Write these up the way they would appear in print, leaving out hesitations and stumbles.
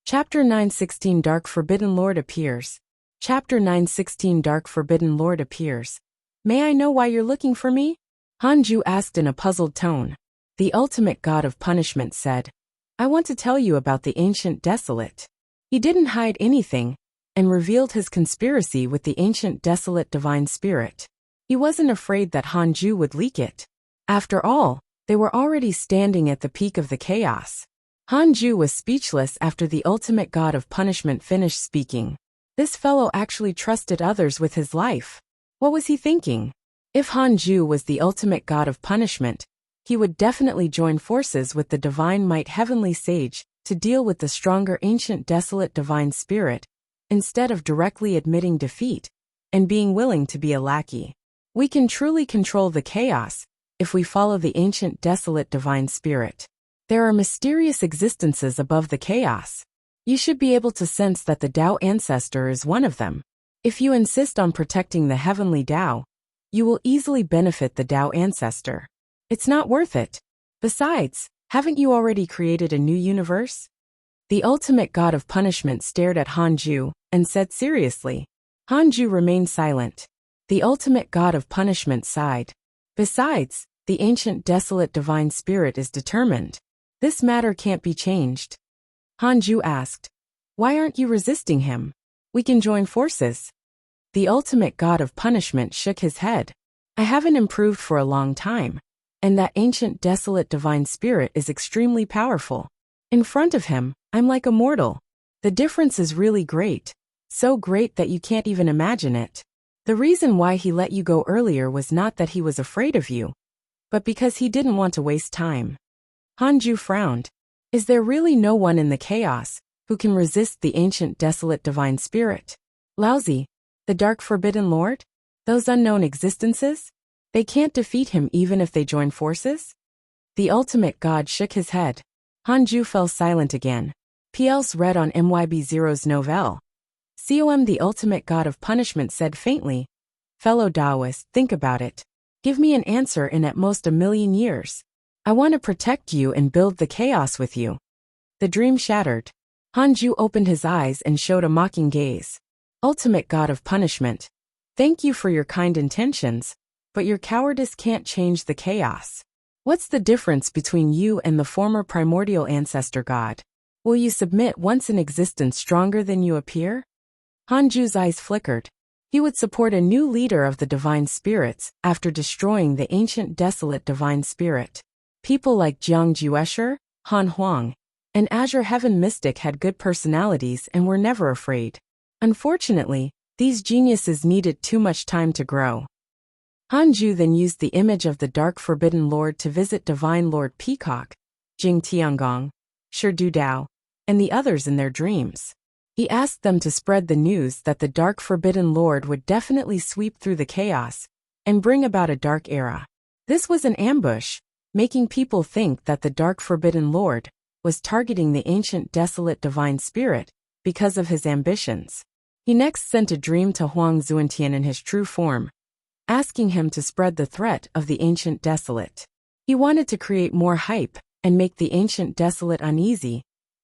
Chapter 916 Dark Forbidden Lord appears. Chapter 916 Dark Forbidden Lord appears. May I know why you're looking for me? Hanju asked in a puzzled tone. The ultimate god of punishment said, I want to tell you about the ancient desolate. He didn't hide anything, and revealed his conspiracy with the ancient desolate divine spirit. He wasn't afraid that Hanju would leak it. After all, they were already standing at the peak of the chaos. Hanju was speechless after the ultimate god of punishment finished speaking. This fellow actually trusted others with his life. What was he thinking? If Hanju was the ultimate god of punishment, he would definitely join forces with the divine might heavenly sage to deal with the stronger ancient desolate divine spirit, instead of directly admitting defeat and being willing to be a lackey. We can truly control the chaos if we follow the ancient desolate divine spirit. There are mysterious existences above the chaos. You should be able to sense that the Tao ancestor is one of them. If you insist on protecting the heavenly Tao, you will easily benefit the Tao ancestor. It's not worth it. Besides, haven't you already created a new universe? The ultimate god of punishment stared at Hanju and said seriously. Hanju remained silent. The ultimate god of punishment sighed. Besides, the ancient desolate divine spirit is determined. This matter can't be changed. Hanju asked, why aren't you resisting him? We can join forces. The ultimate god of punishment shook his head. I haven't improved for a long time, and that ancient desolate divine spirit is extremely powerful. In front of him, I'm like a mortal. The difference is really great, so great that you can't even imagine it. The reason why he let you go earlier was not that he was afraid of you, but because he didn't want to waste time. Hanju frowned. Is there really no one in the chaos who can resist the ancient desolate divine spirit? Lousy, the dark forbidden lord? Those unknown existences? They can't defeat him even if they join forces? The ultimate god shook his head. Hanju fell silent again. PL's read on MYB0's novelle. COM the ultimate god of punishment said faintly. Fellow Taoist, think about it. Give me an answer in at most 1,000,000 years. I want to protect you and build the chaos with you. The dream shattered. Hanju opened his eyes and showed a mocking gaze. Ultimate god of punishment. Thank you for your kind intentions, but your cowardice can't change the chaos. What's the difference between you and the former primordial ancestor god? Will you submit once in existence stronger than you appear? Hanju's eyes flickered. He would support a new leader of the divine spirits after destroying the ancient desolate divine spirit. People like Jiang Juesher, Han Huang, and Azure Heaven Mystic had good personalities and were never afraid. Unfortunately, these geniuses needed too much time to grow. Hanju then used the image of the Dark Forbidden Lord to visit Divine Lord Peacock, Jing Tiangong, Shi Du Dao, and the others in their dreams. He asked them to spread the news that the Dark Forbidden Lord would definitely sweep through the chaos and bring about a dark era. This was an ambush, making people think that the Dark Forbidden Lord was targeting the ancient desolate divine spirit because of his ambitions. He next sent a dream to Huang Zuantian in his true form, asking him to spread the threat of the ancient desolate. He wanted to create more hype and make the ancient desolate uneasy,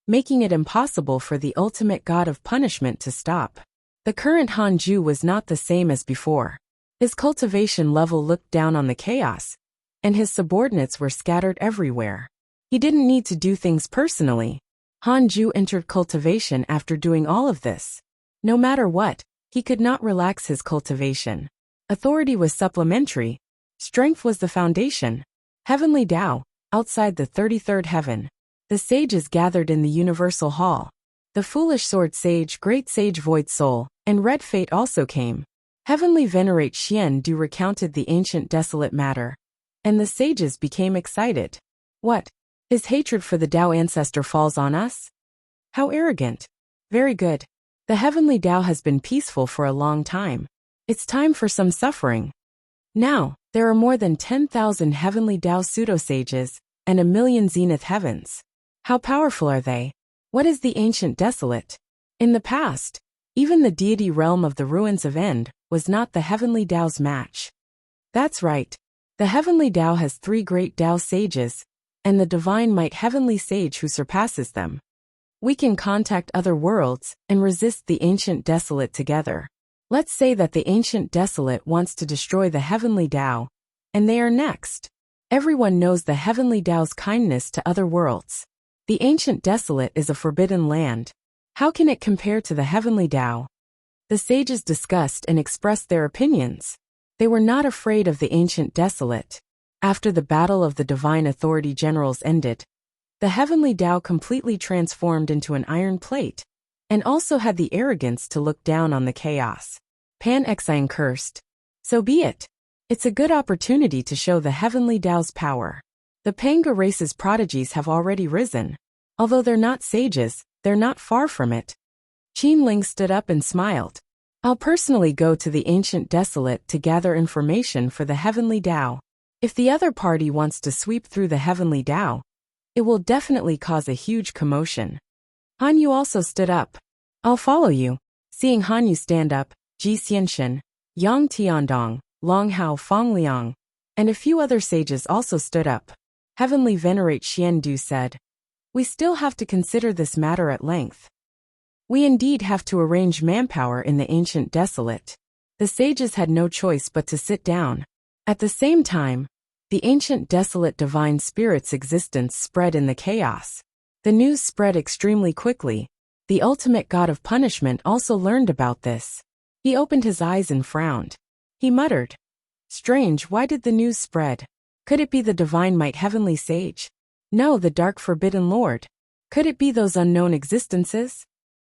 making it impossible for the ultimate god of punishment to stop. The current Hanju was not the same as before. His cultivation level looked down on the chaos, and his subordinates were scattered everywhere. He didn't need to do things personally. Hanju entered cultivation after doing all of this. No matter what, he could not relax his cultivation. Authority was supplementary. Strength was the foundation. Heavenly Tao, outside the 33rd heaven. The sages gathered in the Universal Hall. The Foolish Sword Sage, Great Sage Void Soul, and Red Fate also came. Heavenly Venerate Xian Du recounted the ancient desolate matter, and the sages became excited. What? His hatred for the Tao ancestor falls on us? How arrogant. Very good. The heavenly Tao has been peaceful for a long time. It's time for some suffering. Now, there are more than 10,000 heavenly Tao pseudo-sages and 1,000,000 zenith heavens. How powerful are they? What is the ancient desolate? In the past, even the deity realm of the ruins of End was not the heavenly Tao's match. That's right. The heavenly Tao has 3 great Tao sages, and the divine might heavenly sage who surpasses them. We can contact other worlds and resist the Ancient Desolate together. Let's say that the Ancient Desolate wants to destroy the Heavenly Tao, and they are next. Everyone knows the Heavenly Tao's kindness to other worlds. The Ancient Desolate is a forbidden land. How can it compare to the Heavenly Tao? The sages discussed and expressed their opinions. They were not afraid of the Ancient Desolate. After the battle of the Divine Authority Generals ended, the Heavenly Tao completely transformed into an iron plate, and also had the arrogance to look down on the chaos. Pan Xian cursed. So be it. It's a good opportunity to show the Heavenly Tao's power. The Panga race's prodigies have already risen. Although they're not sages, they're not far from it. Qin Ling stood up and smiled. I'll personally go to the Ancient Desolate to gather information for the Heavenly Tao. If the other party wants to sweep through the Heavenly Tao, it will definitely cause a huge commotion. Han Yu also stood up. I'll follow you. Seeing Han Yu stand up, Ji Xianxin, Yang Tiandong, Long Hao Fongliang, and a few other sages also stood up. Heavenly Venerate Xian Du said, we still have to consider this matter at length. We indeed have to arrange manpower in the Ancient Desolate. The sages had no choice but to sit down. At the same time, the Ancient Desolate Divine Spirit's existence spread in the chaos. The news spread extremely quickly. The ultimate god of punishment also learned about this. He opened his eyes and frowned. He muttered, strange, why did the news spread? Could it be the Divine Might Heavenly Sage? No, the Dark Forbidden Lord. Could it be those unknown existences?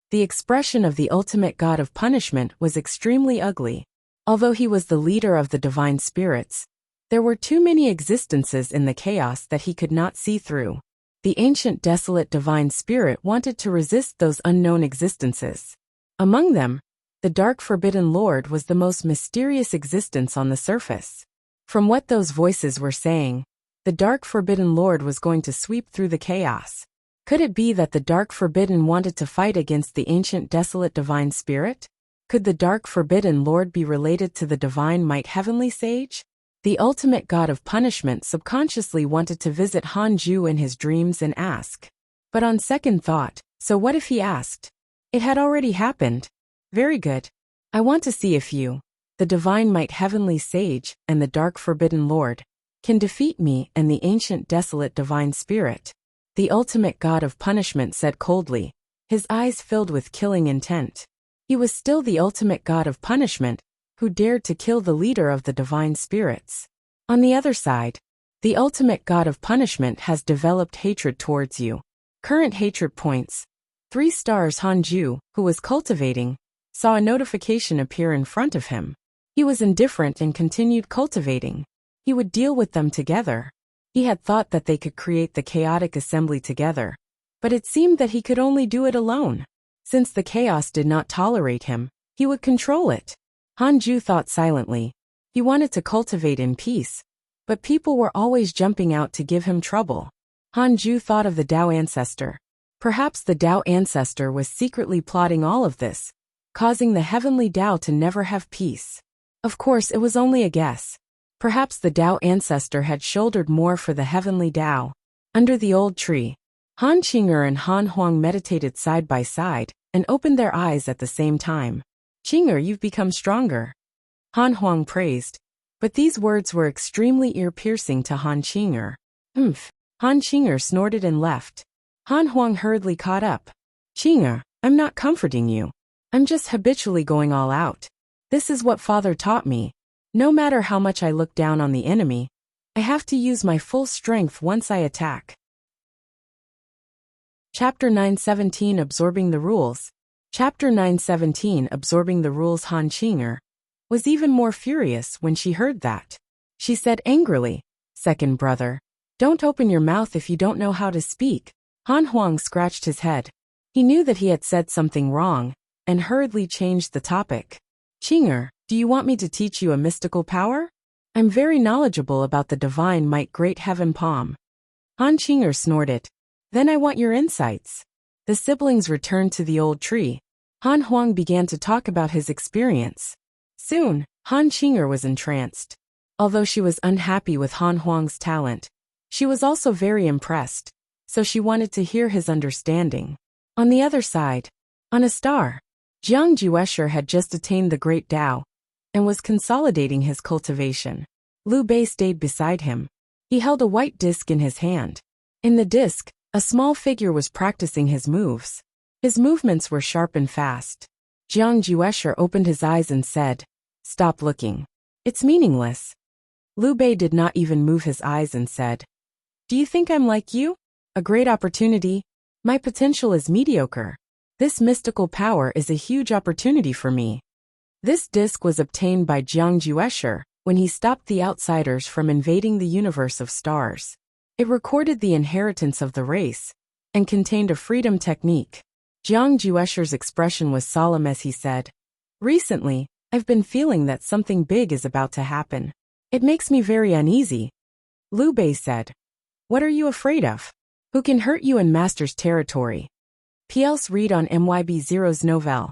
The expression of the ultimate god of punishment was extremely ugly. Although he was the leader of the divine spirits, there were too many existences in the chaos that he could not see through. The Ancient Desolate Divine Spirit wanted to resist those unknown existences. Among them, the Dark Forbidden Lord was the most mysterious existence on the surface. From what those voices were saying, the Dark Forbidden Lord was going to sweep through the chaos. Could it be that the Dark Forbidden wanted to fight against the Ancient Desolate Divine Spirit? Could the Dark Forbidden Lord be related to the Divine Might Heavenly Sage? The ultimate god of punishment subconsciously wanted to visit Han Ju in his dreams and ask. But on second thought, so what if he asked? It had already happened. Very good. I want to see if you, the Divine Might Heavenly Sage, and the Dark Forbidden Lord, can defeat me and the Ancient Desolate Divine Spirit. The ultimate god of punishment said coldly, his eyes filled with killing intent. He was still the ultimate god of punishment, who dared to kill the leader of the divine spirits. On the other side, the ultimate god of punishment has developed hatred towards you. Current hatred points. 3 stars. Han Ju, who was cultivating, saw a notification appear in front of him. He was indifferent and continued cultivating. He would deal with them together. He had thought that they could create the chaotic assembly together, but it seemed that he could only do it alone. Since the chaos did not tolerate him, he would control it. Han Ju thought silently. He wanted to cultivate in peace, but people were always jumping out to give him trouble. Han Ju thought of the Tao ancestor. Perhaps the Tao ancestor was secretly plotting all of this, causing the heavenly Tao to never have peace. Of course, it was only a guess. Perhaps the Tao ancestor had shouldered more for the heavenly Tao. Under the old tree, Han Qing'er and Han Huang meditated side by side and opened their eyes at the same time. Qing'er, you've become stronger. Han Huang praised, but these words were extremely ear-piercing to Han Qing'er. Humph. Han Qing'er snorted and left. Han Huang hurriedly caught up. Qing'er, I'm not comforting you. I'm just habitually going all out. This is what Father taught me. No matter how much I look down on the enemy, I have to use my full strength once I attack. Chapter 917 Absorbing the Rules. Chapter 917 Absorbing the Rules. Han Qing'er was even more furious when she heard that. She said angrily, Second brother, don't open your mouth if you don't know how to speak. Han Huang scratched his head. He knew that he had said something wrong, and hurriedly changed the topic. Qing'er, do you want me to teach you a mystical power? I'm very knowledgeable about the divine might Great Heaven Palm. Han Qing'er snorted. Then I want your insights. The siblings returned to the old tree. Han Huang began to talk about his experience. Soon, Han Qing'er was entranced. Although she was unhappy with Han Huang's talent, she was also very impressed, so she wanted to hear his understanding. On the other side, on a star, Jiang Juesher had just attained the Great Tao and was consolidating his cultivation. Liu Bei stayed beside him. He held a white disc in his hand. In the disc, a small figure was practicing his moves. His movements were sharp and fast. Jiang Juesher opened his eyes and said, "Stop looking. It's meaningless." Liu Bei did not even move his eyes and said, "Do you think I'm like you? A great opportunity? My potential is mediocre. This mystical power is a huge opportunity for me." This disc was obtained by Jiang Juesher when he stopped the outsiders from invading the universe of stars. It recorded the inheritance of the race and contained a freedom technique. Jiang Juesher's expression was solemn as he said, "Recently, I've been feeling that something big is about to happen. It makes me very uneasy." Liu Bei said, "What are you afraid of? Who can hurt you in Master's territory?" PLs read on MYB0's novel.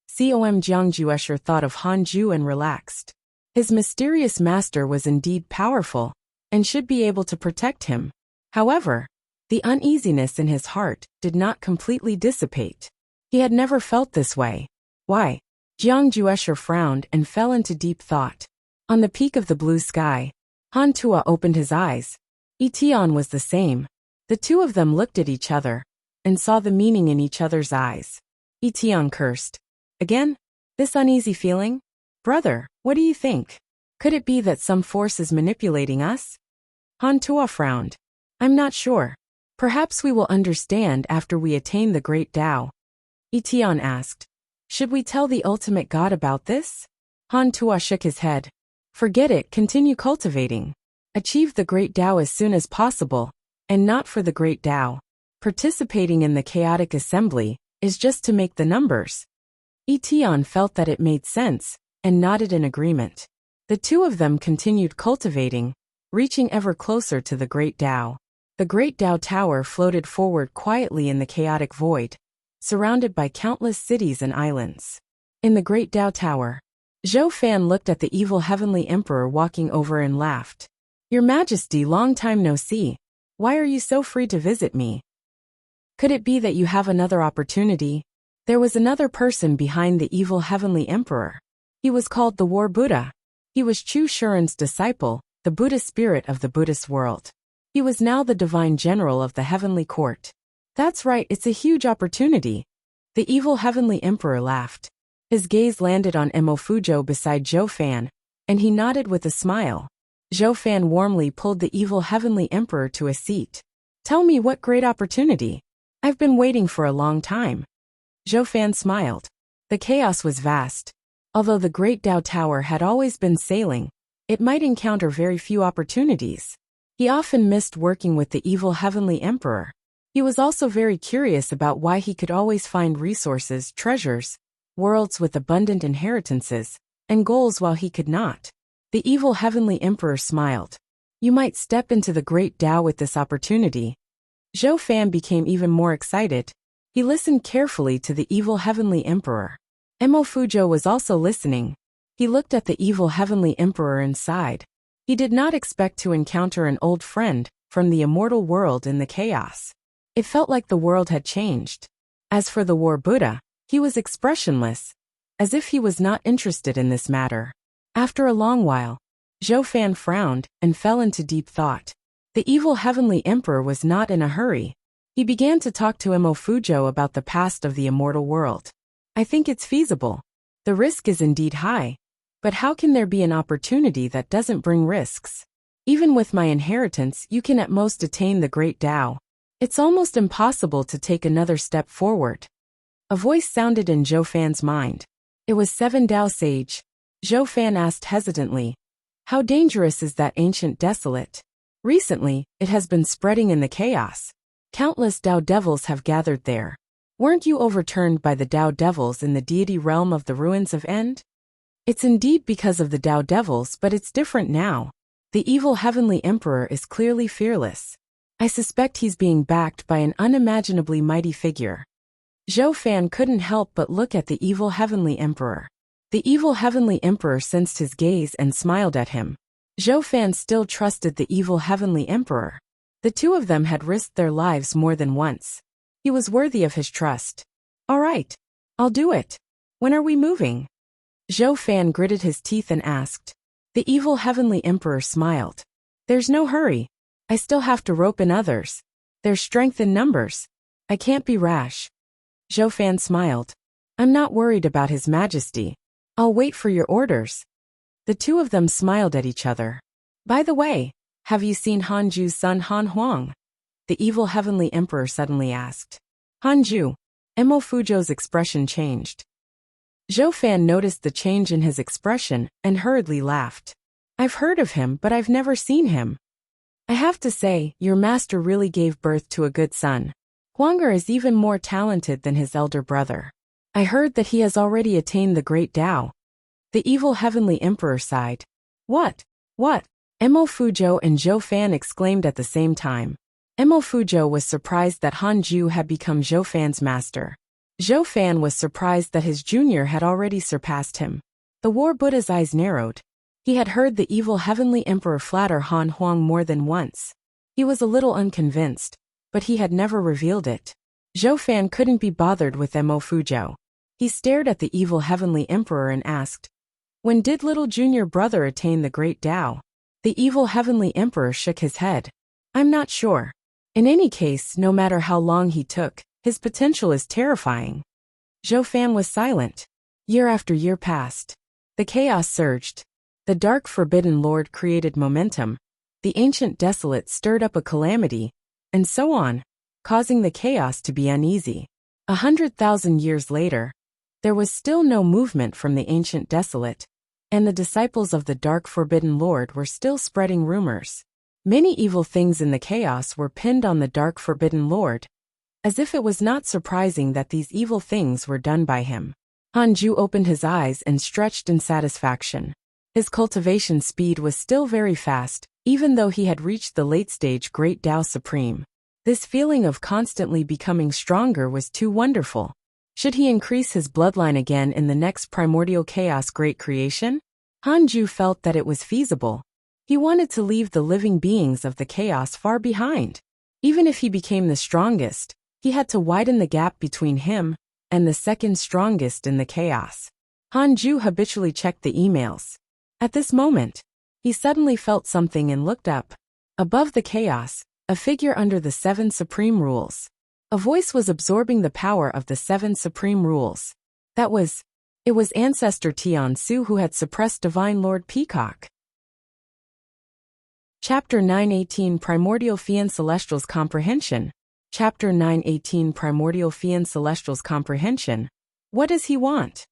COM Jiang Juesher thought of Han Ju and relaxed. His mysterious master was indeed powerful and should be able to protect him. However, the uneasiness in his heart did not completely dissipate. He had never felt this way. Why? Jiang Juesher frowned and fell into deep thought. On the peak of the blue sky, Han Tua opened his eyes. Etion was the same. The two of them looked at each other and saw the meaning in each other's eyes. Etion cursed. "Again? This uneasy feeling? Brother, what do you think? Could it be that some force is manipulating us?" Han Tua frowned. "I'm not sure. Perhaps we will understand after we attain the Great Tao." Etion asked, "Should we tell the ultimate God about this?" Han Tua shook his head. "Forget it, continue cultivating. Achieve the Great Tao as soon as possible, and not for the Great Tao. Participating in the chaotic assembly is just to make the numbers." Etion felt that it made sense and nodded in agreement. The two of them continued cultivating, reaching ever closer to the Great Tao. The Great Tao Tower floated forward quietly in the chaotic void, surrounded by countless cities and islands. In the Great Tao Tower, Zhou Fan looked at the evil heavenly emperor walking over and laughed. "Your Majesty, long time no see. Why are you so free to visit me? Could it be that you have another opportunity?" There was another person behind the evil heavenly emperor. He was called the War Buddha. He was Chu Shuren's disciple, the Buddha spirit of the Buddhist world. He was now the divine general of the heavenly court. "That's right, it's a huge opportunity." The evil heavenly emperor laughed. His gaze landed on Mo Fuzhou beside Zhou Fan, and he nodded with a smile. Zhou Fan warmly pulled the evil heavenly emperor to a seat. "Tell me, what great opportunity? I've been waiting for a long time." Zhou Fan smiled. The chaos was vast. Although the Great Tao Tower had always been sailing, it might encounter very few opportunities. He often missed working with the evil heavenly emperor. He was also very curious about why he could always find resources, treasures, worlds with abundant inheritances, and goals while he could not. The evil heavenly emperor smiled. "You might step into the Great Tao with this opportunity." Zhou Fan became even more excited. He listened carefully to the evil heavenly emperor. Mo Fuzhou was also listening. He looked at the evil heavenly emperor and sighed. He did not expect to encounter an old friend from the immortal world in the chaos. It felt like the world had changed. As for the War Buddha, he was expressionless, as if he was not interested in this matter. After a long while, Zhou Fan frowned and fell into deep thought. The evil heavenly emperor was not in a hurry. He began to talk to Mo Fuzhou about the past of the immortal world. "I think it's feasible. The risk is indeed high. But how can there be an opportunity that doesn't bring risks? Even with my inheritance, you can at most attain the Great Tao. It's almost impossible to take another step forward." A voice sounded in Zhou Fan's mind. It was Seven Tao Sage. Zhou Fan asked hesitantly, "How dangerous is that ancient desolate? Recently, it has been spreading in the chaos. Countless Tao devils have gathered there. Weren't you overturned by the Tao devils in the deity realm of the ruins of End?" "It's indeed because of the Tao devils, but it's different now. The evil heavenly emperor is clearly fearless. I suspect he's being backed by an unimaginably mighty figure." Zhou Fan couldn't help but look at the evil heavenly emperor. The evil heavenly emperor sensed his gaze and smiled at him. Zhou Fan still trusted the evil heavenly emperor. The two of them had risked their lives more than once. He was worthy of his trust. All right. I'll do it. When are we moving? Zhou Fan gritted his teeth and asked. The evil heavenly emperor smiled. There's no hurry. I still have to rope in others. There's strength in numbers. I can't be rash. Zhou Fan smiled. I'm not worried about His Majesty. I'll wait for your orders. The two of them smiled at each other. By the way, have you seen Hanju's son Han Huang? The evil heavenly emperor suddenly asked. Hanju. Mo Fuzhou's expression changed. Zhou Fan noticed the change in his expression and hurriedly laughed. I've heard of him, but I've never seen him. I have to say, your master really gave birth to a good son. Huanger is even more talented than his elder brother. I heard that he has already attained the great Tao. The evil heavenly emperor sighed. What? What? Mo Fuzhou and Zhou Fan exclaimed at the same time. Mo Fuzhou was surprised that Hanju had become Zhou Fan's master. Zhou Fan was surprised that his junior had already surpassed him. The War Buddha's eyes narrowed. He had heard the evil heavenly emperor flatter Han Huang more than once. He was a little unconvinced, but he had never revealed it. Zhou Fan couldn't be bothered with Mo Fuzhou. He stared at the evil heavenly emperor and asked, when did little junior brother attain the great Tao? The evil heavenly emperor shook his head. I'm not sure. In any case, no matter how long he took, his potential is terrifying. Zhou Fan was silent. Year after year passed. The chaos surged. The dark forbidden lord created momentum. The ancient desolate stirred up a calamity, and so on, causing the chaos to be uneasy. 100,000 years later, there was still no movement from the ancient desolate, and the disciples of the dark forbidden lord were still spreading rumors. Many evil things in the chaos were pinned on the dark forbidden lord, as if it was not surprising that these evil things were done by him. Hanju opened his eyes and stretched in satisfaction. His cultivation speed was still very fast, even though he had reached the late-stage Great Tao Supreme. This feeling of constantly becoming stronger was too wonderful. Should he increase his bloodline again in the next primordial chaos great creation? Hanju felt that it was feasible. He wanted to leave the living beings of the chaos far behind. Even if he became the strongest, he had to widen the gap between him and the second strongest in the chaos. Hanju habitually checked the emails. At this moment, he suddenly felt something and looked up. Above the chaos, a figure under the 7 supreme rules. A voice was absorbing the power of the 7 supreme rules. It was Ancestor Tian Su who had suppressed Divine Lord Peacock. Chapter 918 Primordial Fian Celestial's Comprehension. Chapter 918 Primordial Fian Celestial's Comprehension. What does he want?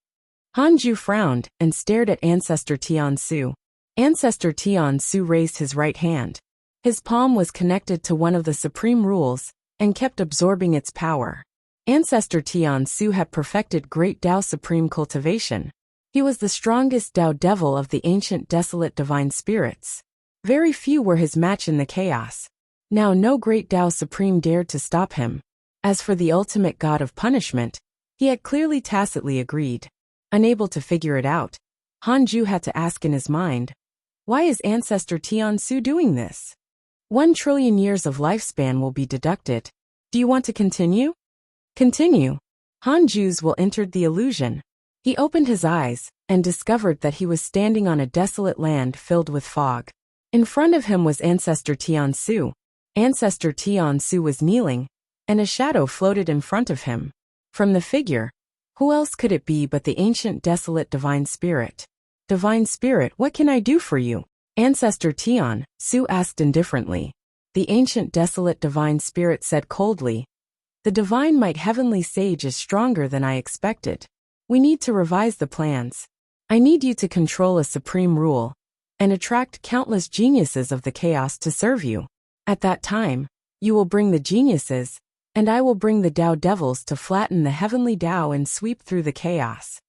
Hanju frowned and stared at Ancestor Tian Su. Ancestor Tian Su raised his right hand. His palm was connected to one of the supreme rules and kept absorbing its power. Ancestor Tian Su had perfected Great Tao Supreme cultivation. He was the strongest Tao Devil of the ancient desolate divine spirits. Very few were his match in the chaos. Now no Great Tao Supreme dared to stop him. As for the ultimate god of punishment, he had clearly tacitly agreed. Unable to figure it out, Hanju had to ask in his mind, why is Ancestor Tian Su doing this? 1 trillion years of lifespan will be deducted. Do you want to continue? Continue. Hanju's will entered the illusion. He opened his eyes and discovered that he was standing on a desolate land filled with fog. In front of him was Ancestor Tian Su. Ancestor Tian Su was kneeling, and a shadow floated in front of him. From the figure, who else could it be but the ancient desolate divine spirit? Divine spirit, what can I do for you? Ancestor Tian Su asked indifferently. The ancient desolate divine spirit said coldly, the divine might heavenly sage is stronger than I expected. We need to revise the plans. I need you to control a supreme rule and attract countless geniuses of the chaos to serve you. At that time, you will bring the geniuses, and I will bring the Tao devils to flatten the heavenly Tao and sweep through the chaos.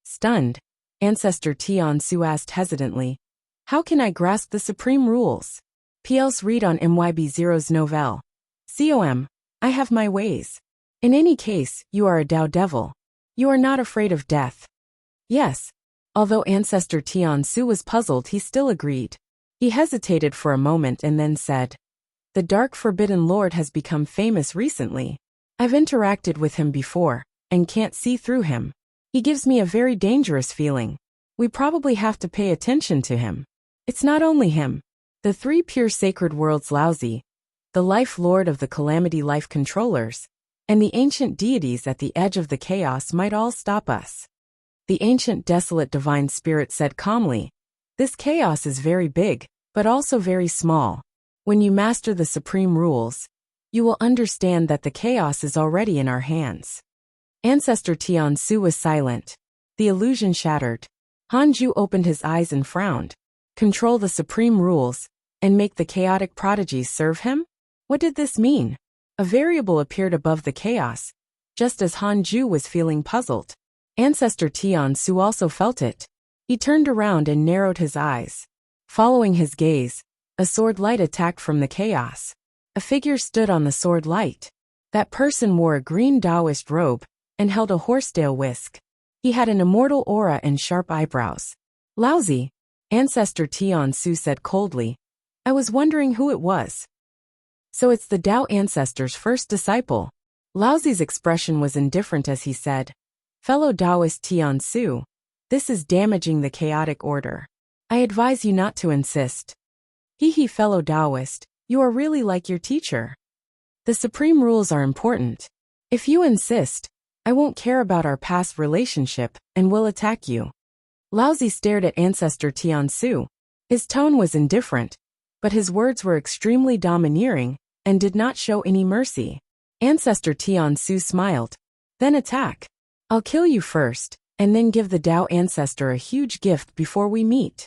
Stunned, Ancestor Tian Su asked hesitantly, how can I grasp the supreme rules? PL's read on MYB0's novelle. COM, I have my ways. In any case, you are a Tao devil. You are not afraid of death. Yes. Although Ancestor Tian Su was puzzled, he still agreed. He hesitated for a moment and then said, the Dark Forbidden Lord has become famous recently. I've interacted with him before, and can't see through him. He gives me a very dangerous feeling. We probably have to pay attention to him. It's not only him. The three pure sacred worlds Laozi, the life lord of the calamity life controllers, and the ancient deities at the edge of the chaos might all stop us. The ancient desolate divine spirit said calmly, this chaos is very big, but also very small. When you master the supreme rules, you will understand that the chaos is already in our hands. Ancestor Tian Su was silent. The illusion shattered. Hanju opened his eyes and frowned. Control the supreme rules, and make the chaotic prodigies serve him? What did this mean? A variable appeared above the chaos, just as Hanju was feeling puzzled. Ancestor Tian Su also felt it. He turned around and narrowed his eyes. Following his gaze, a sword light attacked from the chaos. A figure stood on the sword light. That person wore a green Taoist robe and held a horsetail whisk. He had an immortal aura and sharp eyebrows. Laozi, Ancestor Tian Su said coldly. I was wondering who it was. So it's the Tao ancestor's first disciple. Laozi's expression was indifferent as he said, fellow Taoist Tian Su, this is damaging the chaotic order. I advise you not to insist. Fellow Taoist, you are really like your teacher. The supreme rules are important. If you insist, I won't care about our past relationship and will attack you. Laozi stared at Ancestor Tian Su. His tone was indifferent, but his words were extremely domineering and did not show any mercy. Ancestor Tian Su smiled. Then attack. I'll kill you first, and then give the Tao ancestor a huge gift before we meet.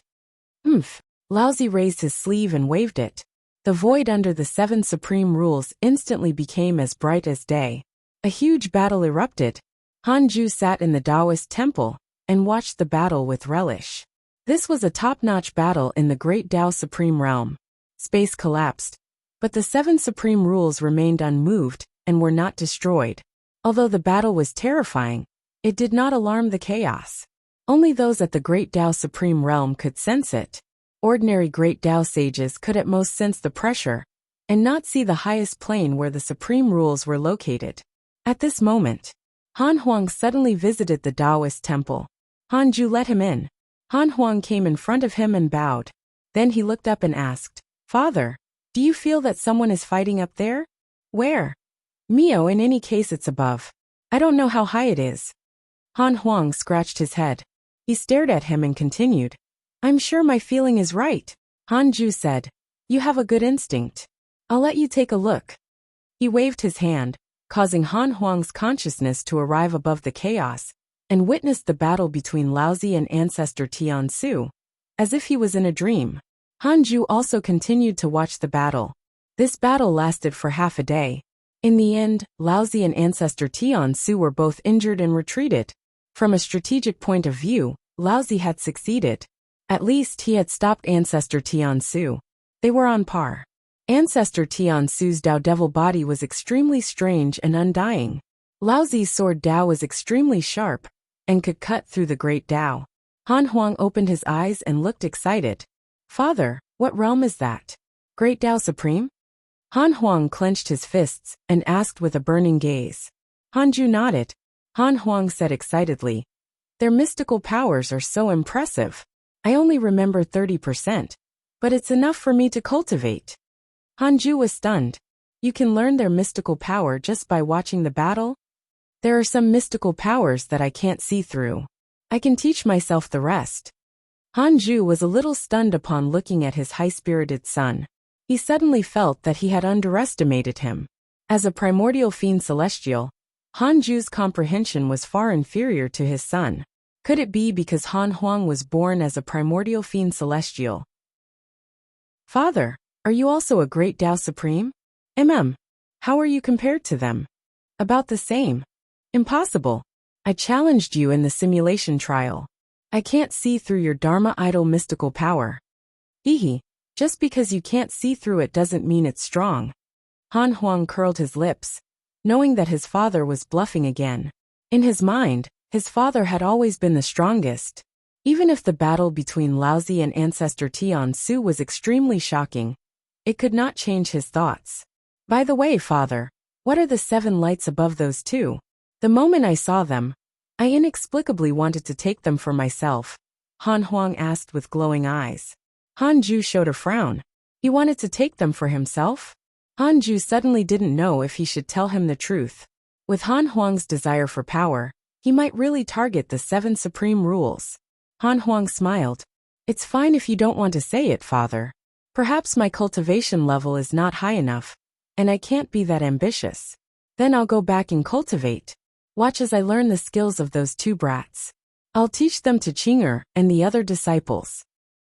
Laozi raised his sleeve and waved it. The void under the 7 supreme rules instantly became as bright as day. A huge battle erupted. Hanju sat in the Taoist temple and watched the battle with relish. This was a top-notch battle in the great Tao supreme realm. Space collapsed, but the 7 supreme rules remained unmoved and were not destroyed. Although the battle was terrifying, it did not alarm the chaos. Only those at the great Tao supreme realm could sense it. Ordinary great Tao sages could at most sense the pressure and not see the highest plane where the supreme rules were located. At this moment, Han Huang suddenly visited the Taoist temple. Hanju let him in. Han Huang came in front of him and bowed. Then he looked up and asked, Father, do you feel that someone is fighting up there? Where? Mio, in any case it's above. I don't know how high it is. Han Huang scratched his head. He stared at him and continued. I'm sure my feeling is right. Hanju said. You have a good instinct. I'll let you take a look. He waved his hand, causing Han Huang's consciousness to arrive above the chaos, and witnessed the battle between Laozi and Ancestor Tian Su, as if he was in a dream. Hanju also continued to watch the battle. This battle lasted for half a day. In the end, Laozi and Ancestor Tian Su were both injured and retreated. From a strategic point of view, Laozi had succeeded. At least he had stopped Ancestor Tian Su. They were on par. Ancestor Tian Su's Tao Devil body was extremely strange and undying. Laozi's sword Tao was extremely sharp and could cut through the great Tao. Han Huang opened his eyes and looked excited. Father, what realm is that? Great Tao Supreme? Han Huang clenched his fists and asked with a burning gaze. Hanju nodded. Han Huang said excitedly, their mystical powers are so impressive. I only remember 30%, but it's enough for me to cultivate. Hanju was stunned. You can learn their mystical power just by watching the battle? There are some mystical powers that I can't see through. I can teach myself the rest. Hanju was a little stunned upon looking at his high-spirited son. He suddenly felt that he had underestimated him. As a primordial fiend celestial, Hanju's comprehension was far inferior to his son. Could it be because Han Huang was born as a primordial fiend celestial? Father, are you also a great Tao Supreme? How are you compared to them? About the same. Impossible. I challenged you in the simulation trial. I can't see through your Dharma idol mystical power. Just because you can't see through it doesn't mean it's strong. Han Huang curled his lips, knowing that his father was bluffing again. In his mind, his father had always been the strongest. Even if the battle between Laozi and Ancestor Tian Su was extremely shocking, it could not change his thoughts. By the way, father, What are the 7 lights above those 2? The moment I saw them, I inexplicably wanted to take them for myself, Han Huang asked with glowing eyes. Hanju showed a frown. He wanted to take them for himself? Hanju suddenly didn't know if he should tell him the truth. With Han Huang's desire for power, he might really target the 7 supreme rules. Han Huang smiled. It's fine if you don't want to say it, father. Perhaps my cultivation level is not high enough, and I can't be that ambitious. Then I'll go back and cultivate. Watch as I learn the skills of those 2 brats. I'll teach them to Qinger and the other disciples.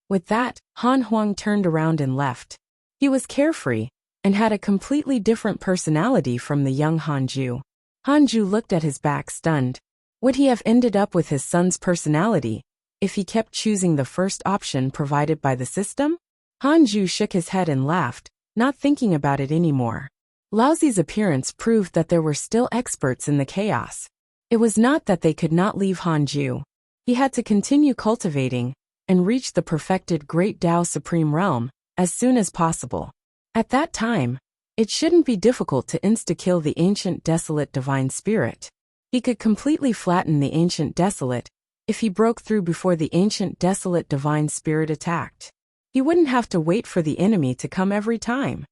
With that, Han Huang turned around and left. He was carefree, and had a completely different personality from the young Hanju. Hanju looked at his back stunned. Would he have ended up with his son's personality if he kept choosing the first option provided by the system? Hanju shook his head and laughed, not thinking about it anymore. Laozi's appearance proved that there were still experts in the chaos. It was not that they could not leave Hanju. He had to continue cultivating and reach the perfected Great Tao Supreme Realm as soon as possible. At that time, it shouldn't be difficult to insta-kill the ancient desolate divine spirit. He could completely flatten the ancient desolate if he broke through before the ancient desolate divine spirit attacked. He wouldn't have to wait for the enemy to come every time.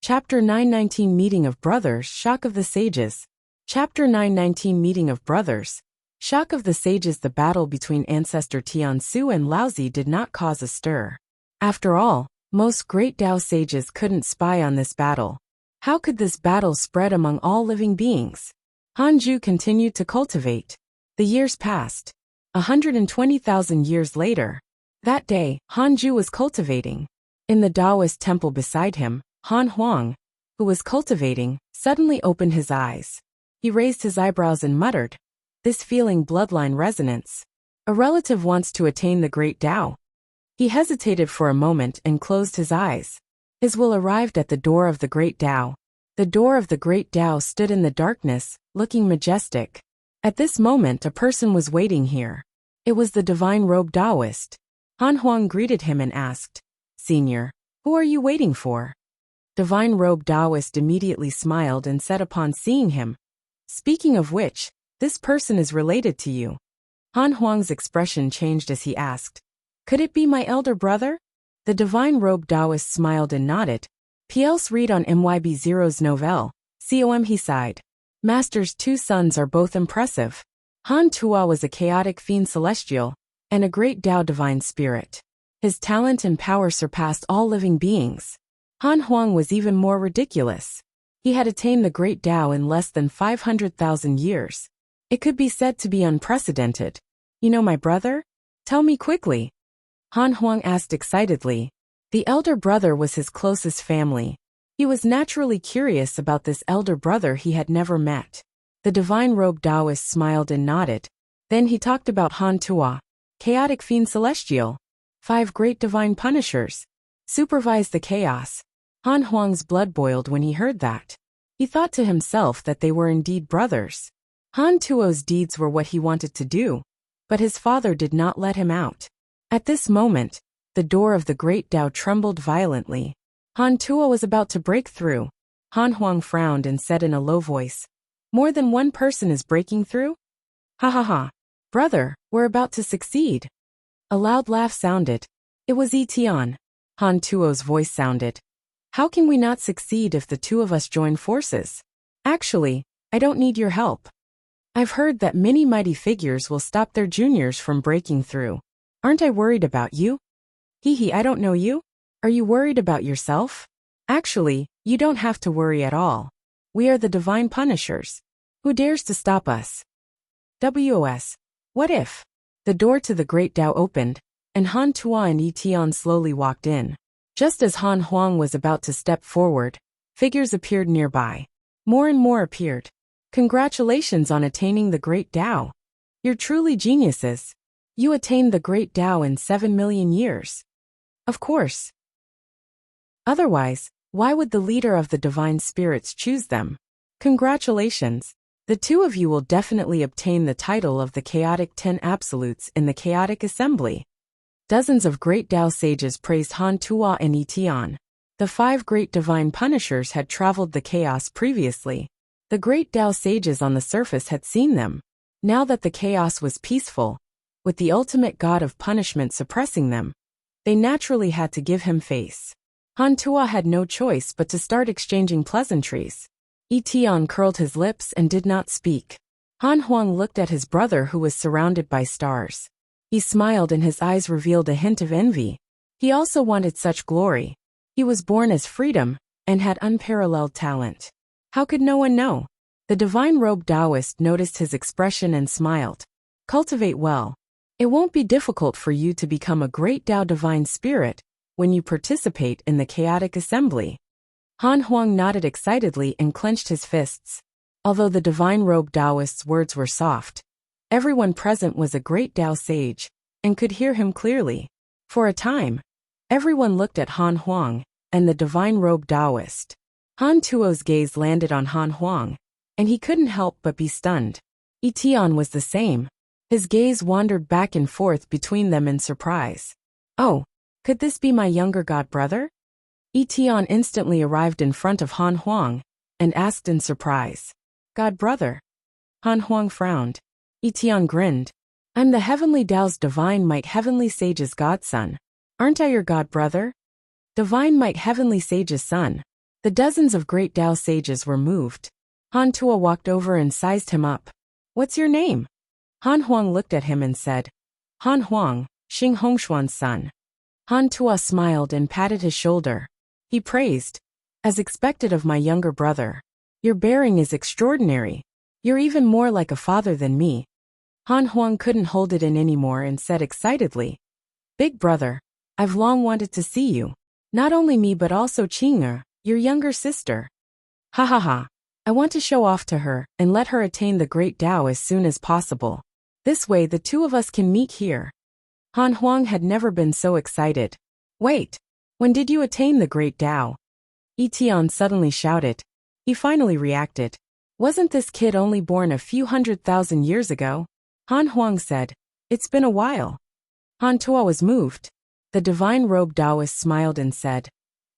Chapter 919 Meeting of Brothers, Shock of the Sages. Chapter 919 Meeting of Brothers, Shock of the Sages. The battle between Ancestor Tiansu and Laozi did not cause a stir. After all, most great Tao sages couldn't spy on this battle. How could this battle spread among all living beings? Hanju continued to cultivate. The years passed. 120,000 years later. That day, Hanju was cultivating. In the Taoist temple beside him, Han Huang, who was cultivating, suddenly opened his eyes. He raised his eyebrows and muttered, "This feeling bloodline resonance. A relative wants to attain the great Tao." He hesitated for a moment and closed his eyes. His will arrived at the door of the great Tao. The door of the great Tao stood in the darkness, looking majestic. At this moment a person was waiting here. It was the divine robed Taoist. Han Huang greeted him and asked, "Senior, who are you waiting for?" Divine robed Taoist immediately smiled and said upon seeing him, "Speaking of which, this person is related to you." Han Huang's expression changed as he asked, "Could it be my elder brother?" The divine robed Taoist smiled and nodded. PL's read on MYB0's novelle. COM he sighed. Master's 2 sons are both impressive. Han Tua was a chaotic fiend celestial, and a great Tao divine spirit. His talent and power surpassed all living beings. Han Huang was even more ridiculous. He had attained the great Tao in less than 500,000 years. It could be said to be unprecedented. You know my brother? Tell me quickly. Han Huang asked excitedly. The elder brother was his closest family. He was naturally curious about this elder brother he had never met. The divine robed Taoist smiled and nodded. Then he talked about Han Tua, chaotic fiend celestial. 5 great divine punishers. Supervise the chaos. Han Huang's blood boiled when he heard that. He thought to himself that they were indeed brothers. Han Tuo's deeds were what he wanted to do, but his father did not let him out. At this moment, the door of the great Tao trembled violently. Han Tuo was about to break through. Han Huang frowned and said in a low voice, "More than one person is breaking through? Ha ha ha. Brother, we're about to succeed." A loud laugh sounded. It was Etian. Han Tuo's voice sounded. "How can we not succeed if the 2 of us join forces? Actually, I don't need your help. I've heard that many mighty figures will stop their juniors from breaking through. Aren't I worried about you?" "Hee, I don't know you. Are you worried about yourself?" "Actually, you don't have to worry at all. We are the divine punishers. Who dares to stop us?" WOS. What if? The door to the great Tao opened, and Han Tua and Etian slowly walked in. Just as Han Huang was about to step forward, figures appeared nearby. More and more appeared. "Congratulations on attaining the great Tao. You're truly geniuses. You attained the great Tao in 7 million years. Of course. Otherwise, why would the leader of the divine spirits choose them? Congratulations. The 2 of you will definitely obtain the title of the chaotic 10 absolutes in the chaotic assembly." Dozens of great Tao sages praised Han Tua and Etian. The 5 great divine punishers had traveled the chaos previously. The great Tao sages on the surface had seen them. Now that the chaos was peaceful, with the ultimate god of punishment suppressing them, they naturally had to give him face. Han Tuo had no choice but to start exchanging pleasantries. Etion curled his lips and did not speak. Han Huang looked at his brother who was surrounded by stars. He smiled and his eyes revealed a hint of envy. He also wanted such glory. He was born as freedom and had unparalleled talent. How could no one know? The divine-robed Taoist noticed his expression and smiled. Cultivate well. It won't be difficult for you to become a great Tao divine spirit when you participate in the chaotic assembly. Han Huang nodded excitedly and clenched his fists. Although the divine-robed Taoist's words were soft, everyone present was a great Tao sage and could hear him clearly. For a time, everyone looked at Han Huang and the divine-robed Taoist. Han Tuo's gaze landed on Han Huang, and he couldn't help but be stunned. Etion was the same. His gaze wandered back and forth between them in surprise. Oh, could this be my younger god brother? Etion instantly arrived in front of Han Huang and asked in surprise. God brother? Han Huang frowned. Etion grinned. I'm the heavenly Tao's divine might heavenly sage's godson. Aren't I your god brother? Divine might heavenly sage's son. The dozens of great Tao sages were moved. Han Tuo walked over and sized him up. What's your name? Han Huang looked at him and said, Han Huang, Xing Hongshuan's son. Han Tuo smiled and patted his shoulder. He praised, as expected of my younger brother. Your bearing is extraordinary. You're even more like a father than me. Han Huang couldn't hold it in anymore and said excitedly, Big brother, I've long wanted to see you. Not only me but also Qing'er, your younger sister. Ha ha ha. I want to show off to her and let her attain the great Tao as soon as possible. This way the two of us can meet here. Han Huang had never been so excited. Wait, when did you attain the great Tao? Etion suddenly shouted. He finally reacted. Wasn't this kid only born a few 100,000 years ago? Han Huang said, It's been a while. Han Tuo was moved. The divine-robed Taoist smiled and said,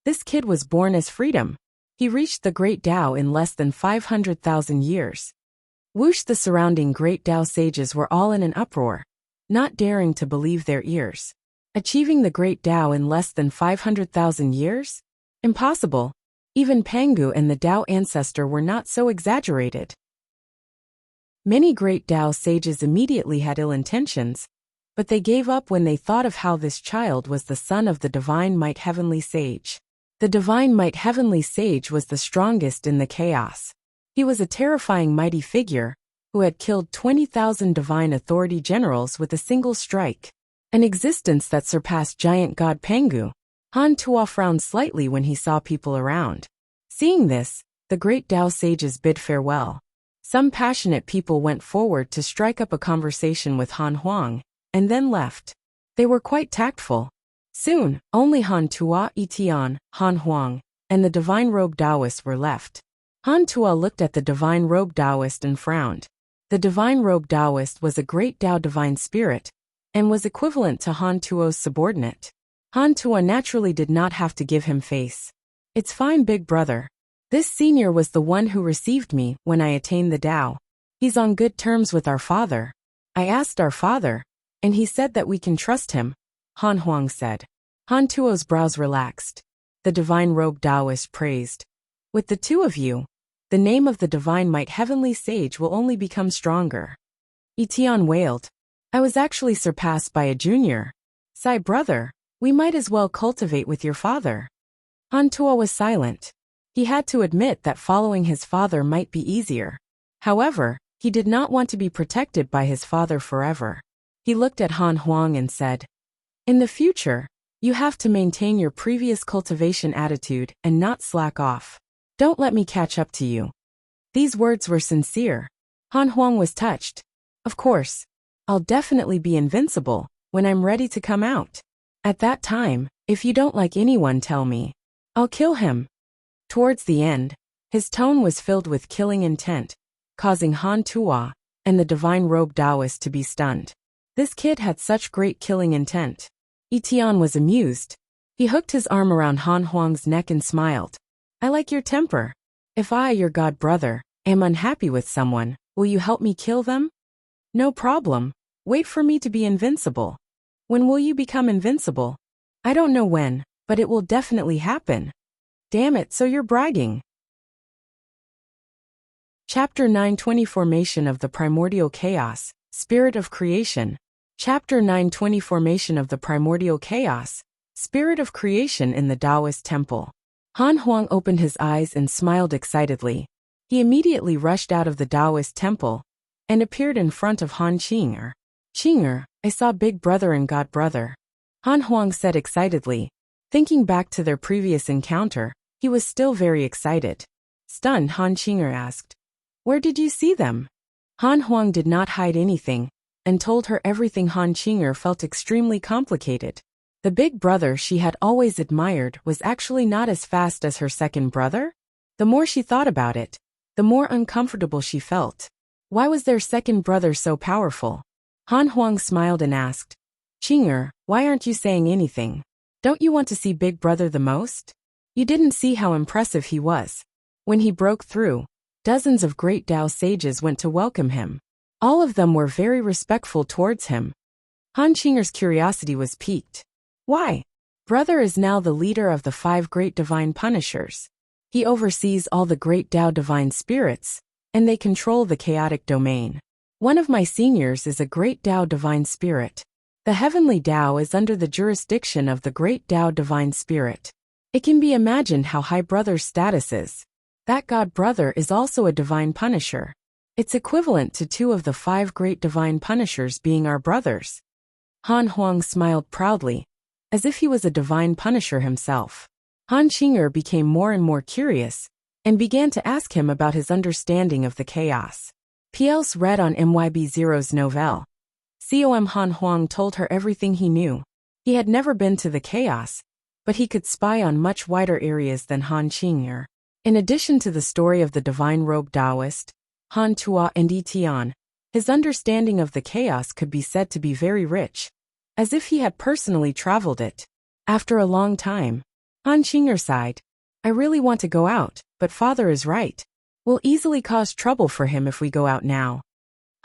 This kid was born as freedom. He reached the great Tao in less than 500,000 years. Whoosh! The surrounding great Tao sages were all in an uproar, not daring to believe their ears. Achieving the great Tao in less than 500,000 years? Impossible. Even Pangu and the Tao ancestor were not so exaggerated. Many great Tao sages immediately had ill intentions, but they gave up when they thought of how this child was the son of the divine might heavenly sage. The divine might heavenly sage was the strongest in the chaos. He was a terrifying mighty figure who had killed 20,000 divine authority generals with a single strike, an existence that surpassed giant god Pangu. Han Tuo frowned slightly when he saw people around. Seeing this, the great Tao sages bid farewell. Some passionate people went forward to strike up a conversation with Han Huang, and then left. They were quite tactful. Soon, only Han Tuo, Etion, Han Huang, and the divine-robed Taoist were left. Han Tuo looked at the divine-robed Taoist and frowned. The divine-robed Taoist was a great Tao divine spirit, and was equivalent to Han Tuo's subordinate. Han Tuo naturally did not have to give him face. It's fine, big brother. This senior was the one who received me when I attained the Tao. He's on good terms with our father. I asked our father, and he said that we can trust him, Han Huang said. Han Tuo's brows relaxed. The divine-robed Taoist praised. With the two of you, the name of the divine might heavenly sage will only become stronger. Etion wailed. I was actually surpassed by a junior. Sai brother, we might as well cultivate with your father. Han Tuo was silent. He had to admit that following his father might be easier. However, he did not want to be protected by his father forever. He looked at Han Huang and said, In the future, you have to maintain your previous cultivation attitude and not slack off. Don't let me catch up to you. These words were sincere. Han Huang was touched. Of course, I'll definitely be invincible when I'm ready to come out. At that time, if you don't like anyone, tell me. I'll kill him. Towards the end, his tone was filled with killing intent, causing Han Tuo and the divine-robed Taoist to be stunned. This kid had such great killing intent. Etion was amused. He hooked his arm around Han Huang's neck and smiled. I like your temper. If I, your god brother, am unhappy with someone, will you help me kill them? No problem. Wait for me to be invincible. When will you become invincible? I don't know when, but it will definitely happen. Damn it, so you're bragging. Chapter 9:20 Formation of the Primordial Chaos, Spirit of Creation. Chapter 9:20 Formation of the Primordial Chaos, Spirit of Creation in the Taoist Temple. Han Huang opened his eyes and smiled excitedly. He immediately rushed out of the Taoist temple and appeared in front of Han Qing'er. Qing'er, I saw Big Brother and God Brother. Han Huang said excitedly. Thinking back to their previous encounter, he was still very excited. Stunned, Han Qing'er asked, Where did you see them? Han Huang did not hide anything and told her everything. Han Qing'er felt extremely complicated. The big brother she had always admired was actually not as fast as her second brother. The more she thought about it, the more uncomfortable she felt. Why was their second brother so powerful? Han Huang smiled and asked, Qing'er, why aren't you saying anything? Don't you want to see Big Brother the most? You didn't see how impressive he was. When he broke through, dozens of great Tao sages went to welcome him. All of them were very respectful towards him. Han Qing'er's curiosity was piqued. Why? Brother is now the leader of the 5 great divine punishers. He oversees all the great Tao divine spirits, and they control the chaotic domain. One of my seniors is a great Tao divine spirit. The heavenly Tao is under the jurisdiction of the great Tao divine spirit. It can be imagined how high brother's status is. That god brother is also a divine punisher. It's equivalent to 2 of the 5 great divine punishers being our brothers. Han Huang smiled proudly, as if he was a divine punisher himself. Han Qing'er became more and more curious, and began to ask him about his understanding of the chaos. P.L.'s read on MYB0's novelle. COM Han Huang told her everything he knew. He had never been to the chaos, but he could spy on much wider areas than Han Qing'er. In addition to the story of the divine robe Taoist, Han Tua and Etian, his understanding of the chaos could be said to be very rich, as if he had personally traveled it. After a long time, Han Qing'er sighed. I really want to go out, but father is right. We'll easily cause trouble for him if we go out now.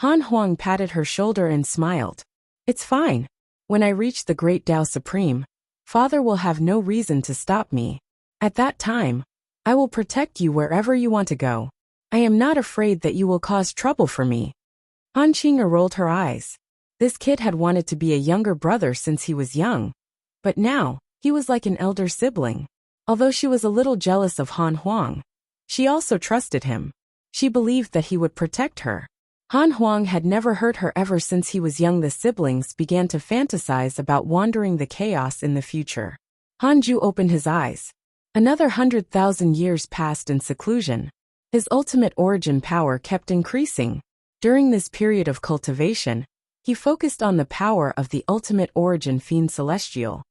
Han Huang patted her shoulder and smiled. It's fine. When I reach the Great Tao Supreme, father will have no reason to stop me. At that time, I will protect you wherever you want to go. I am not afraid that you will cause trouble for me. Han Qing'er rolled her eyes. This kid had wanted to be a younger brother since he was young. But now, he was like an elder sibling. Although she was a little jealous of Han Huang, she also trusted him. She believed that he would protect her. Han Huang had never hurt her ever since he was young. The siblings began to fantasize about wandering the chaos in the future. Han Ju opened his eyes. Another 100,000 years passed in seclusion. His ultimate origin power kept increasing. During this period of cultivation, he focused on the power of the ultimate origin fiend celestial.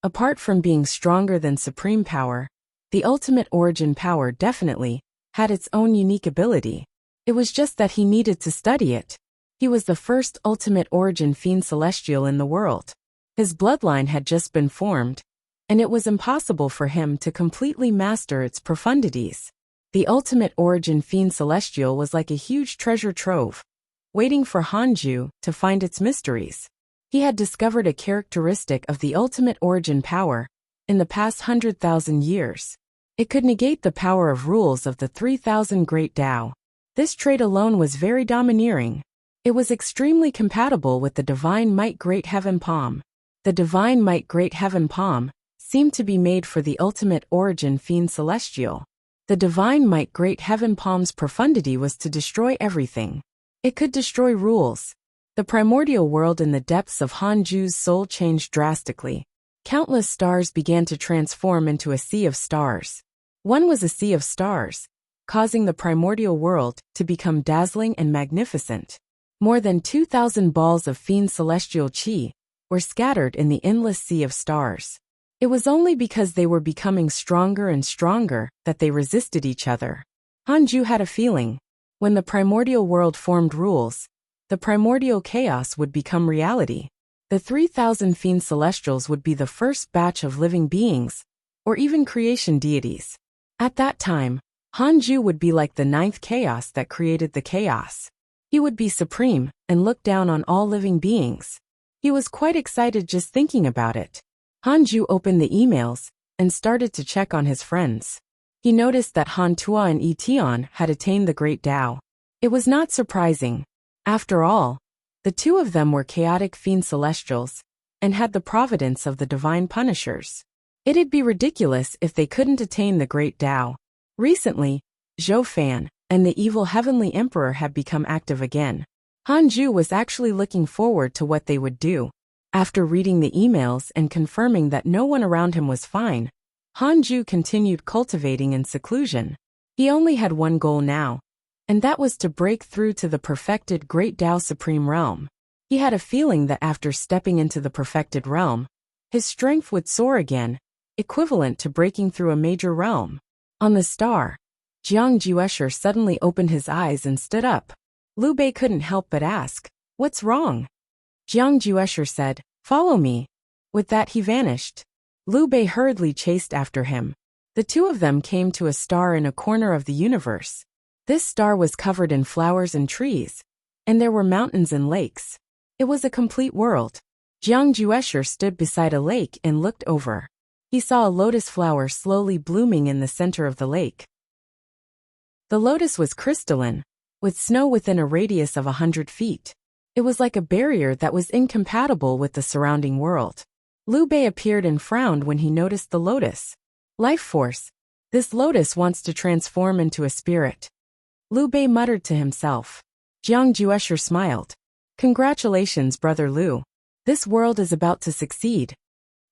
Apart from being stronger than supreme power, the ultimate origin power definitely had its own unique ability. It was just that he needed to study it. He was the first ultimate origin fiend celestial in the world. His bloodline had just been formed, and it was impossible for him to completely master its profundities. The ultimate origin fiend celestial was like a huge treasure trove, waiting for Hanju to find its mysteries. He had discovered a characteristic of the ultimate origin power in the past 100,000 years. It could negate the power of rules of the 3,000 Great Tao. This trait alone was very domineering. It was extremely compatible with the Divine Might Great Heaven Palm. The Divine Might Great Heaven Palm seemed to be made for the ultimate origin fiend celestial. The Divine Might Great Heaven Palm's profundity was to destroy everything. It could destroy rules. The primordial world in the depths of Hanju's soul changed drastically. Countless stars began to transform into a sea of stars. One was a sea of stars, causing the primordial world to become dazzling and magnificent. More than 2,000 balls of fiend celestial qi were scattered in the endless sea of stars. It was only because they were becoming stronger and stronger that they resisted each other. Hanju had a feeling. When the primordial world formed rules, the primordial chaos would become reality. The 3,000 fiend celestials would be the first batch of living beings, or even creation deities. At that time, Hanju would be like the ninth chaos that created the chaos. He would be supreme and look down on all living beings. He was quite excited just thinking about it. Hanju opened the emails and started to check on his friends. He noticed that Han Tua and Etion had attained the Great Tao. It was not surprising. After all, the two of them were chaotic fiend celestials and had the providence of the divine punishers. It'd be ridiculous if they couldn't attain the Great Tao. Recently, Zhou Fan and the evil heavenly emperor had become active again. Hanju was actually looking forward to what they would do. After reading the emails and confirming that no one around him was fine, Hanju continued cultivating in seclusion. He only had one goal now, and that was to break through to the perfected Great Tao Supreme Realm. He had a feeling that after stepping into the perfected realm, his strength would soar again, equivalent to breaking through a major realm. On the star, Jiang Juesher suddenly opened his eyes and stood up. Liu Bei couldn't help but ask, "What's wrong?" Jiang Juesher said, "Follow me." With that he vanished. Liu Bei hurriedly chased after him. The two of them came to a star in a corner of the universe. This star was covered in flowers and trees, and there were mountains and lakes. It was a complete world. Jiang Juesher stood beside a lake and looked over. He saw a lotus flower slowly blooming in the center of the lake. The lotus was crystalline, with snow within a radius of 100 feet. It was like a barrier that was incompatible with the surrounding world. Liu Bei appeared and frowned when he noticed the lotus. Life force. This lotus wants to transform into a spirit. Liu Bei muttered to himself. Jiang Juesher smiled. Congratulations, Brother Liu. This world is about to succeed.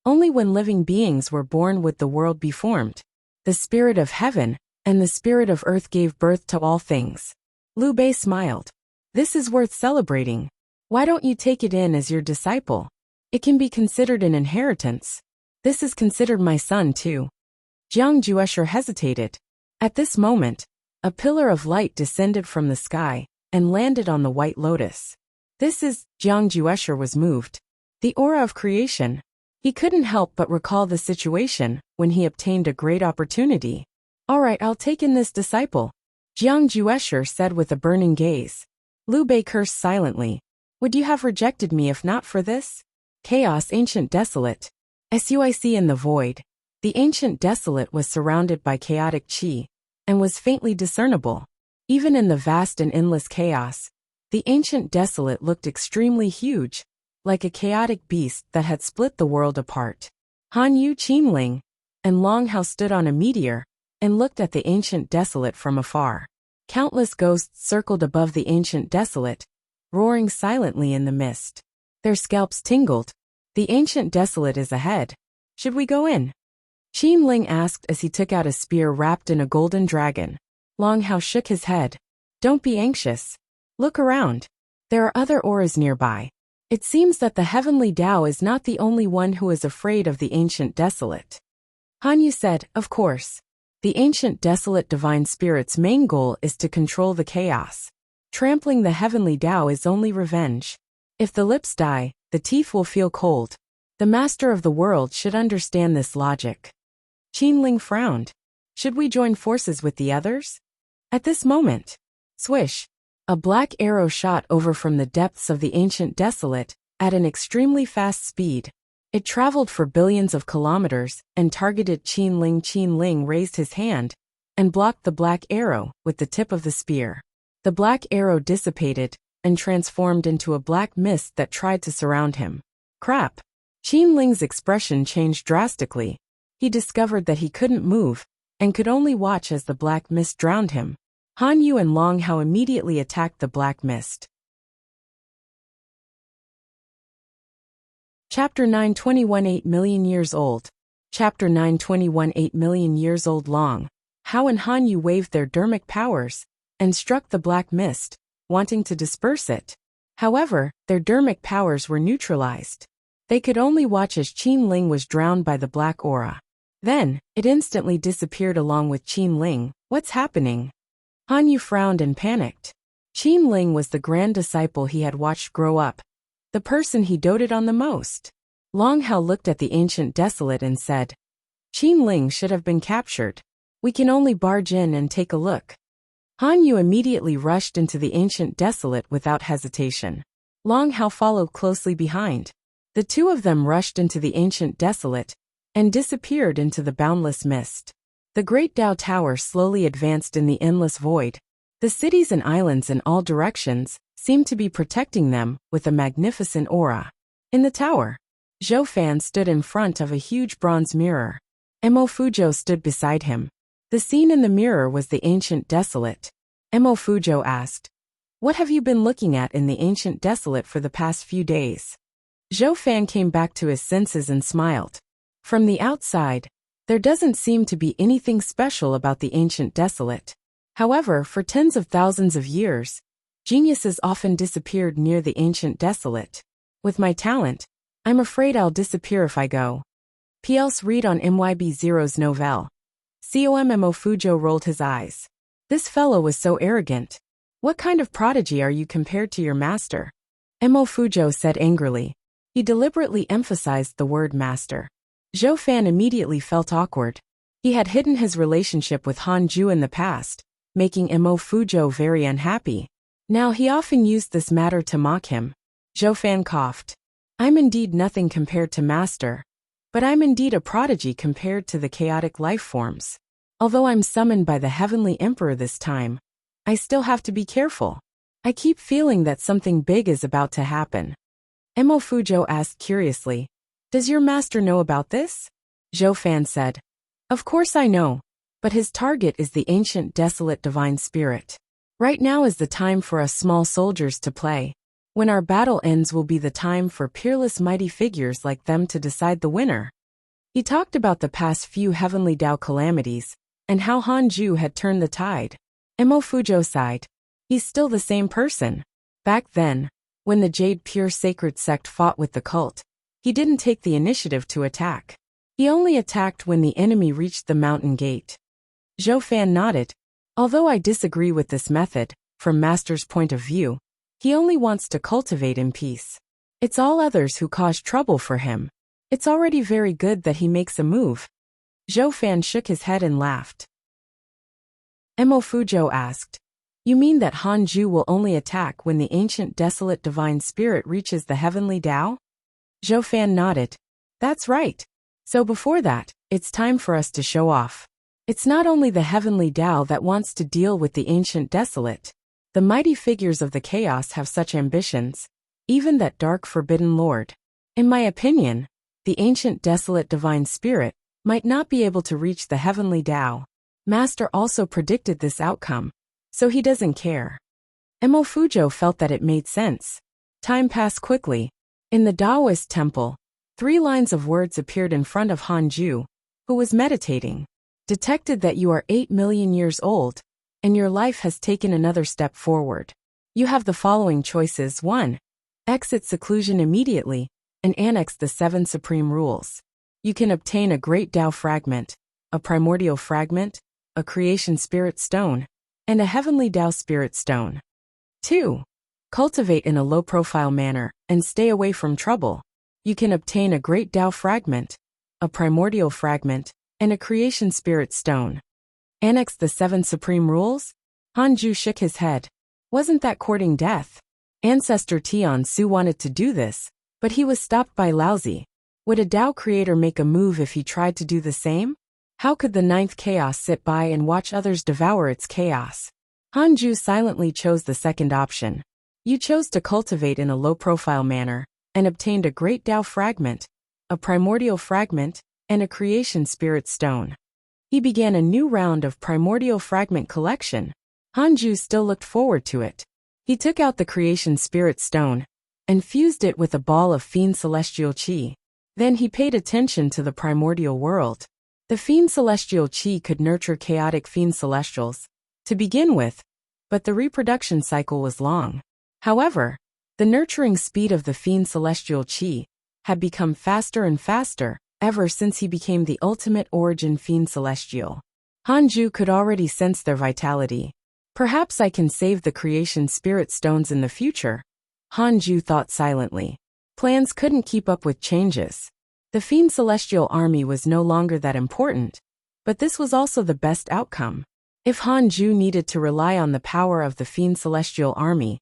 Only when living beings were born would the world be formed. The spirit of heaven and the spirit of earth gave birth to all things. Liu Bei smiled. This is worth celebrating. Why don't you take it in as your disciple? It can be considered an inheritance. This is considered my son too. Jiang Juesher hesitated. At this moment, a pillar of light descended from the sky and landed on the white lotus. This is, Jiang Juesher was moved. The aura of creation. He couldn't help but recall the situation when he obtained a great opportunity. All right, I'll take in this disciple, Jiang Juesher said with a burning gaze. Liu Bei cursed silently. Would you have rejected me if not for this? Chaos Ancient Desolate. Suic in the void. The Ancient Desolate was surrounded by chaotic chi, and was faintly discernible. Even in the vast and endless chaos, the Ancient Desolate looked extremely huge, like a chaotic beast that had split the world apart. Han Yu Qinling and Long Hao stood on a meteor and looked at the Ancient Desolate from afar. Countless ghosts circled above the Ancient Desolate, roaring silently in the mist. Their scalps tingled. The Ancient Desolate is ahead. Should we go in? Qinling asked as he took out a spear wrapped in a golden dragon. Long Hao shook his head. Don't be anxious. Look around. There are other auras nearby. It seems that the heavenly Tao is not the only one who is afraid of the Ancient Desolate. Han Yu said, of course. The Ancient Desolate Divine Spirit's main goal is to control the chaos. Trampling the heavenly Tao is only revenge. If the lips die, the teeth will feel cold. The master of the world should understand this logic. Qinling frowned. Should we join forces with the others? At this moment, swish, a black arrow shot over from the depths of the Ancient Desolate at an extremely fast speed. It traveled for billions of kilometers and targeted Qinling. Qinling raised his hand and blocked the black arrow with the tip of the spear. The black arrow dissipated and transformed into a black mist that tried to surround him. Crap! Qinling's expression changed drastically. He discovered that he couldn't move and could only watch as the black mist drowned him. Han Yu and Long Hao immediately attacked the black mist. Chapter 921 8 million years old. Chapter 921 8 million years old. Long Hao and Han Yu waved their dermic powers and struck the black mist, wanting to disperse it. However, their dermic powers were neutralized. They could only watch as Qinling was drowned by the black aura. Then, it instantly disappeared along with Qinling. What's happening? Han Yu frowned and panicked. Qinling was the grand disciple he had watched grow up, the person he doted on the most. Long Hao looked at the ancient desolate and said, Qin Ling should have been captured. We can only barge in and take a look. Han Yu immediately rushed into the ancient desolate without hesitation. Long Hao followed closely behind. The two of them rushed into the ancient desolate and disappeared into the boundless mist. The great Dao Tower slowly advanced in the endless void. The cities and islands in all directions seemed to be protecting them with a magnificent aura. In the tower, Zhou Fan stood in front of a huge bronze mirror. Mo Fuzhou stood beside him. The scene in the mirror was the ancient desolate. Mo Fuzhou asked, What have you been looking at in the ancient desolate for the past few days? Zhou Fan came back to his senses and smiled. From the outside, there doesn't seem to be anything special about the ancient desolate. However, for tens of thousands of years, geniuses often disappeared near the ancient desolate. With my talent, I'm afraid I'll disappear if I go. P.L.S. read on MYB0's novelle. Mo Fuzhou rolled his eyes. This fellow was so arrogant. What kind of prodigy are you compared to your master? Mo Fuzhou said angrily. He deliberately emphasized the word master. Zhou Fan immediately felt awkward. He had hidden his relationship with Han Ju in the past, making Mo Fuzhou very unhappy. Now he often used this matter to mock him. Zhou Fan coughed. I'm indeed nothing compared to master, but I'm indeed a prodigy compared to the chaotic life forms. Although I'm summoned by the Heavenly Emperor this time, I still have to be careful. I keep feeling that something big is about to happen. Mo Fuzhou asked curiously, Does your master know about this? Zhou Fan said, Of course I know, but his target is the ancient desolate divine spirit. Right now is the time for us small soldiers to play. When our battle ends will be the time for peerless mighty figures like them to decide the winner. He talked about the past few heavenly Dao calamities, and how Han Ju had turned the tide. Mo Fuzhou sighed. He's still the same person. Back then, when the Jade Pure Sacred Sect fought with the cult, he didn't take the initiative to attack. He only attacked when the enemy reached the mountain gate. Zhou Fan nodded. Although I disagree with this method, from Master's point of view, he only wants to cultivate in peace. It's all others who cause trouble for him. It's already very good that he makes a move. Zhou Fan shook his head and laughed. Mo Fuzhou asked, You mean that Han Ju will only attack when the ancient desolate divine spirit reaches the heavenly Dao? Zhou Fan nodded. That's right. So before that, it's time for us to show off. It's not only the heavenly Dao that wants to deal with the ancient desolate. The mighty figures of the chaos have such ambitions, even that dark forbidden lord. In my opinion, the ancient desolate divine spirit might not be able to reach the heavenly Dao. Master also predicted this outcome, so he doesn't care. Mo Fuzhou felt that it made sense. Time passed quickly. In the Taoist temple, 3 lines of words appeared in front of Han Ju, who was meditating. Detected that you are 8 million years old, and your life has taken another step forward. You have the following choices. 1. Exit seclusion immediately, and annex the 7 supreme rules. You can obtain a great Dao fragment, a primordial fragment, a creation spirit stone, and a heavenly Dao spirit stone. 2. Cultivate in a low-profile manner, and stay away from trouble. You can obtain a great Dao fragment, a primordial fragment, and a creation spirit stone. Annex the 7 supreme rules? Han Ju shook his head. Wasn't that courting death? Ancestor Tian Su wanted to do this, but he was stopped by Laozi. Would a Dao creator make a move if he tried to do the same? How could the 9th chaos sit by and watch others devour its chaos? Han Ju silently chose the second option. You chose to cultivate in a low-profile manner, and obtained a great Dao fragment, a primordial fragment, and a creation spirit stone. He began a new round of primordial fragment collection. Han Ju still looked forward to it. He took out the creation spirit stone, and fused it with a ball of fiend celestial qi. Then he paid attention to the primordial world. The fiend celestial qi could nurture chaotic fiend celestials, to begin with, but the reproduction cycle was long. However, the nurturing speed of the fiend celestial qi had become faster and faster ever since he became the ultimate origin fiend celestial. Han Ju could already sense their vitality. Perhaps I can save the creation spirit stones in the future. Hanju thought silently. Plans couldn't keep up with changes. The Fiend Celestial Army was no longer that important, but this was also the best outcome. If Hanju needed to rely on the power of the Fiend Celestial Army,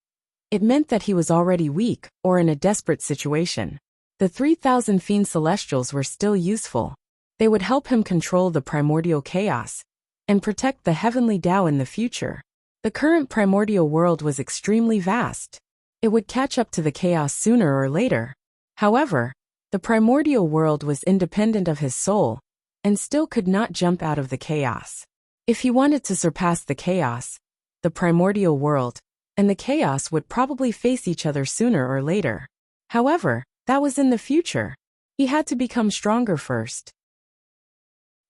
it meant that he was already weak or in a desperate situation. The 3,000 Fiend Celestials were still useful. They would help him control the primordial chaos and protect the heavenly Tao in the future. The current primordial world was extremely vast. It would catch up to the chaos sooner or later. However, the primordial world was independent of his soul and still could not jump out of the chaos. If he wanted to surpass the chaos, the primordial world and the chaos would probably face each other sooner or later. However, that was in the future. He had to become stronger first.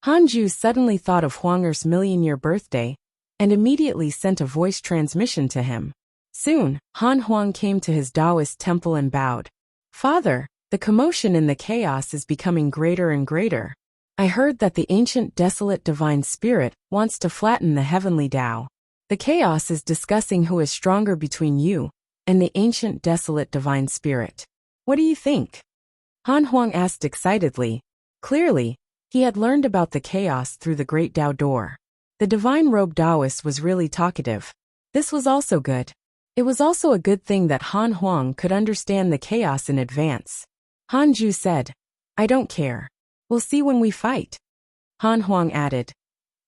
Hanju suddenly thought of Huanger's million-year birthday and immediately sent a voice transmission to him. Soon, Han Huang came to his Taoist temple and bowed. Father, the commotion in the chaos is becoming greater and greater. I heard that the ancient desolate divine spirit wants to flatten the heavenly Tao. The chaos is discussing who is stronger between you and the ancient desolate divine spirit. What do you think? Han Huang asked excitedly. Clearly, he had learned about the chaos through the great Tao door. The divine robed Taoist was really talkative. This was also good. It was also a good thing that Han Huang could understand the chaos in advance. Hanju said, I don't care. We'll see when we fight. Han Huang added,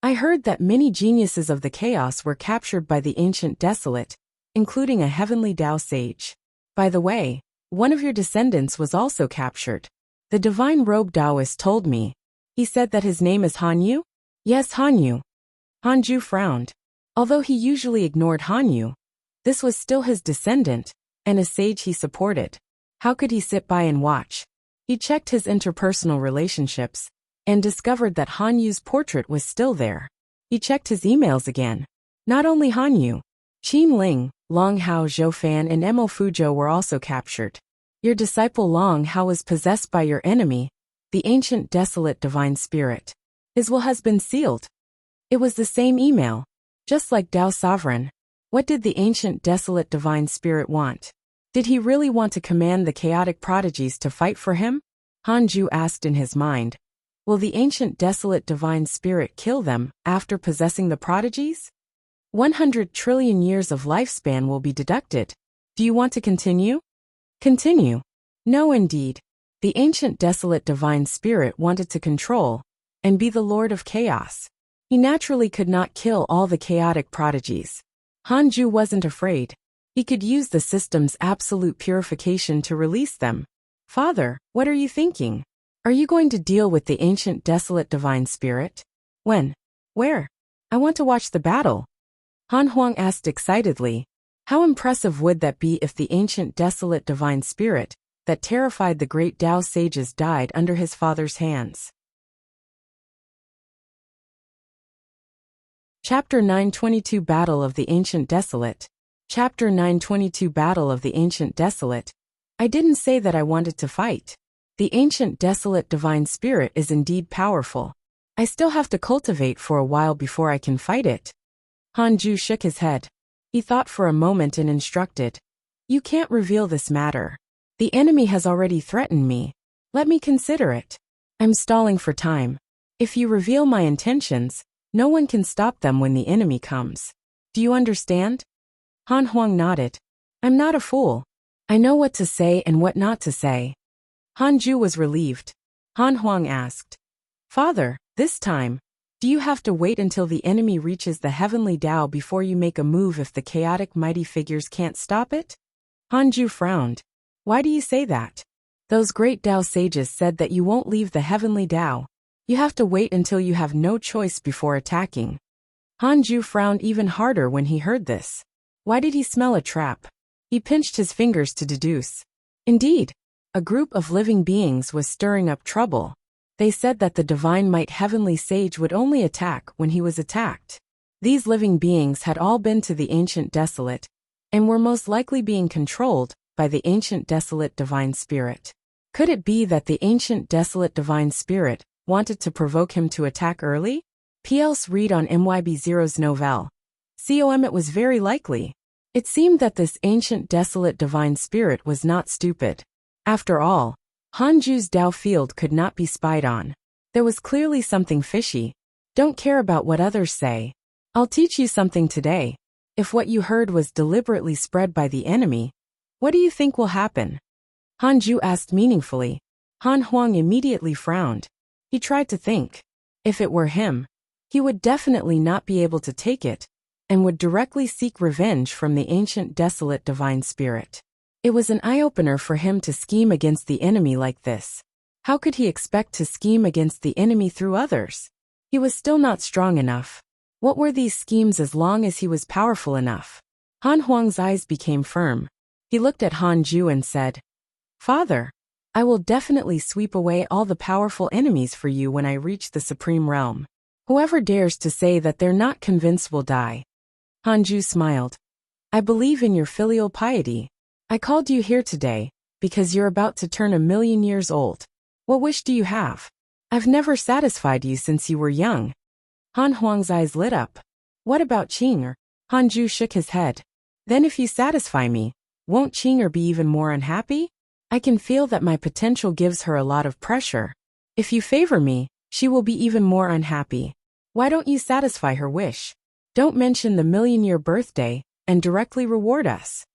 I heard that many geniuses of the chaos were captured by the ancient desolate, including a heavenly Tao sage. By the way, one of your descendants was also captured. The divine robed Taoist told me. He said that his name is Hanyu? Yes, Hanyu. Hanju frowned. Although he usually ignored Hanyu, this was still his descendant, and a sage he supported. How could he sit by and watch? He checked his interpersonal relationships and discovered that Hanyu's portrait was still there. He checked his emails again. Not only Hanyu, Qin Ling, Long Hao Zhoufan and Emo Fuzhou were also captured. Your disciple Long Hao was possessed by your enemy, the ancient desolate divine spirit. His will has been sealed. It was the same email. Just like Tao Sovereign. What did the ancient desolate divine spirit want? Did he really want to command the chaotic prodigies to fight for him? Hanju asked in his mind. Will the ancient desolate divine spirit kill them after possessing the prodigies? 100 trillion years of lifespan will be deducted. Do you want to continue? Continue. No, indeed. The ancient desolate divine spirit wanted to control and be the lord of chaos. He naturally could not kill all the chaotic prodigies. Hanju wasn't afraid. He could use the system's absolute purification to release them. Father, what are you thinking? Are you going to deal with the ancient desolate divine spirit? When? Where? I want to watch the battle. Han Huang asked excitedly. How impressive would that be if the ancient desolate divine spirit that terrified the great Tao sages died under his father's hands? Chapter 922 Battle of the Ancient Desolate. Chapter 922 Battle of the Ancient Desolate. I didn't say that I wanted to fight. The ancient desolate divine spirit is indeed powerful. I still have to cultivate for a while before I can fight it. Hanju shook his head. He thought for a moment and instructed. You can't reveal this matter. The enemy has already threatened me. Let me consider it. I'm stalling for time. If you reveal my intentions, no one can stop them when the enemy comes. Do you understand? Han Huang nodded. I'm not a fool. I know what to say and what not to say. Hanju was relieved. Han Huang asked. Father, this time, do you have to wait until the enemy reaches the heavenly Tao before you make a move if the chaotic mighty figures can't stop it? Hanju frowned. Why do you say that? Those great Tao sages said that you won't leave the heavenly Tao. You have to wait until you have no choice before attacking. Hanju frowned even harder when he heard this. Why did he smell a trap? He pinched his fingers to deduce. Indeed, a group of living beings was stirring up trouble. They said that the divine might heavenly sage would only attack when he was attacked. These living beings had all been to the ancient desolate, and were most likely being controlled by the ancient desolate divine spirit. Could it be that the ancient desolate divine spirit wanted to provoke him to attack early? P.L.'s read on MYB0's novelle. COM. It was very likely. It seemed that this ancient desolate divine spirit was not stupid. After all, Hanju's Dao field could not be spied on. There was clearly something fishy. Don't care about what others say. I'll teach you something today. If what you heard was deliberately spread by the enemy, what do you think will happen? Hanju asked meaningfully. Han Huang immediately frowned. He tried to think. If it were him, he would definitely not be able to take it, and would directly seek revenge from the ancient desolate divine spirit. It was an eye-opener for him to scheme against the enemy like this. How could he expect to scheme against the enemy through others? He was still not strong enough. What were these schemes as long as he was powerful enough? Han Huang's eyes became firm. He looked at Hanju and said, "Father, I will definitely sweep away all the powerful enemies for you when I reach the supreme realm. Whoever dares to say that they're not convinced will die." Hanju smiled. "I believe in your filial piety. I called you here today because you're about to turn 1,000,000 years old. What wish do you have? I've never satisfied you since you were young." Han Huang's eyes lit up. "What about Qing'er?" Hanju shook his head. "Then if you satisfy me, won't Qing'er be even more unhappy? I can feel that my potential gives her a lot of pressure. If you favor me, she will be even more unhappy. Why don't you satisfy her wish? Don't mention the 1,000,000-year birthday, and directly reward us.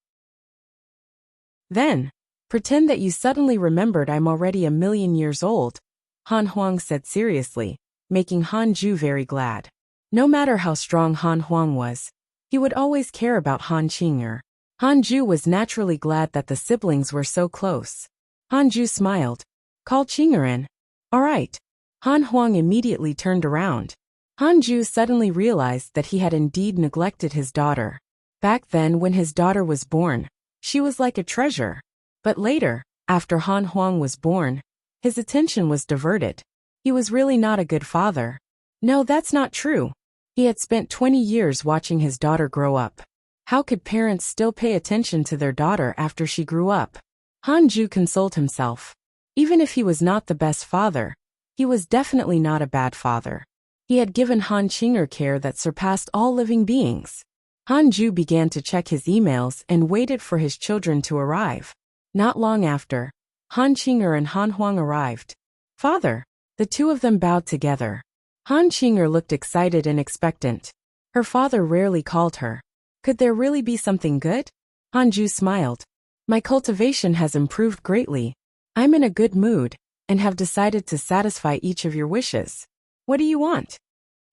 Then, pretend that you suddenly remembered I'm already 1,000,000 years old," Han Huang said seriously, making Hanju very glad. No matter how strong Han Huang was, he would always care about Han Qing'er. Hanju was naturally glad that the siblings were so close. Hanju smiled. "Call Qing'er in." "All right." Han Huang immediately turned around. Hanju suddenly realized that he had indeed neglected his daughter. Back then when his daughter was born, she was like a treasure. But later, after Han Huang was born, his attention was diverted. He was really not a good father. No, that's not true. He had spent 20 years watching his daughter grow up. How could parents still pay attention to their daughter after she grew up? Hanju consoled himself. Even if he was not the best father, he was definitely not a bad father. He had given Han Qing'er care that surpassed all living beings. Hanju began to check his emails and waited for his children to arrive. Not long after, Han Qing'er and Han Huang arrived. "Father." The two of them bowed together. Han Qing'er looked excited and expectant. Her father rarely called her. Could there really be something good? Hanju smiled. "My cultivation has improved greatly. I'm in a good mood, and have decided to satisfy each of your wishes. What do you want?"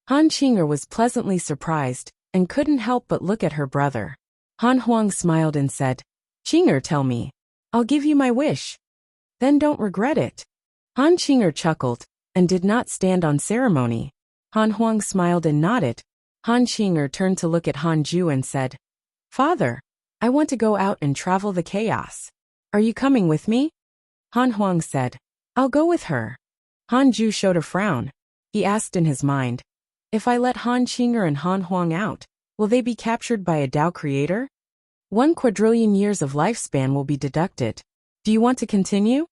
Han Qing'er was pleasantly surprised, and couldn't help but look at her brother. Han Huang smiled and said, "Qing'er, tell me. I'll give you my wish. Then don't regret it." Han Qing'er chuckled, and did not stand on ceremony. Han Huang smiled and nodded. Han Qing'er turned to look at Hanju and said, "Father, I want to go out and travel the chaos. Are you coming with me?" Han Huang said, "I'll go with her." Hanju showed a frown. He asked in his mind, "If I let Han Qing'er and Han Huang out, will they be captured by a Tao creator? 1 quadrillion years of lifespan will be deducted. Do you want to continue?"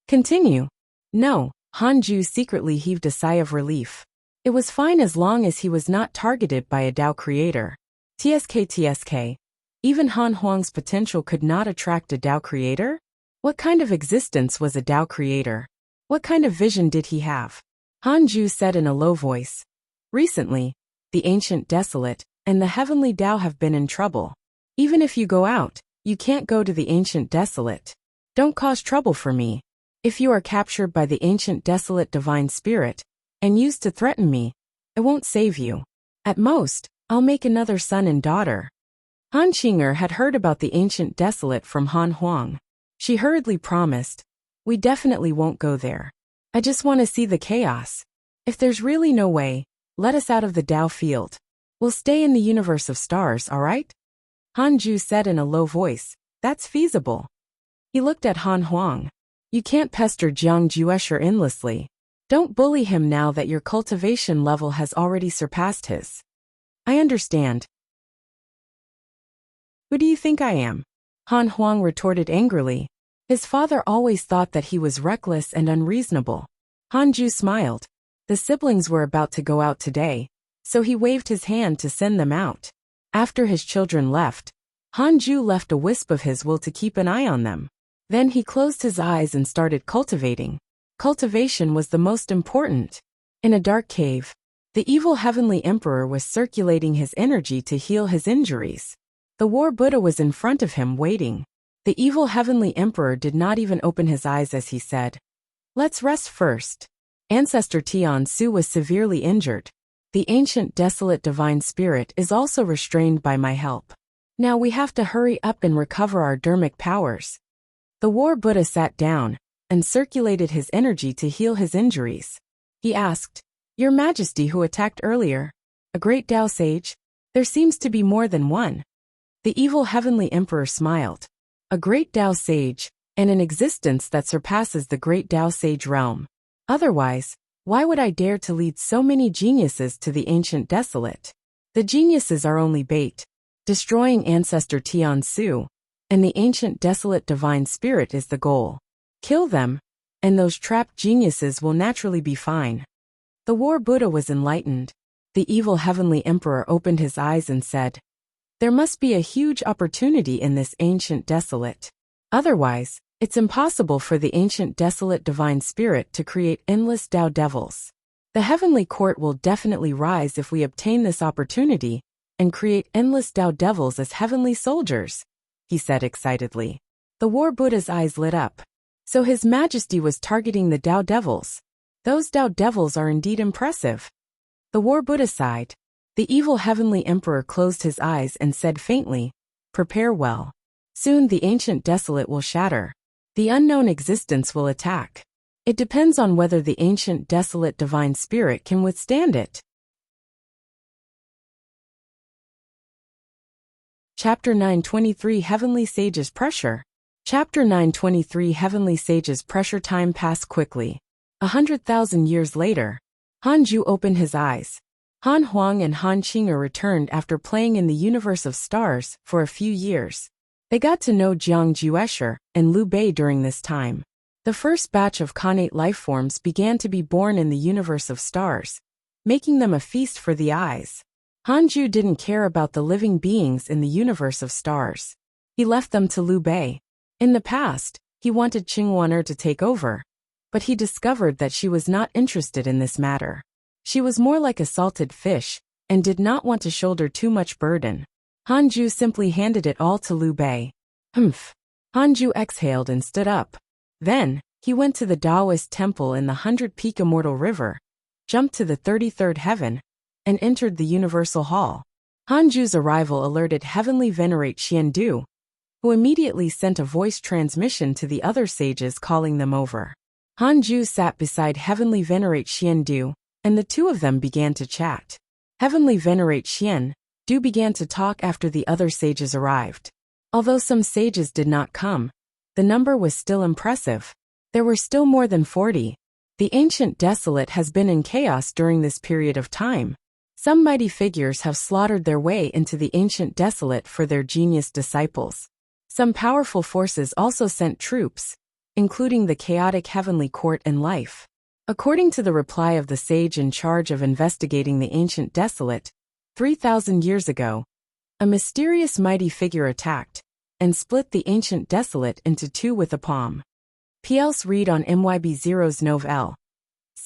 "Continue?" "No." Hanju secretly heaved a sigh of relief. It was fine as long as he was not targeted by a Tao creator. TSK. Even Han Huang's potential could not attract a Tao creator? What kind of existence was a Tao creator? What kind of vision did he have? Hanju said in a low voice. "Recently, the ancient desolate and the heavenly Tao have been in trouble. Even if you go out, you can't go to the ancient desolate. Don't cause trouble for me. If you are captured by the ancient desolate divine spirit, and used to threaten me, I won't save you. At most, I'll make another son and daughter." Han Qing'er had heard about the ancient desolate from Han Huang. She hurriedly promised, "We definitely won't go there. I just want to see the chaos. If there's really no way, let us out of the Tao field. We'll stay in the universe of stars, all right?" Hanju said in a low voice, "That's feasible." He looked at Han Huang. "You can't pester Jiang Juesher endlessly. Don't bully him now that your cultivation level has already surpassed his." "I understand." "Who do you think I am?" Han Huang retorted angrily. His father always thought that he was reckless and unreasonable. Hanju smiled. The siblings were about to go out today, so he waved his hand to send them out. After his children left, Hanju left a wisp of his will to keep an eye on them. Then he closed his eyes and started cultivating. Cultivation was the most important. In a dark cave, the evil heavenly emperor was circulating his energy to heal his injuries. The war Buddha was in front of him waiting. The evil heavenly emperor did not even open his eyes as he said, "Let's rest first." Ancestor Tian Su was severely injured. The ancient desolate divine spirit is also restrained by my help. Now we have to hurry up and recover our dharmic powers. The war Buddha sat down and circulated his energy to heal his injuries. He asked, "Your Majesty, who attacked earlier? A great Tao sage? There seems to be more than one." The evil heavenly emperor smiled. "A great Tao sage, and an existence that surpasses the great Tao sage realm. Otherwise, why would I dare to lead so many geniuses to the ancient desolate? The geniuses are only bait. Destroying Ancestor Tian Su and the ancient desolate divine spirit is the goal. Kill them, and those trapped geniuses will naturally be fine." The war Buddha was enlightened. The evil heavenly emperor opened his eyes and said, "There must be a huge opportunity in this ancient desolate. Otherwise, it's impossible for the ancient desolate divine spirit to create endless Tao devils. The heavenly court will definitely rise if we obtain this opportunity and create endless Tao devils as heavenly soldiers," he said excitedly. The war Buddha's eyes lit up. So His Majesty was targeting the Tao devils. Those Tao devils are indeed impressive. The war Buddha sighed. The evil heavenly emperor closed his eyes and said faintly, "Prepare well. Soon the ancient desolate will shatter. The unknown existence will attack. It depends on whether the ancient desolate divine spirit can withstand it." Chapter 923 Heavenly Sages Pressure. Chapter 923 Heavenly Sages Pressure. Time passed quickly. 100,000 years later, Hanju opened his eyes. Han Huang and Han Qing'er returned after playing in the universe of stars for a few years. They got to know Jiang Juesher and Liu Bei during this time. The first batch of connate lifeforms began to be born in the universe of stars, making them a feast for the eyes. Hanju didn't care about the living beings in the universe of stars. He left them to Liu Bei. In the past, he wanted Qingwaner to take over, but he discovered that she was not interested in this matter. She was more like a salted fish and did not want to shoulder too much burden. Hanju simply handed it all to Liu Bei. Humph. Hanju exhaled and stood up. Then, he went to the Taoist temple in the 100-peak Immortal River, jumped to the 33rd heaven, and entered the Universal Hall. Hanju's arrival alerted Heavenly Venerate Xiandu, who immediately sent a voice transmission to the other sages calling them over. Hanju sat beside Heavenly Venerate Xiandu, and the two of them began to chat. Heavenly Venerate Xiandu began to talk after the other sages arrived. Although some sages did not come, the number was still impressive. There were still more than 40. The ancient desolate has been in chaos during this period of time. Some mighty figures have slaughtered their way into the ancient desolate for their genius disciples. Some powerful forces also sent troops, including the chaotic heavenly court and life. According to the reply of the sage in charge of investigating the ancient desolate, 3,000 years ago, a mysterious mighty figure attacked and split the ancient desolate into two with a palm. PLs read on MYB0's Nov-L.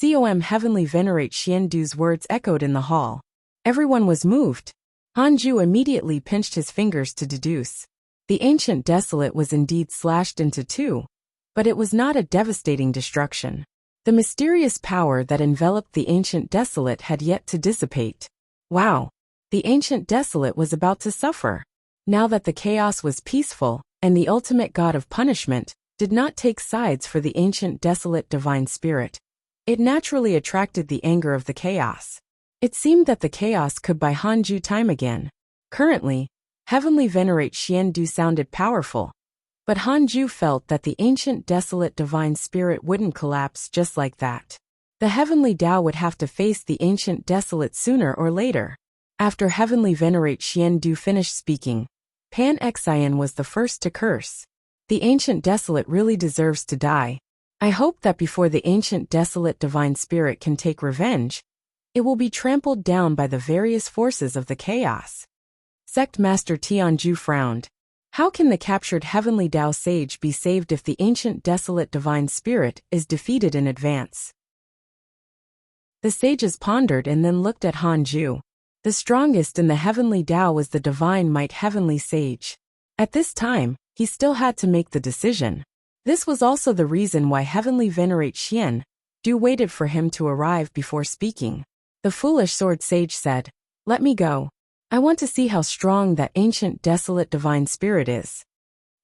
COM Heavenly Venerate Xiandu's words echoed in the hall. Everyone was moved. Hanju immediately pinched his fingers to deduce. The ancient desolate was indeed slashed into two, but it was not a devastating destruction. The mysterious power that enveloped the ancient desolate had yet to dissipate. Wow! The ancient desolate was about to suffer. Now that the chaos was peaceful, and the ultimate god of punishment did not take sides for the ancient desolate divine spirit, it naturally attracted the anger of the chaos. It seemed that the chaos could buy Hanju time again. Currently, Heavenly Venerate Xiandu sounded powerful, but Hanju felt that the ancient desolate divine spirit wouldn't collapse just like that. The heavenly Tao would have to face the ancient desolate sooner or later. After Heavenly Venerate Xiandu finished speaking, Pan Xian was the first to curse. The ancient desolate really deserves to die. I hope that before the ancient desolate divine spirit can take revenge, it will be trampled down by the various forces of the chaos. Sect Master Tianju frowned. How can the captured heavenly Tao sage be saved if the ancient desolate divine spirit is defeated in advance? The sages pondered and then looked at Hanju. The strongest in the heavenly Tao was the divine might heavenly sage. At this time, he still had to make the decision. This was also the reason why heavenly venerate Xian Du waited for him to arrive before speaking. The foolish sword sage said, "Let me go. I want to see how strong that ancient desolate divine spirit is."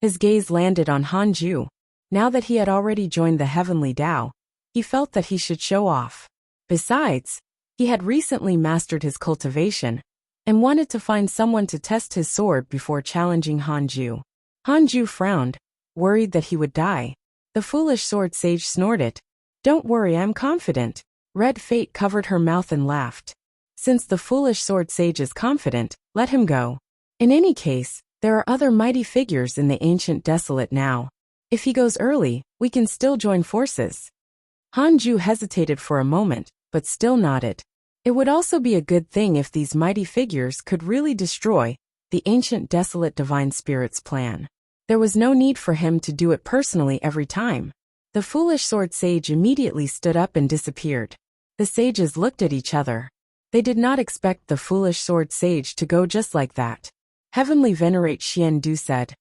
His gaze landed on Hanju. Now that he had already joined the heavenly Tao, he felt that he should show off. Besides, he had recently mastered his cultivation and wanted to find someone to test his sword before challenging Hanju. Hanju frowned, worried that he would die. The foolish sword sage snorted, "Don't worry, I'm confident." Red Fate covered her mouth and laughed. Since the foolish sword sage is confident, let him go. In any case, there are other mighty figures in the ancient desolate now. If he goes early, we can still join forces. Hanju hesitated for a moment, but still nodded. It would also be a good thing if these mighty figures could really destroy the ancient desolate divine spirit's plan. There was no need for him to do it personally every time. The foolish sword sage immediately stood up and disappeared. The sages looked at each other. They did not expect the foolish sword sage to go just like that. Heavenly venerate Xian Du said,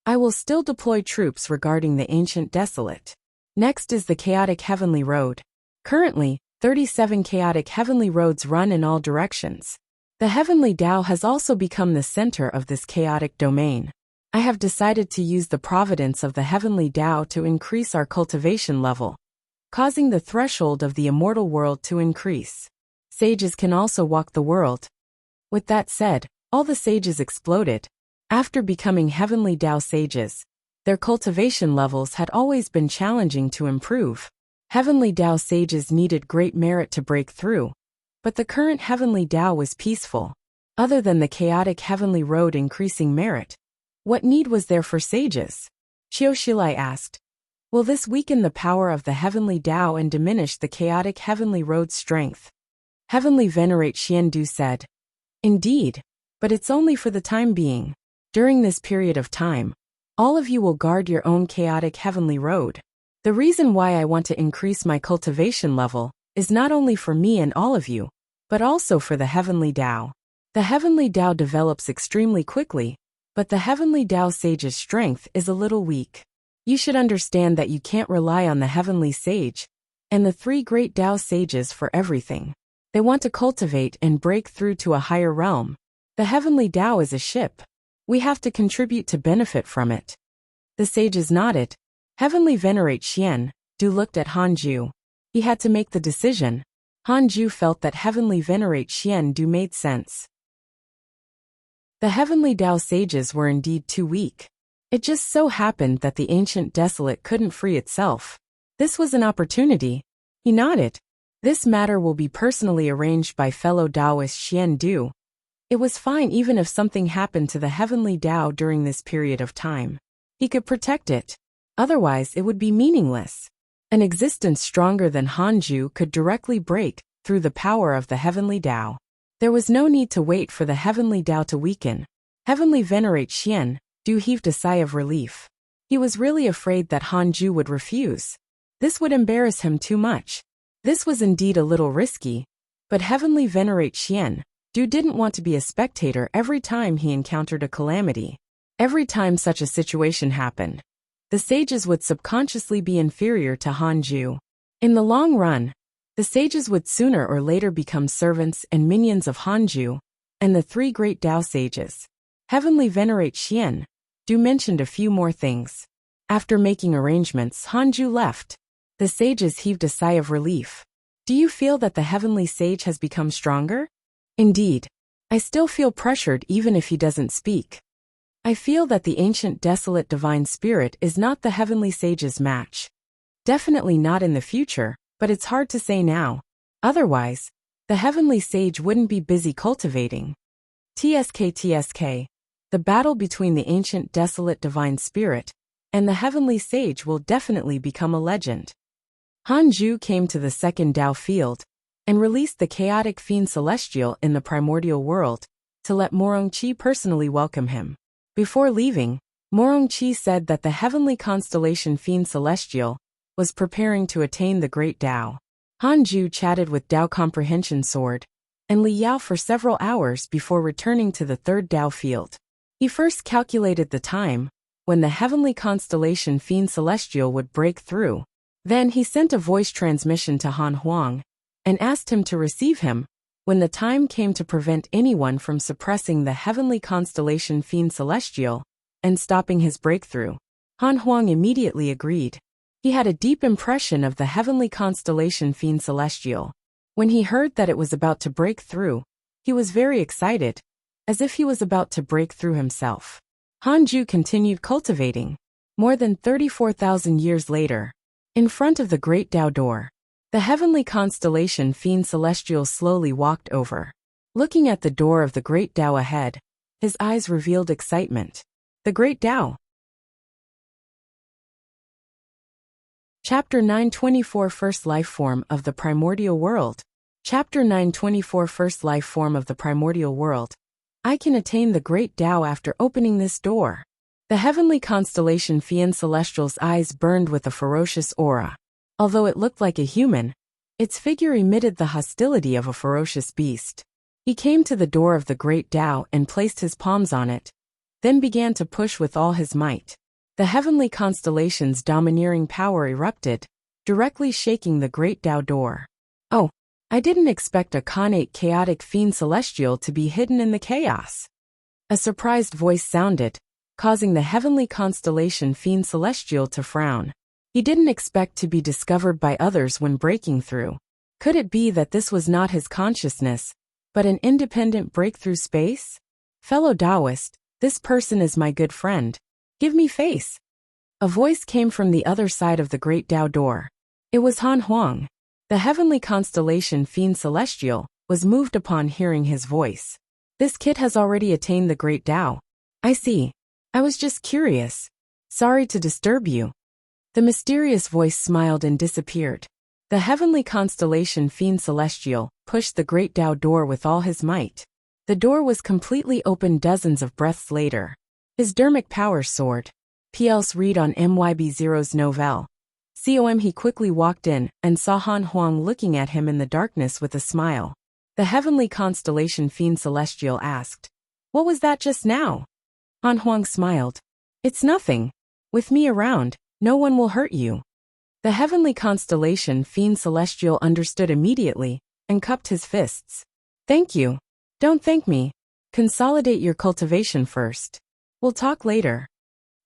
"I will still deploy troops regarding the ancient desolate. Next is the chaotic heavenly road. Currently, 37 chaotic heavenly roads run in all directions. The heavenly Tao has also become the center of this chaotic domain. I have decided to use the providence of the heavenly Tao to increase our cultivation level, causing the threshold of the immortal world to increase. Sages can also walk the world." With that said, all the sages exploded. After becoming heavenly Tao sages, their cultivation levels had always been challenging to improve. Heavenly Tao sages needed great merit to break through, but the current heavenly Tao was peaceful. Other than the chaotic heavenly road increasing merit, what need was there for sages? Qiushilai asked. Will this weaken the power of the heavenly Tao and diminish the chaotic heavenly road's strength? Heavenly venerate Xian Du said, "Indeed, but it's only for the time being. During this period of time, all of you will guard your own chaotic heavenly road. The reason why I want to increase my cultivation level is not only for me and all of you, but also for the heavenly Tao. The heavenly Tao develops extremely quickly, but the heavenly Tao sage's strength is a little weak. You should understand that you can't rely on the heavenly sage and the three great Tao sages for everything. They want to cultivate and break through to a higher realm. The heavenly Tao is a ship. We have to contribute to benefit from it." The sages nodded. Heavenly venerate Xian Du looked at Hanju. He had to make the decision. Hanju felt that heavenly venerate Xian Du made sense. The heavenly Tao sages were indeed too weak. It just so happened that the ancient desolate couldn't free itself. This was an opportunity. He nodded. This matter will be personally arranged by fellow Taoist Xian Du. It was fine even if something happened to the heavenly Tao during this period of time. He could protect it. Otherwise, it would be meaningless. An existence stronger than Hanju could directly break through the power of the heavenly Tao. There was no need to wait for the heavenly Tao to weaken. Heavenly venerate Xian Du heaved a sigh of relief. He was really afraid that Hanju would refuse. This would embarrass him too much. This was indeed a little risky, but heavenly venerate Xian Du didn't want to be a spectator every time he encountered a calamity. Every time such a situation happened, the sages would subconsciously be inferior to Hanju. In the long run, the sages would sooner or later become servants and minions of Hanju and the three great Tao sages. Heavenly venerate Xian Du mentioned a few more things. After making arrangements, Hanju left. The sages heaved a sigh of relief. Do you feel that the heavenly sage has become stronger? Indeed. I still feel pressured even if he doesn't speak. I feel that the ancient desolate divine spirit is not the heavenly sage's match. Definitely not in the future, but it's hard to say now. Otherwise, the heavenly sage wouldn't be busy cultivating. TSK. The battle between the ancient desolate divine spirit and the heavenly sage will definitely become a legend. Hanju came to the second Tao field and released the chaotic fiend celestial in the primordial world to let Morongqi personally welcome him. Before leaving, Morongqi said that the heavenly constellation Fiend Celestial was preparing to attain the Great Tao. Hanju chatted with Tao Comprehension Sword and Li Yao for several hours before returning to the third Tao field. He first calculated the time when the heavenly constellation Fiend Celestial would break through. Then he sent a voice transmission to Han Huang and asked him to receive him when the time came to prevent anyone from suppressing the heavenly constellation Fiend Celestial and stopping his breakthrough. Han Huang immediately agreed. He had a deep impression of the heavenly constellation Fiend Celestial. When he heard that it was about to break through, he was very excited, as if he was about to break through himself. Hanju continued cultivating. More than 34,000 years later, in front of the Great Tao door, the heavenly constellation Fiend Celestial slowly walked over. Looking at the door of the Great Tao ahead, his eyes revealed excitement. The Great Tao. Chapter 924 First Life Form of the Primordial World. Chapter 924 First Life Form of the Primordial World. I can attain the Great Tao after opening this door. The heavenly constellation Fiend Celestial's eyes burned with a ferocious aura. Although it looked like a human, its figure emitted the hostility of a ferocious beast. He came to the door of the Great Tao and placed his palms on it, then began to push with all his might. The heavenly constellation's domineering power erupted, directly shaking the Great Tao door. Oh, I didn't expect a connate chaotic Fiend Celestial to be hidden in the chaos. A surprised voice sounded, causing the heavenly constellation Fiend Celestial to frown. He didn't expect to be discovered by others when breaking through. Could it be that this was not his consciousness, but an independent breakthrough space? Fellow Taoist, this person is my good friend. Give me face. A voice came from the other side of the Great Tao door. It was Han Huang. The heavenly constellation Fiend Celestial was moved upon hearing his voice. This kid has already attained the Great Tao. I see. I was just curious. Sorry to disturb you. The mysterious voice smiled and disappeared. The heavenly constellation Fiend Celestial pushed the Great Tao door with all his might. The door was completely open dozens of breaths later. His dermic power soared. PL's read on MYB0's novel. COM he quickly walked in and saw Han Huang looking at him in the darkness with a smile. The heavenly constellation Fiend Celestial asked, "What was that just now?" Han Huang smiled. "It's nothing. With me around, no one will hurt you." The heavenly constellation Fiend Celestial understood immediately and cupped his fists. "Thank you. Don't thank me. Consolidate your cultivation first. We'll talk later."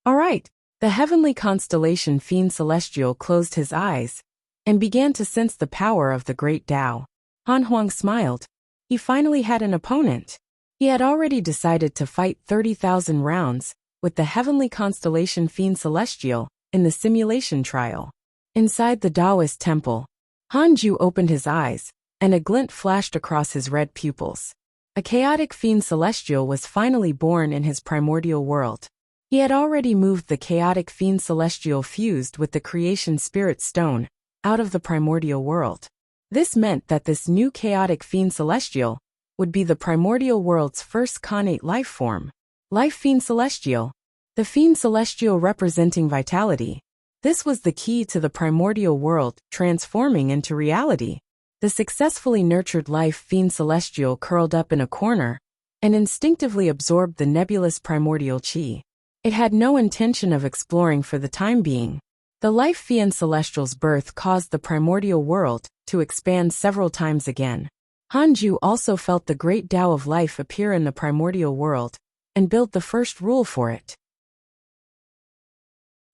All right. The heavenly constellation Fiend Celestial closed his eyes and began to sense the power of the Great Tao. Han Huang smiled. He finally had an opponent. He had already decided to fight 30,000 rounds with the heavenly constellation Fiend Celestial in the simulation trial. Inside the Taoist temple, Hanju opened his eyes, and a glint flashed across his red pupils. A chaotic Fiend Celestial was finally born in his primordial world. He had already moved the chaotic Fiend Celestial fused with the creation spirit stone out of the primordial world. This meant that this new chaotic Fiend Celestial would be the primordial world's first connate life form. Life Fiend Celestial. The Fiend Celestial representing vitality. This was the key to the primordial world transforming into reality. The successfully nurtured life Fiend Celestial curled up in a corner and instinctively absorbed the nebulous primordial chi. It had no intention of exploring for the time being. The life Fiend Celestial's birth caused the primordial world to expand several times again. Hanju also felt the Great Tao of life appear in the primordial world and build the first rule for it.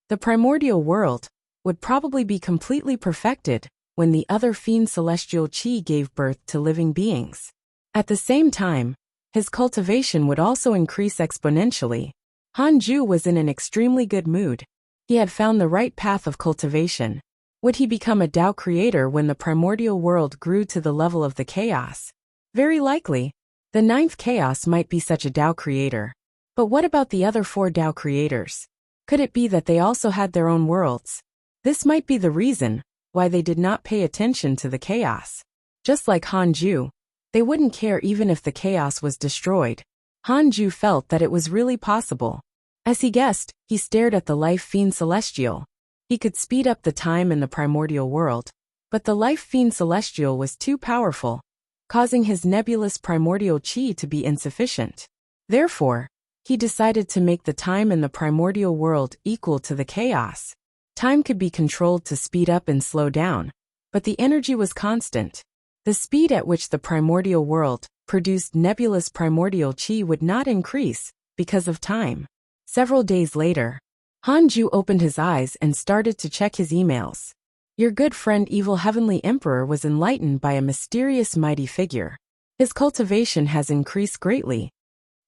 The primordial world would probably be completely perfected when the other Fiend Celestial Chi gave birth to living beings. At the same time, his cultivation would also increase exponentially. Hanju was in an extremely good mood. He had found the right path of cultivation. Would he become a Tao creator when the primordial world grew to the level of the chaos? Very likely. The ninth chaos might be such a Tao creator. But what about the other 4 Tao creators? Could it be that they also had their own worlds? This might be the reason why they did not pay attention to the chaos. Just like Hanju, they wouldn't care even if the chaos was destroyed. Hanju felt that it was really possible. As he guessed, he stared at the life fiend celestial. He could speed up the time in the primordial world, but the life fiend celestial was too powerful, causing his nebulous primordial chi to be insufficient. Therefore, he decided to make the time in the primordial world equal to the chaos. Time could be controlled to speed up and slow down, but the energy was constant. The speed at which the primordial world produced nebulous primordial chi would not increase because of time. Several days later, Hanju opened his eyes and started to check his emails. Your good friend Evil Heavenly Emperor was enlightened by a mysterious mighty figure. His cultivation has increased greatly.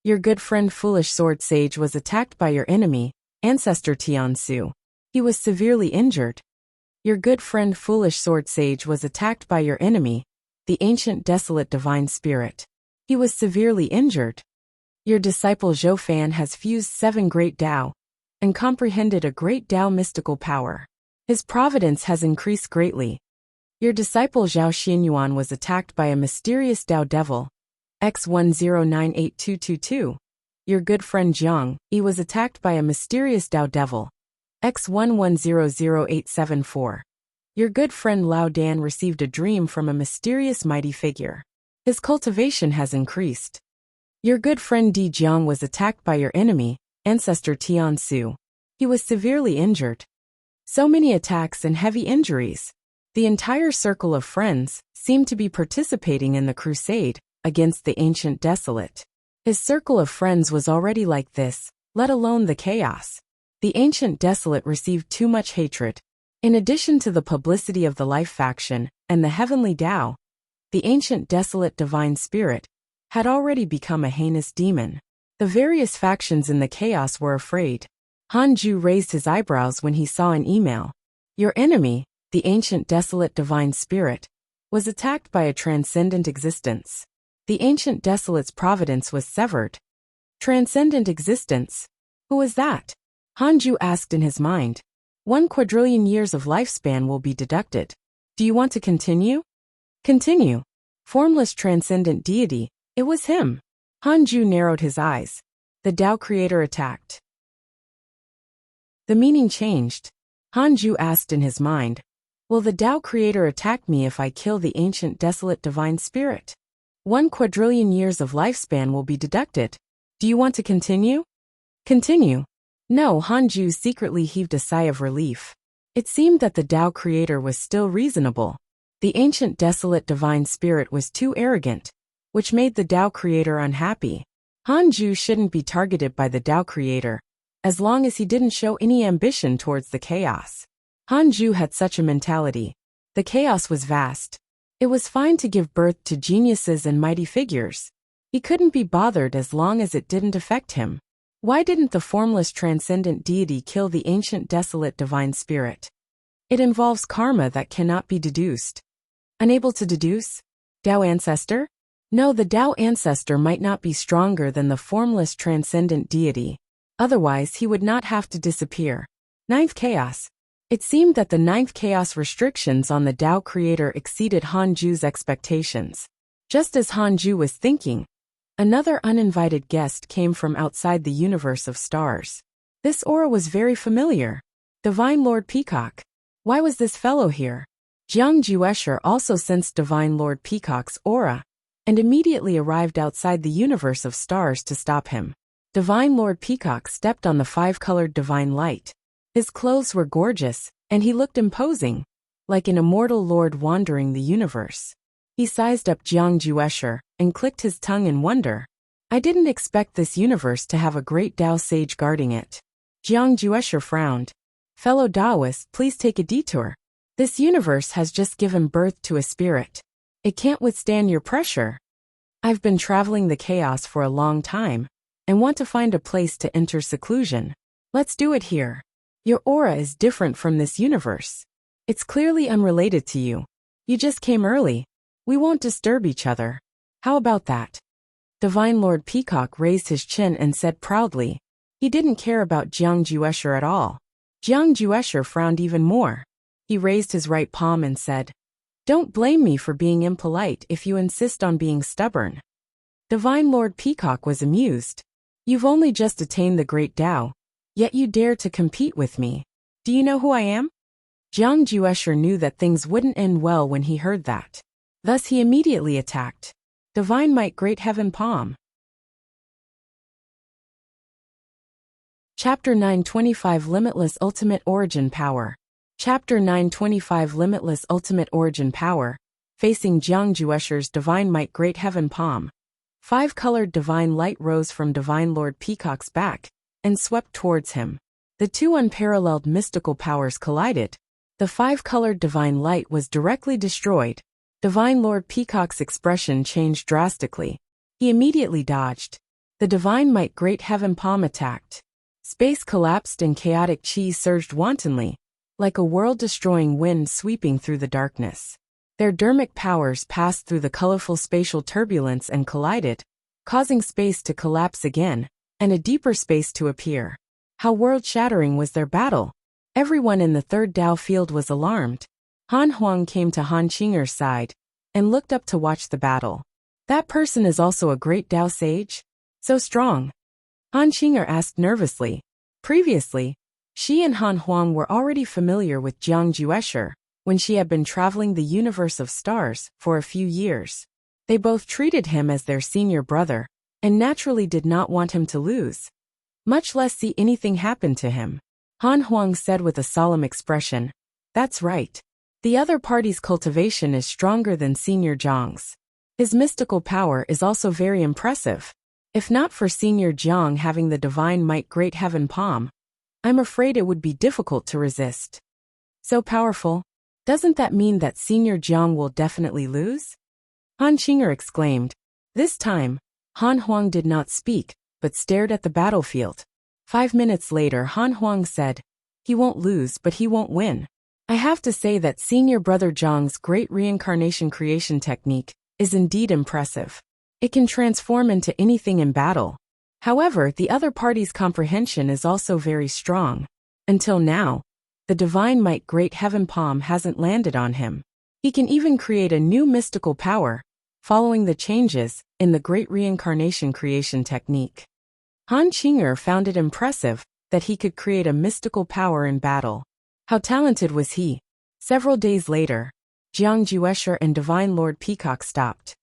Your good friend Foolish Sword Sage was attacked by your enemy, Ancestor Tiansu. He was severely injured. Your good friend Foolish Sword Sage was attacked by your enemy, the Ancient Desolate Divine Spirit. He was severely injured. Your disciple Zhou Fan has fused 7 great Tao and comprehended a great Tao mystical power. His providence has increased greatly. Your disciple Zhao Xianyuan was attacked by a mysterious Tao devil, X10982222. Your good friend Jiang Yi was attacked by a mysterious Tao devil, X11000874. Your good friend Lao Dan received a dream from a mysterious mighty figure. His cultivation has increased. Your good friend Di Jiang was attacked by your enemy, Ancestor Tiansu. He was severely injured. So many attacks and heavy injuries. The entire circle of friends seemed to be participating in the crusade against the Ancient Desolate. His circle of friends was already like this, let alone the chaos. The Ancient Desolate received too much hatred. In addition to the publicity of the Life faction and the Heavenly Tao, the Ancient Desolate Divine Spirit had already become a heinous demon. The various factions in the chaos were afraid. Hanju raised his eyebrows when he saw an email. Your enemy, the Ancient Desolate Divine Spirit, was attacked by a transcendent existence. The Ancient Desolate's providence was severed. Transcendent existence? Who was that? Hanju asked in his mind. 1 quadrillion years of lifespan will be deducted. Do you want to continue? Continue. Formless transcendent deity, it was him. Hanju narrowed his eyes. The Tao Creator attacked. The meaning changed. Hanju asked in his mind, will the Tao Creator attack me if I kill the Ancient Desolate Divine Spirit? 1 quadrillion years of lifespan will be deducted. Do you want to continue? Continue. No, Hanju secretly heaved a sigh of relief. It seemed that the Tao Creator was still reasonable. The Ancient Desolate Divine Spirit was too arrogant, which made the Tao Creator unhappy. Hanju shouldn't be targeted by the Tao Creator, as long as he didn't show any ambition towards the chaos. Hanju had such a mentality. The chaos was vast. It was fine to give birth to geniuses and mighty figures. He couldn't be bothered as long as it didn't affect him. Why didn't the formless transcendent deity kill the Ancient Desolate Divine Spirit? It involves karma that cannot be deduced. Unable to deduce? Tao Ancestor? No, the Tao Ancestor might not be stronger than the formless transcendent deity. Otherwise, he would not have to disappear. 9th Chaos. It seemed that the 9th Chaos restrictions on the Tao Creator exceeded Hanju's expectations. Just as Hanju was thinking, another uninvited guest came from outside the universe of stars. This aura was very familiar. Divine Lord Peacock. Why was this fellow here? Jiang Juesher also sensed Divine Lord Peacock's aura, and immediately arrived outside the universe of stars to stop him. Divine Lord Peacock stepped on the 5-colored divine light. His clothes were gorgeous, and he looked imposing, like an immortal lord wandering the universe. He sized up Jiang Juesher and clicked his tongue in wonder. I didn't expect this universe to have a great Tao sage guarding it. Jiang Juesher frowned. Fellow Taoists, please take a detour. This universe has just given birth to a spirit. It can't withstand your pressure. I've been traveling the chaos for a long time, and want to find a place to enter seclusion. Let's do it here. Your aura is different from this universe. It's clearly unrelated to you. You just came early. We won't disturb each other. How about that? Divine Lord Peacock raised his chin and said proudly. He didn't care about Jiang Juesher at all. Jiang Juesher frowned even more. He raised his right palm and said, don't blame me for being impolite if you insist on being stubborn. Divine Lord Peacock was amused. You've only just attained the great Tao. Yet you dare to compete with me. Do you know who I am? Jiang Juesher knew that things wouldn't end well when he heard that. Thus he immediately attacked. Divine Might Great Heaven Palm. Chapter 925 Limitless Ultimate Origin Power. Chapter 925 Limitless Ultimate Origin Power. Facing Jiang Juesher's Divine Might Great Heaven Palm. 5-colored divine light rose from Divine Lord Peacock's back and swept towards him. The two unparalleled mystical powers collided. The 5-colored divine light was directly destroyed. Divine Lord Peacock's expression changed drastically. He immediately dodged. The Divine Might Great Heaven Palm attacked. Space collapsed and chaotic chi surged wantonly, like a world-destroying wind sweeping through the darkness. Their dermic powers passed through the colorful spatial turbulence and collided, causing space to collapse again, and a deeper space to appear. How world-shattering was their battle! Everyone in the third Dao field was alarmed. Han Huang came to Han Qing'er's side and looked up to watch the battle. That person is also a great Dao sage? So strong? Han Qing'er asked nervously. Previously, she and Han Huang were already familiar with Jiang Juesher when she had been traveling the universe of stars for a few years. They both treated him as their senior brother and naturally did not want him to lose, much less see anything happen to him. Han Huang said with a solemn expression, "That's right. The other party's cultivation is stronger than Senior Jiang's. His mystical power is also very impressive. If not for Senior Jiang having the Divine Might Great Heaven Palm, I'm afraid it would be difficult to resist." So powerful? Doesn't that mean that Senior Jiang will definitely lose? Han Qing'er exclaimed. This time, Han Huang did not speak, but stared at the battlefield. 5 minutes later Han Huang said, "He won't lose but he won't win. I have to say that Senior Brother Jiang's great reincarnation creation technique is indeed impressive. It can transform into anything in battle. However, the other party's comprehension is also very strong. Until now, the Divine Might Great Heaven Palm hasn't landed on him. He can even create a new mystical power, following the changes in the great reincarnation creation technique." Han Qing'er found it impressive that he could create a mystical power in battle. How talented was he? Several days later, Jiang Juesher and Divine Lord Peacock stopped.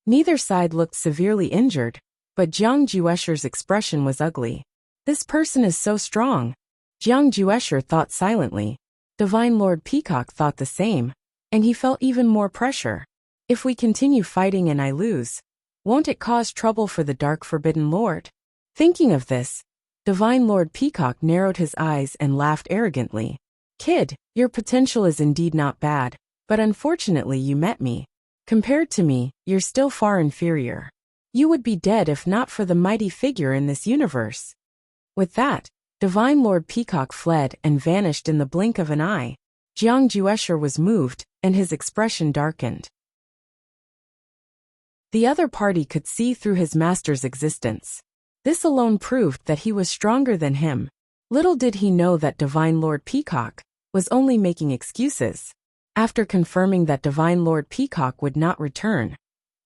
Neither side looked severely injured, but Jiang Juesher's expression was ugly. This person is so strong. Jiang Juesher thought silently. Divine Lord Peacock thought the same, and he felt even more pressure. If we continue fighting and I lose, won't it cause trouble for the Dark Forbidden Lord? Thinking of this, Divine Lord Peacock narrowed his eyes and laughed arrogantly. Kid, your potential is indeed not bad, but unfortunately you met me. Compared to me, you're still far inferior. You would be dead if not for the mighty figure in this universe. With that, Divine Lord Peacock fled and vanished in the blink of an eye. Jiang Juesher was moved, and his expression darkened. The other party could see through his master's existence. This alone proved that he was stronger than him. Little did he know that Divine Lord Peacock was only making excuses. After confirming that Divine Lord Peacock would not return,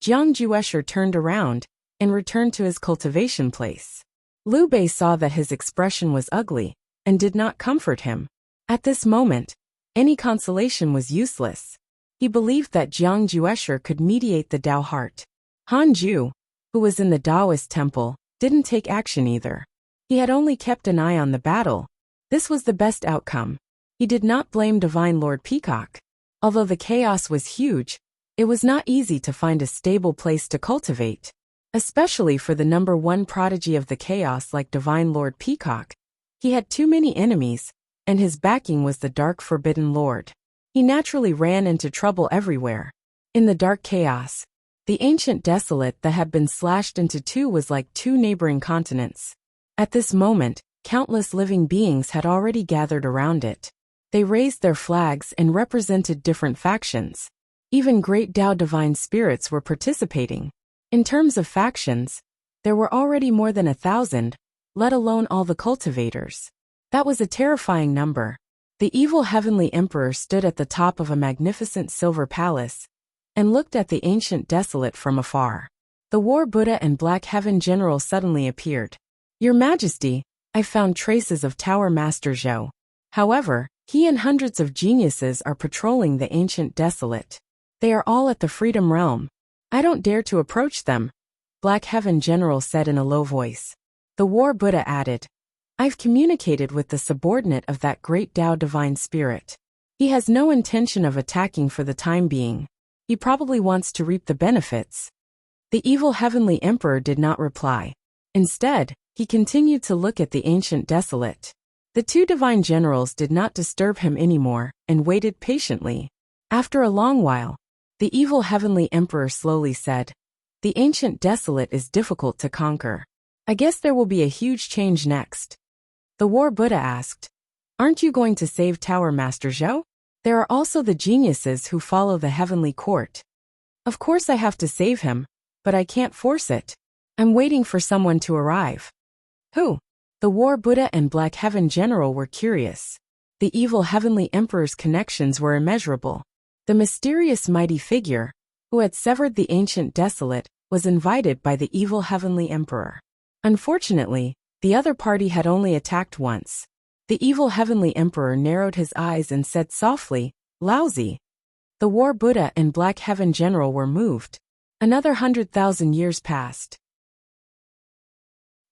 Jiang Juesher turned around and returned to his cultivation place. Liu Bei saw that his expression was ugly and did not comfort him. At this moment, any consolation was useless. He believed that Jiang Juesher could mediate the Dao heart. Han Ju, who was in the Taoist temple, didn't take action either. He had only kept an eye on the battle. This was the best outcome. He did not blame Divine Lord Peacock. Although the chaos was huge, it was not easy to find a stable place to cultivate. Especially for the #1 prodigy of the chaos like Divine Lord Peacock. He had too many enemies, and his backing was the Dark Forbidden Lord. He naturally ran into trouble everywhere. In the dark chaos, the ancient desolate that had been slashed into two was like 2 neighboring continents. At this moment, countless living beings had already gathered around it. They raised their flags and represented different factions. Even great Dao divine spirits were participating. In terms of factions, there were already more than 1,000, let alone all the cultivators. That was a terrifying number. The evil heavenly emperor stood at the top of a magnificent silver palace and looked at the ancient desolate from afar. The War Buddha and Black Heaven General suddenly appeared. "Your Majesty, I found traces of Tower Master Zhou. However, he and hundreds of geniuses are patrolling the ancient desolate. They are all at the Freedom Realm. I don't dare to approach them, Black Heaven General said in a low voice. The War Buddha added, I've communicated with the subordinate of that great Tao divine spirit. He has no intention of attacking for the time being. He probably wants to reap the benefits. The evil heavenly emperor did not reply. Instead, he continued to look at the ancient desolate. The two divine generals did not disturb him anymore and waited patiently. After a long while, the evil heavenly emperor slowly said, The ancient desolate is difficult to conquer. I guess there will be a huge change next. The War Buddha asked, Aren't you going to save Tower Master Zhou? There are also the geniuses who follow the heavenly court. Of course I have to save him, but I can't force it. I'm waiting for someone to arrive. Who? The War Buddha and Black Heaven General were curious. The evil heavenly emperor's connections were immeasurable. The mysterious mighty figure, who had severed the ancient desolate, was invited by the evil heavenly emperor. Unfortunately, the other party had only attacked once. The evil heavenly emperor narrowed his eyes and said softly, Lousy. The War Buddha and Black Heaven General were moved. Another 100,000 years passed.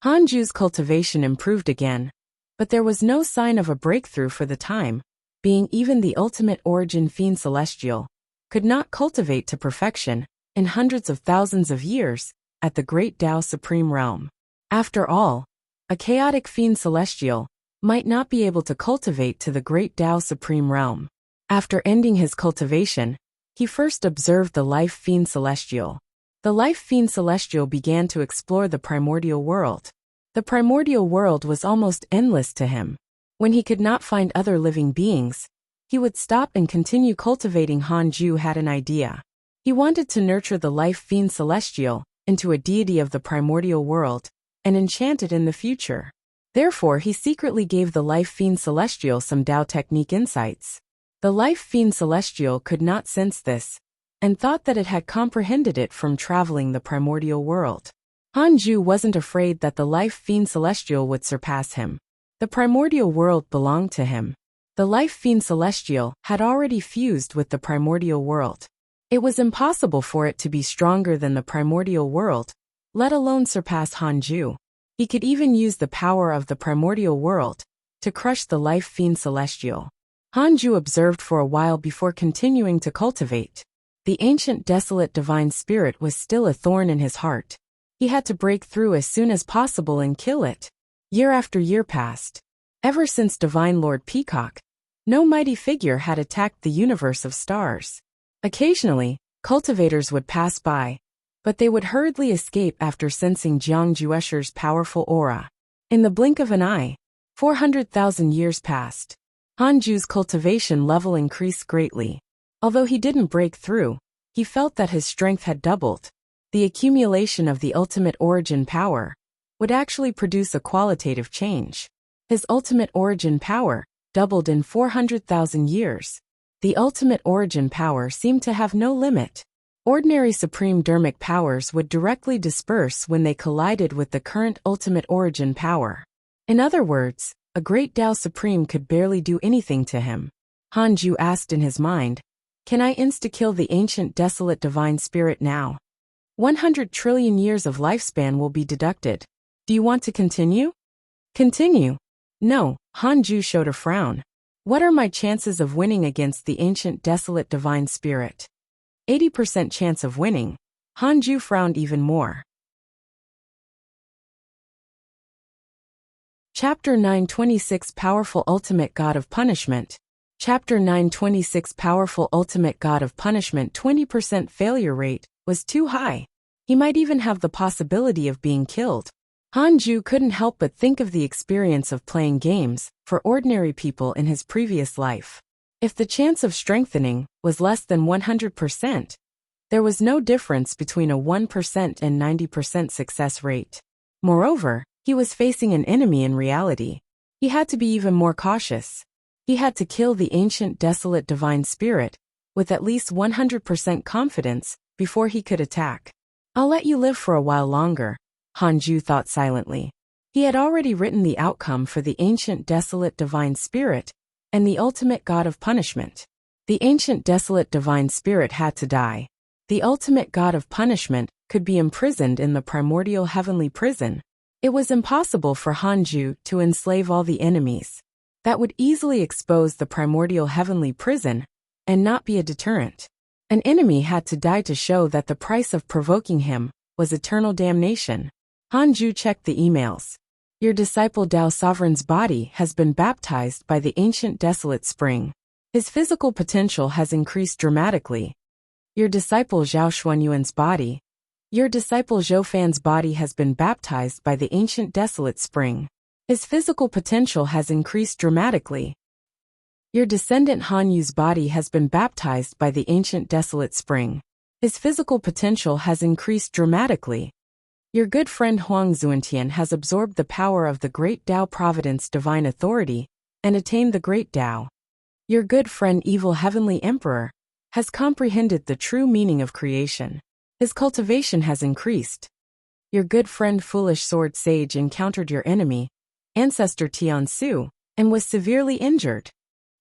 Hanju's cultivation improved again, but there was no sign of a breakthrough for the time, being even the ultimate origin fiend celestial, could not cultivate to perfection, in hundreds of thousands of years, at the great Tao Supreme Realm. After all, a chaotic fiend celestial might not be able to cultivate to the great Tao Supreme Realm. After ending his cultivation, he first observed the life fiend celestial. The life fiend celestial began to explore the primordial world. The primordial world was almost endless to him. When he could not find other living beings, he would stop and continue cultivating. Hanju had an idea. He wanted to nurture the life fiend celestial into a deity of the primordial world and enchant it in the future. Therefore, he secretly gave the life fiend celestial some Tao technique insights. The life fiend celestial could not sense this, and thought that it had comprehended it from traveling the primordial world. Hanju wasn't afraid that the life fiend celestial would surpass him. The primordial world belonged to him. The life fiend celestial had already fused with the primordial world. It was impossible for it to be stronger than the primordial world, let alone surpass Hanju. He could even use the power of the primordial world to crush the life fiend celestial. Hanju observed for a while before continuing to cultivate. The ancient desolate divine spirit was still a thorn in his heart. He had to break through as soon as possible and kill it. Year after year passed. Ever since Divine Lord Peacock, no mighty figure had attacked the universe of stars. Occasionally, cultivators would pass by, but they would hurriedly escape after sensing Jiang Juesher's powerful aura. In the blink of an eye, 400,000 years passed. Hanju's cultivation level increased greatly. Although he didn't break through, he felt that his strength had doubled. The accumulation of the ultimate origin power would actually produce a qualitative change. His ultimate origin power doubled in 400,000 years. The ultimate origin power seemed to have no limit. Ordinary supreme dermic powers would directly disperse when they collided with the current ultimate origin power. In other words, a great Tao Supreme could barely do anything to him. Hanju asked in his mind, Can I insta-kill the ancient desolate divine spirit now? 100 trillion years of lifespan will be deducted. Do you want to continue? Continue. No, Hanju showed a frown. What are my chances of winning against the ancient desolate divine spirit? 80% chance of winning. Hanju frowned even more. Chapter 926 Powerful Ultimate God of Punishment. Chapter 926 Powerful Ultimate God of Punishment. 20% failure rate was too high. He might even have the possibility of being killed. Hanju couldn't help but think of the experience of playing games for ordinary people in his previous life. If the chance of strengthening was less than 100%, there was no difference between a 1% and 90% success rate. Moreover, he was facing an enemy in reality. He had to be even more cautious. He had to kill the ancient desolate divine spirit with at least 100% confidence before he could attack. I'll let you live for a while longer, Hanju thought silently. He had already written the outcome for the ancient desolate divine spirit and the ultimate god of punishment. The ancient desolate divine spirit had to die. The ultimate god of punishment could be imprisoned in the primordial heavenly prison. It was impossible for Hanju to enslave all the enemies. That would easily expose the primordial heavenly prison and not be a deterrent. An enemy had to die to show that the price of provoking him was eternal damnation. Hanju checked the emails. Your disciple Dao Sovereign's body has been baptized by the ancient desolate spring. His physical potential has increased dramatically. Your disciple Zhao Xuanyuan's body. Your disciple Zhou Fan's body has been baptized by the ancient desolate spring. His physical potential has increased dramatically. Your descendant Han Yu's body has been baptized by the ancient desolate spring. His physical potential has increased dramatically. Your good friend Huang Zuantian has absorbed the power of the great Tao Providence divine authority and attained the great Tao. Your good friend Evil Heavenly Emperor has comprehended the true meaning of creation. His cultivation has increased. Your good friend Foolish Sword Sage encountered your enemy, Ancestor Tian Su, and was severely injured.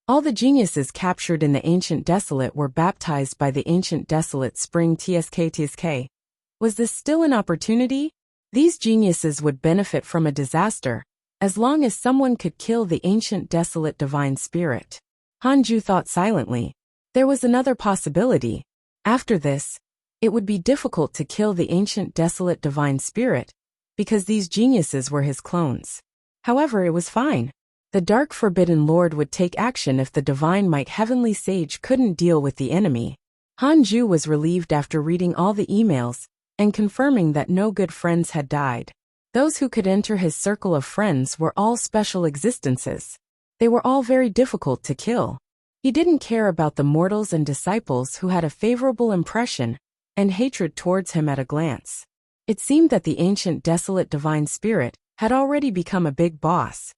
All the geniuses captured in the ancient desolate were baptized by the ancient desolate spring TSK. Was this still an opportunity? These geniuses would benefit from a disaster, as long as someone could kill the ancient desolate divine spirit. Hanju thought silently. There was another possibility. After this, it would be difficult to kill the ancient desolate divine spirit, because these geniuses were his clones. However, it was fine. The Dark Forbidden Lord would take action if the divine might heavenly sage couldn't deal with the enemy. Hanju was relieved after reading all the emails and confirming that no good friends had died. Those who could enter his circle of friends were all special existences. They were all very difficult to kill. He didn't care about the mortals and disciples who had a favorable impression and hatred towards him at a glance. It seemed that the ancient desolate divine spirit had already become a big boss.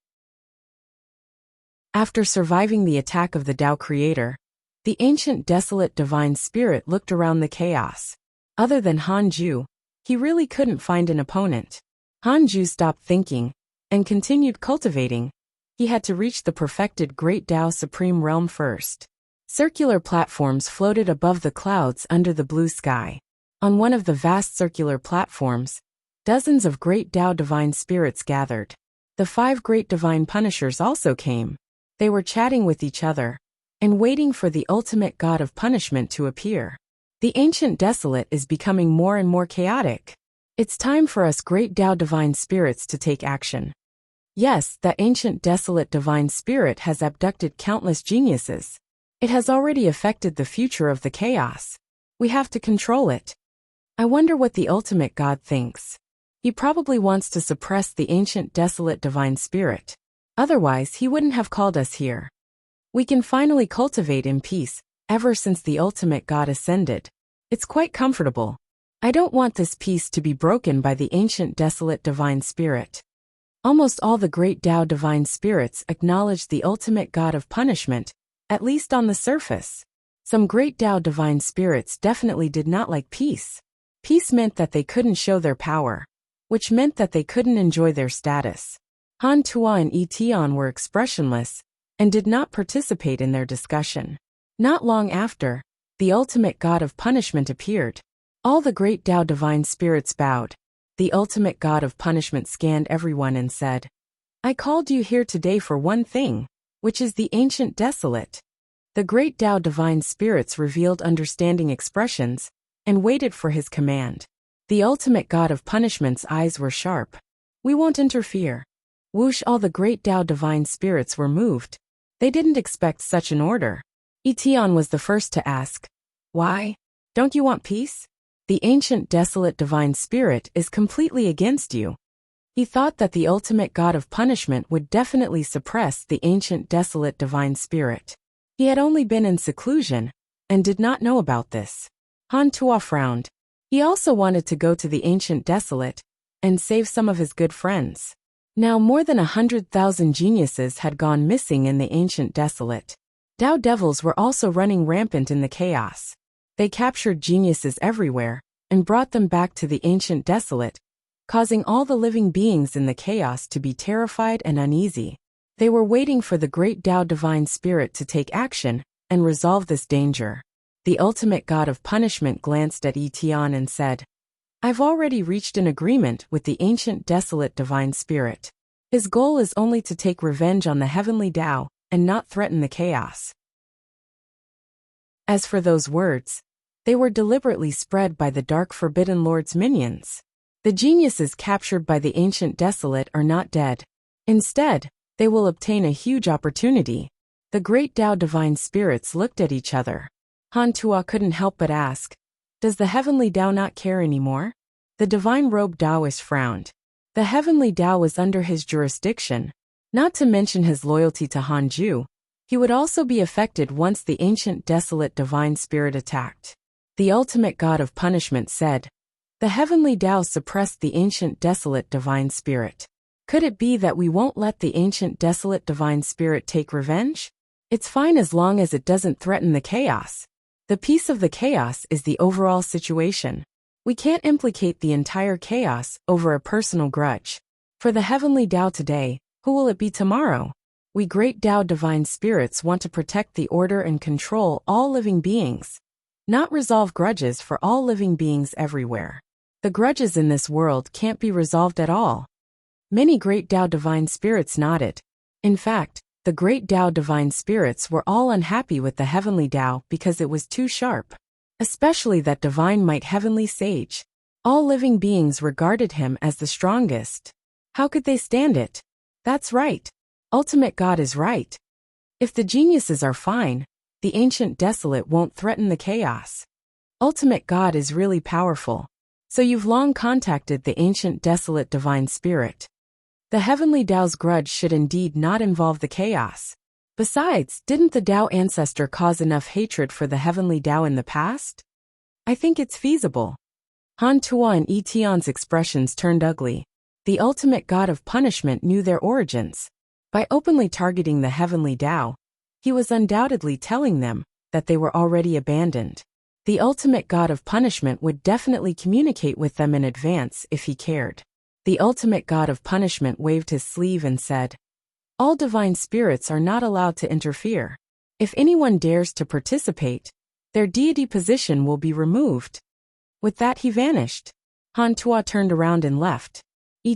After surviving the attack of the Tao Creator, the ancient desolate divine spirit looked around the chaos. Other than Hanju, he really couldn't find an opponent. Hanju stopped thinking and continued cultivating. He had to reach the perfected Great Tao Supreme Realm first. Circular platforms floated above the clouds under the blue sky. On one of the vast circular platforms, dozens of Great Tao divine spirits gathered. The 5 great divine punishers also came. They were chatting with each other and waiting for the ultimate god of punishment to appear. The ancient desolate is becoming more and more chaotic. It's time for us great Tao divine spirits to take action. Yes, the ancient desolate divine spirit has abducted countless geniuses. It has already affected the future of the chaos. We have to control it. I wonder what the ultimate god thinks. He probably wants to suppress the ancient desolate divine spirit. Otherwise, he wouldn't have called us here. We can finally cultivate in peace. Ever since the ultimate god ascended, it's quite comfortable. I don't want this peace to be broken by the ancient desolate divine spirit. Almost all the great Tao divine spirits acknowledged the ultimate god of punishment, at least on the surface. Some great Tao divine spirits definitely did not like peace. Peace meant that they couldn't show their power, which meant that they couldn't enjoy their status. Han Tua and Yi Tian were expressionless and did not participate in their discussion. Not long after, the ultimate god of punishment appeared. All the great Tao divine spirits bowed. The ultimate god of punishment scanned everyone and said, I called you here today for one thing, which is the ancient desolate. The great Tao divine spirits revealed understanding expressions and waited for his command. The ultimate god of punishment's eyes were sharp. We won't interfere. Whoosh! All the great Tao divine spirits were moved. They didn't expect such an order. Etian was the first to ask, why? Don't you want peace? The ancient desolate divine spirit is completely against you. He thought that the ultimate god of punishment would definitely suppress the ancient desolate divine spirit. He had only been in seclusion and did not know about this. Han Tua frowned. He also wanted to go to the ancient desolate and save some of his good friends. Now more than 100,000 geniuses had gone missing in the ancient desolate. Tao devils were also running rampant in the chaos. They captured geniuses everywhere and brought them back to the ancient desolate, causing all the living beings in the chaos to be terrified and uneasy. They were waiting for the great Tao divine spirit to take action and resolve this danger. The ultimate god of punishment glanced at Tian and said, "I've already reached an agreement with the ancient desolate divine spirit. His goal is only to take revenge on the heavenly Tao and not threaten the chaos." As for those words, they were deliberately spread by the Dark Forbidden Lord's minions. The geniuses captured by the ancient desolate are not dead. Instead, they will obtain a huge opportunity. The great Tao divine spirits looked at each other. Han Tuo couldn't help but ask, "Does the heavenly Tao not care anymore?" The divine robed Taoist frowned. The heavenly Tao was under his jurisdiction, not to mention his loyalty to Hanju. He would also be affected once the ancient desolate divine spirit attacked. The ultimate god of punishment said, "The heavenly Tao suppressed the ancient desolate divine spirit. Could it be that we won't let the ancient desolate divine spirit take revenge? It's fine as long as it doesn't threaten the chaos. The peace of the chaos is the overall situation. We can't implicate the entire chaos over a personal grudge. For the heavenly Tao today, who will it be tomorrow? We great Tao divine spirits want to protect the order and control all living beings, not resolve grudges for all living beings everywhere. The grudges in this world can't be resolved at all." Many great Tao divine spirits nodded. In fact, the great Tao divine spirits were all unhappy with the heavenly Tao because it was too sharp. Especially that divine might heavenly sage. All living beings regarded him as the strongest. How could they stand it? That's right. Ultimate God is right. If the geniuses are fine, the ancient desolate won't threaten the chaos. Ultimate God is really powerful. So you've long contacted the ancient desolate divine spirit. The heavenly Tao's grudge should indeed not involve the chaos. Besides, didn't the Tao ancestor cause enough hatred for the heavenly Tao in the past? I think it's feasible. Han Tuo and Tian's expressions turned ugly. The ultimate god of punishment knew their origins. By openly targeting the heavenly Tao, he was undoubtedly telling them that they were already abandoned. The ultimate god of punishment would definitely communicate with them in advance if he cared. The ultimate god of punishment waved his sleeve and said, "All divine spirits are not allowed to interfere. If anyone dares to participate, their deity position will be removed." With that he vanished. Han Tuo turned around and left.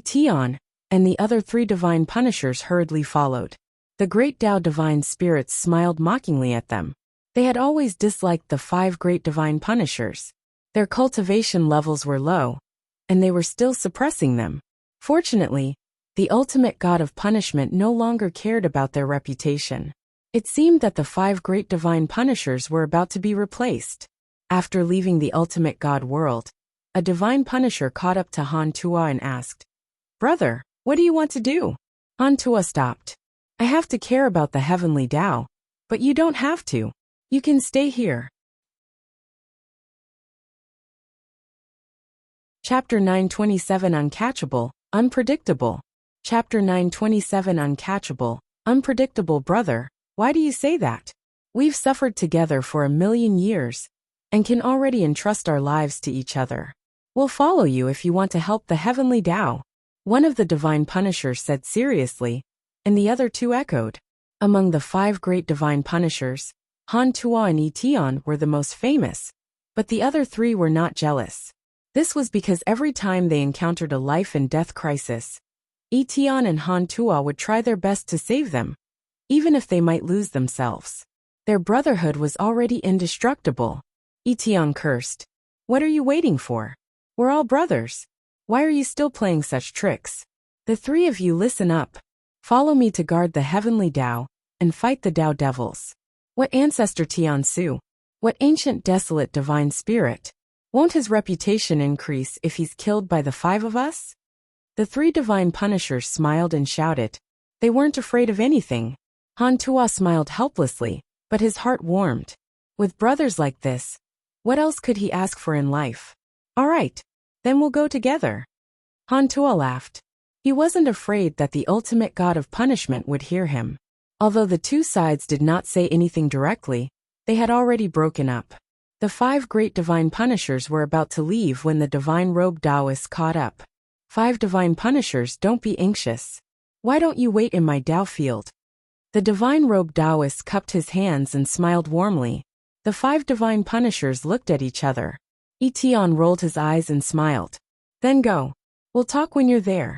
Tian and the other 3 divine punishers hurriedly followed. The great Tao divine spirits smiled mockingly at them. They had always disliked the 5 great divine punishers. Their cultivation levels were low, and they were still suppressing them. Fortunately, the ultimate god of punishment no longer cared about their reputation. It seemed that the 5 great divine punishers were about to be replaced. After leaving the ultimate god world, a divine punisher caught up to Han Tuo and asked, "Brother, what do you want to do?" Han Tuo stopped. "I have to care about the heavenly Tao, but you don't have to. You can stay here." Chapter 927 Uncatchable, Unpredictable. Chapter 927 Uncatchable, Unpredictable. Brother, why do you say that? We've suffered together for 1,000,000 years, and can already entrust our lives to each other. We'll follow you if you want to help the heavenly Tao. One of the divine punishers said seriously, and the other 2 echoed. Among the 5 great divine punishers, Han Tuo and Tian were the most famous, but the other 3 were not jealous. This was because every time they encountered a life and death crisis, Tian and Han Tuo would try their best to save them, even if they might lose themselves. Their brotherhood was already indestructible. Tian cursed. "What are you waiting for? We're all brothers. Why are you still playing such tricks? The 3 of you listen up. Follow me to guard the heavenly Tao and fight the Tao devils." What ancestor Tian Su? What ancient desolate divine spirit? Won't his reputation increase if he's killed by the 5 of us? The 3 divine punishers smiled and shouted. They weren't afraid of anything. Han Tuo smiled helplessly, but his heart warmed. With brothers like this, what else could he ask for in life? "All right, then we'll go together." Han Tuo laughed. He wasn't afraid that the ultimate god of punishment would hear him. Although the 2 sides did not say anything directly, they had already broken up. The 5 great divine punishers were about to leave when the divine robed Taoists caught up. 5 divine punishers, don't be anxious. Why don't you wait in my Tao field? The divine-robed Taoist cupped his hands and smiled warmly. The 5 divine punishers looked at each other. Etion rolled his eyes and smiled. Then go. We'll talk when you're there.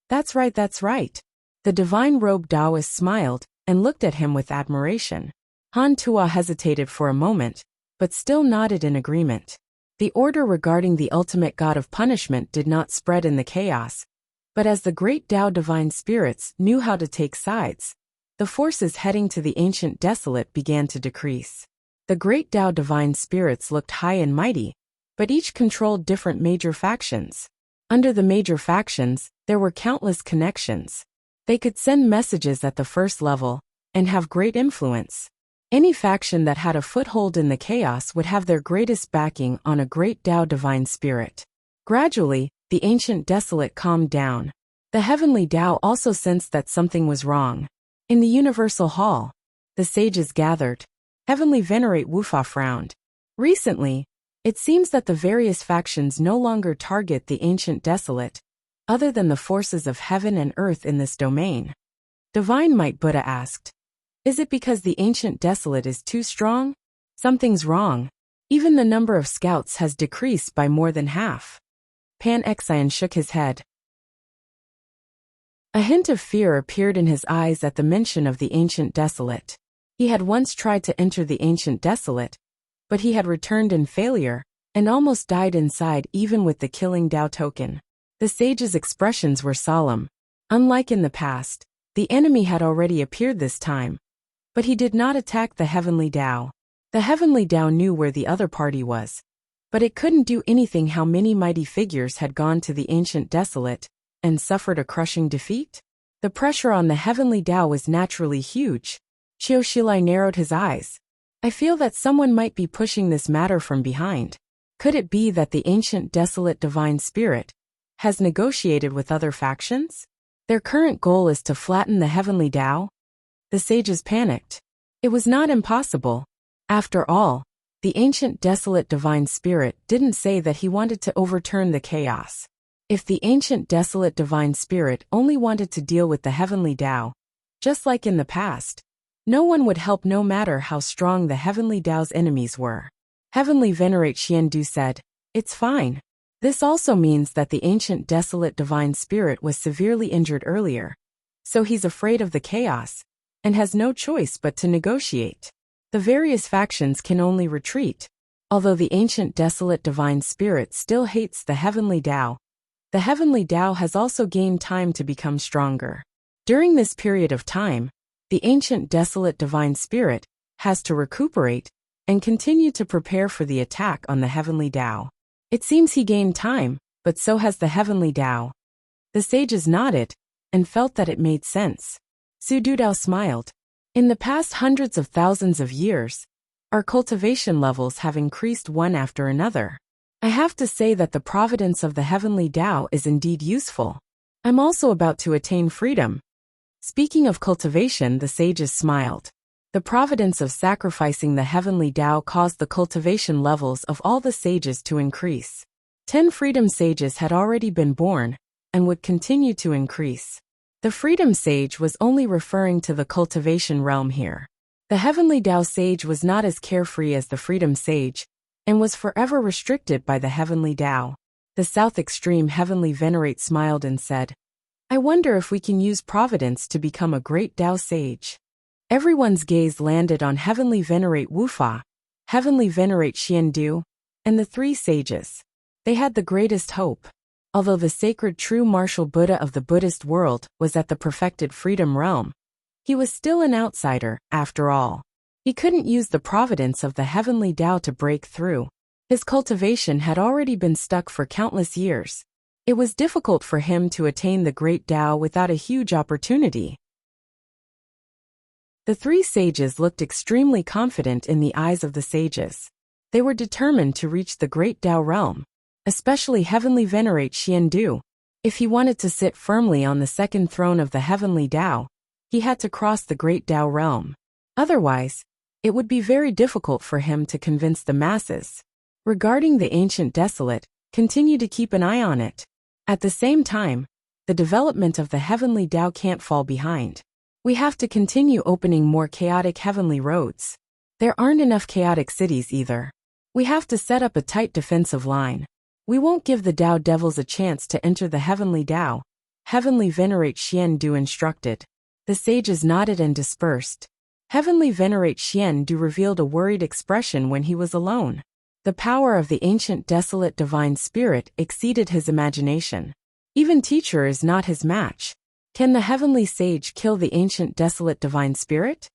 That's right, that's right. The divine-robed Taoist smiled and looked at him with admiration. Han Tua hesitated for a moment, but still nodded in agreement. The order regarding the ultimate god of punishment did not spread in the chaos, but as the great Tao divine spirits knew how to take sides, the forces heading to the ancient desolate began to decrease. The great Tao divine spirits looked high and mighty, but each controlled different major factions. Under the major factions, there were countless connections. They could send messages at the first level and have great influence. Any faction that had a foothold in the chaos would have their greatest backing on a great Tao divine spirit. Gradually, the ancient desolate calmed down. The heavenly Tao also sensed that something was wrong. In the universal hall, the sages gathered. Heavenly Venerate Wufa frowned. Recently, it seems that the various factions no longer target the ancient desolate, other than the forces of heaven and earth in this domain. Divine Might Buddha asked. Is it because the ancient desolate is too strong? Something's wrong. Even the number of scouts has decreased by more than half. Pan Xian shook his head. A hint of fear appeared in his eyes at the mention of the ancient desolate. He had once tried to enter the ancient desolate, but he had returned in failure, and almost died inside even with the killing Tao token. The sage's expressions were solemn. Unlike in the past, the enemy had already appeared this time. But he did not attack the heavenly Tao. The heavenly Tao knew where the other party was, but it couldn't do anything. How many mighty figures had gone to the ancient desolate and suffered a crushing defeat? The pressure on the heavenly Tao was naturally huge. Qiu Shilai narrowed his eyes. I feel that someone might be pushing this matter from behind. Could it be that the ancient desolate divine spirit has negotiated with other factions? Their current goal is to flatten the heavenly Tao? The sages panicked. It was not impossible. After all, the ancient desolate divine spirit didn't say that he wanted to overturn the chaos. If the ancient desolate divine spirit only wanted to deal with the heavenly Tao, just like in the past, no one would help no matter how strong the heavenly Tao's enemies were. Heavenly Venerate Xiandu said, It's fine. This also means that the ancient desolate divine spirit was severely injured earlier, so he's afraid of the chaos and has no choice but to negotiate. The various factions can only retreat. Although the ancient desolate divine spirit still hates the heavenly Tao, the heavenly Tao has also gained time to become stronger. During this period of time, the ancient desolate divine spirit has to recuperate and continue to prepare for the attack on the heavenly Tao. It seems he gained time, but so has the heavenly Tao. The sages nodded and felt that it made sense. Su Dudao smiled. In the past hundreds of thousands of years, our cultivation levels have increased one after another. I have to say that the providence of the heavenly Tao is indeed useful. I'm also about to attain freedom. Speaking of cultivation, the sages smiled. The providence of sacrificing the heavenly Tao caused the cultivation levels of all the sages to increase. 10 freedom sages had already been born and would continue to increase. The freedom sage was only referring to the cultivation realm here. The heavenly Tao sage was not as carefree as the freedom sage and was forever restricted by the heavenly Tao. The south extreme heavenly Venerate smiled and said, I wonder if we can use providence to become a great Tao sage. Everyone's gaze landed on heavenly Venerate Wufa, heavenly Venerate Xiandu, and the 3 sages. They had the greatest hope. Although the sacred true martial Buddha of the Buddhist world was at the perfected freedom realm, he was still an outsider, after all. He couldn't use the providence of the heavenly Tao to break through. His cultivation had already been stuck for countless years. It was difficult for him to attain the great Tao without a huge opportunity. The 3 sages looked extremely confident in the eyes of the sages. They were determined to reach the great Tao realm. Especially heavenly Venerate Xiandu. If he wanted to sit firmly on the second throne of the heavenly Tao, he had to cross the great Tao realm. Otherwise, it would be very difficult for him to convince the masses. Regarding the ancient desolate, continue to keep an eye on it. At the same time, the development of the heavenly Tao can't fall behind. We have to continue opening more chaotic heavenly roads. There aren't enough chaotic cities either. We have to set up a tight defensive line. We won't give the Tao devils a chance to enter the heavenly Tao. Heavenly Venerate Xian Du instructed. The sages nodded and dispersed. Heavenly Venerate Xian Du revealed a worried expression when he was alone. The power of the ancient desolate divine spirit exceeded his imagination. Even teacher is not his match. Can the heavenly sage kill the ancient desolate divine spirit?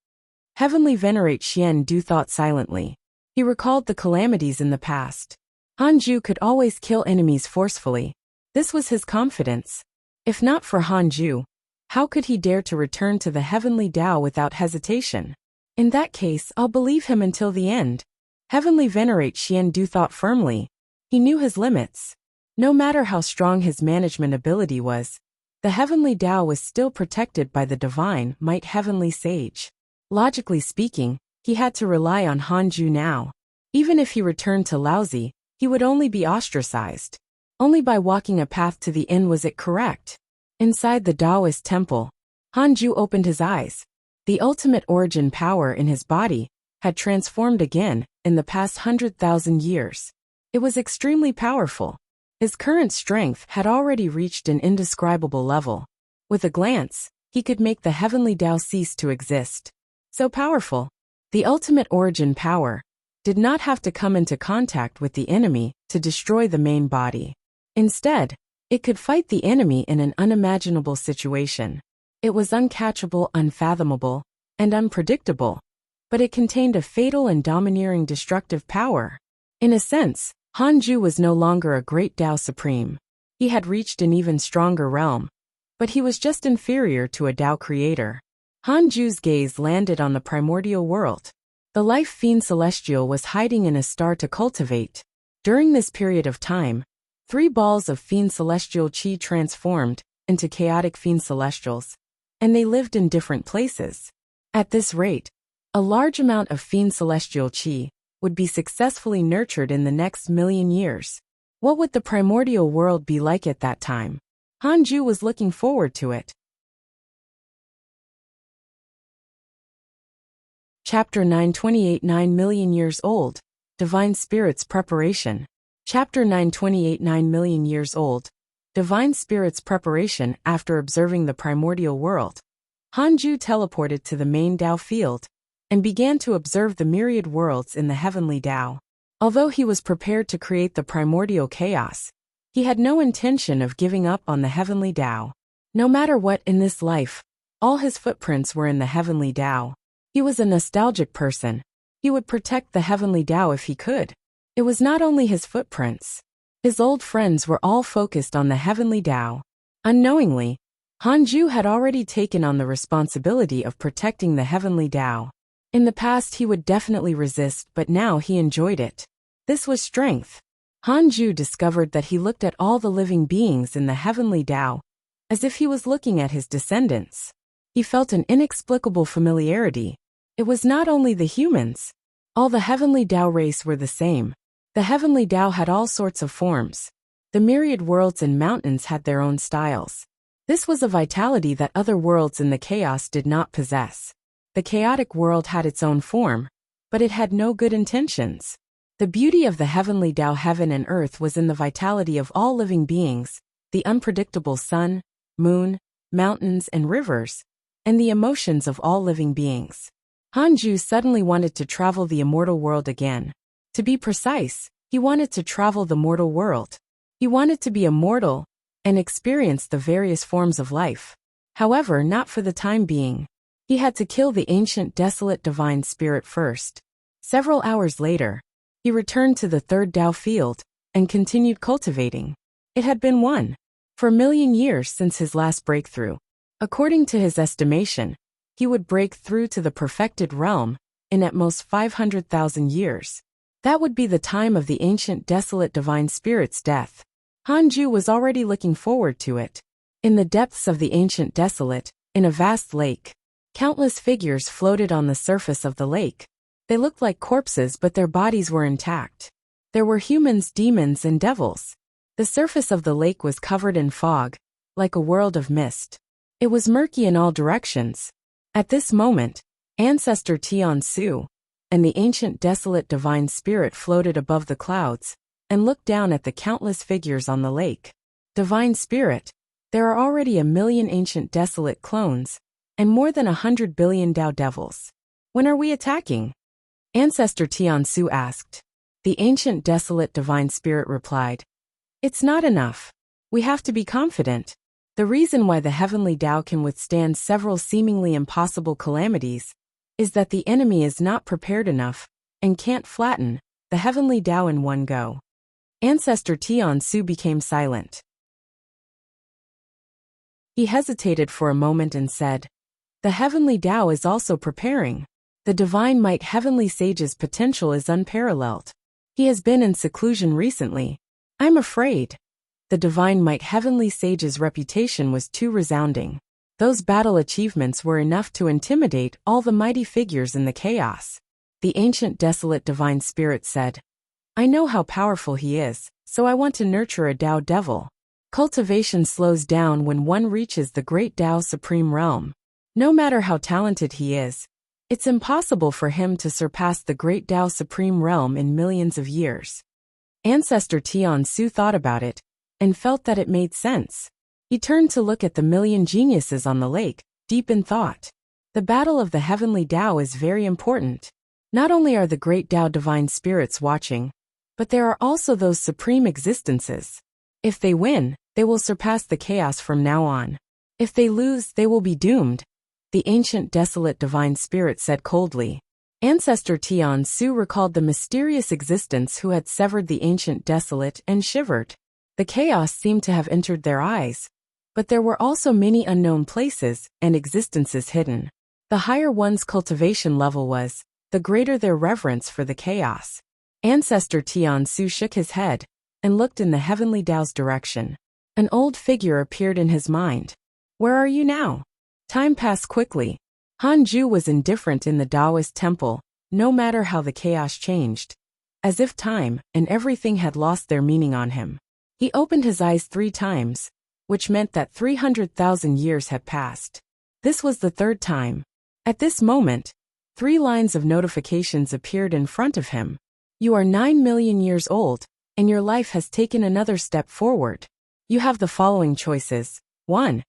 Heavenly Venerate Xian Du thought silently. He recalled the calamities in the past. Hanju could always kill enemies forcefully. This was his confidence. If not for Hanju, how could he dare to return to the heavenly Tao without hesitation? In that case, I'll believe him until the end. Heavenly Venerate Xian Du thought firmly. He knew his limits. No matter how strong his management ability was, the heavenly Tao was still protected by the divine might heavenly sage. Logically speaking, he had to rely on Hanju now. Even if he returned to Laozi, he would only be ostracized. Only by walking a path to the end was it correct. Inside the Taoist temple, Hanju opened his eyes. The ultimate origin power in his body had transformed again in the past 100,000 years. It was extremely powerful. His current strength had already reached an indescribable level. With a glance, he could make the heavenly Tao cease to exist. So powerful, the ultimate origin power did not have to come into contact with the enemy to destroy the main body. Instead, it could fight the enemy in an unimaginable situation. It was uncatchable, unfathomable, and unpredictable, but it contained a fatal and domineering destructive power. In a sense, Hanju was no longer a great Tao Supreme. He had reached an even stronger realm, but he was just inferior to a Tao creator. Hanju's gaze landed on the primordial world. The life fiend celestial was hiding in a star to cultivate. During this period of time, 3 balls of fiend celestial chi transformed into chaotic fiend celestials, and they lived in different places. At this rate, a large amount of fiend celestial chi would be successfully nurtured in the next million years. What would the primordial world be like at that time? Hanju was looking forward to it. Chapter 928 9 million years old, Divine Spirits Preparation. Chapter 928 9 million years old, Divine Spirits Preparation. After observing the primordial world, Hanju teleported to the main Tao field and began to observe the myriad worlds in the heavenly Tao. Although he was prepared to create the primordial chaos, he had no intention of giving up on the heavenly Tao. No matter what in this life, all his footprints were in the heavenly Tao. He was a nostalgic person. He would protect the heavenly Tao if he could. It was not only his footprints. His old friends were all focused on the heavenly Tao. Unknowingly, Hanju had already taken on the responsibility of protecting the heavenly Tao. In the past he would definitely resist, but now he enjoyed it. This was strength. Hanju discovered that he looked at all the living beings in the heavenly Tao as if he was looking at his descendants. He felt an inexplicable familiarity. It was not only the humans. All the heavenly Tao race were the same. The heavenly Tao had all sorts of forms. The myriad worlds and mountains had their own styles. This was a vitality that other worlds in the chaos did not possess. The chaotic world had its own form, but it had no good intentions. The beauty of the heavenly Tao heaven and earth was in the vitality of all living beings, the unpredictable sun, moon, mountains and rivers, and the emotions of all living beings. Hanju suddenly wanted to travel the immortal world again. To be precise, he wanted to travel the mortal world. He wanted to be immortal and experience the various forms of life. However, not for the time being. He had to kill the ancient desolate divine spirit first. Several hours later, he returned to the third Tao field and continued cultivating. It had been 1 million years since his last breakthrough. According to his estimation, he would break through to the perfected realm in at most 500,000 years. That would be the time of the ancient desolate divine spirit's death. Hanju was already looking forward to it. In the depths of the ancient desolate, in a vast lake, countless figures floated on the surface of the lake. They looked like corpses, but their bodies were intact. There were humans, demons, and devils. The surface of the lake was covered in fog, like a world of mist. It was murky in all directions. At this moment, Ancestor Tian Su and the ancient desolate divine spirit floated above the clouds and looked down at the countless figures on the lake. Divine spirit, there are already 1,000,000 ancient desolate clones and more than 100 billion Dao devils. When are we attacking? Ancestor Tian Su asked. The ancient desolate divine spirit replied, "It's not enough. We have to be confident. The reason why the heavenly Tao can withstand several seemingly impossible calamities is that the enemy is not prepared enough and can't flatten the heavenly Tao in one go." Ancestor Tian Su became silent. He hesitated for a moment and said, "The heavenly Tao is also preparing. The divine might heavenly sage's potential is unparalleled. He has been in seclusion recently. I'm afraid the divine might heavenly sage's reputation was too resounding. Those battle achievements were enough to intimidate all the mighty figures in the chaos." The ancient desolate divine spirit said, "I know how powerful he is, so I want to nurture a Tao devil. Cultivation slows down when one reaches the great Tao supreme realm. No matter how talented he is, it's impossible for him to surpass the great Tao supreme realm in millions of years." Ancestor Tian Su thought about it and felt that it made sense. He turned to look at the 1,000,000 geniuses on the lake, deep in thought. The battle of the heavenly Tao is very important. Not only are the great Tao divine spirits watching, but there are also those supreme existences. If they win, they will surpass the chaos from now on. If they lose, they will be doomed, the ancient desolate divine spirit said coldly. Ancestor Tian Su recalled the mysterious existence who had severed the ancient desolate and shivered. The chaos seemed to have entered their eyes, but there were also many unknown places and existences hidden. The higher one's cultivation level was, the greater their reverence for the chaos. Ancestor Tian Su shook his head and looked in the heavenly Tao's direction. An old figure appeared in his mind. "Where are you now?" Time passed quickly. Han Ju was indifferent in the Taoist temple, no matter how the chaos changed, as if time and everything had lost their meaning on him. He opened his eyes 3 times, which meant that 300,000 years had passed. This was the 3rd time. At this moment, 3 lines of notifications appeared in front of him. "You are 9 million years old, and your life has taken another step forward. You have the following choices. 1.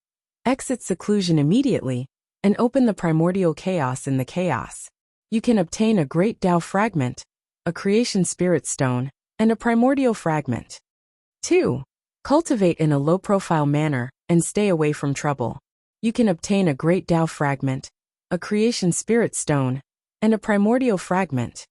Exit seclusion immediately and open the primordial chaos in the chaos. You can obtain a great Tao fragment, a creation spirit stone, and a primordial fragment. 2. Cultivate in a low-profile manner and stay away from trouble. You can obtain a great Tao fragment, a creation spirit stone, and a primordial fragment."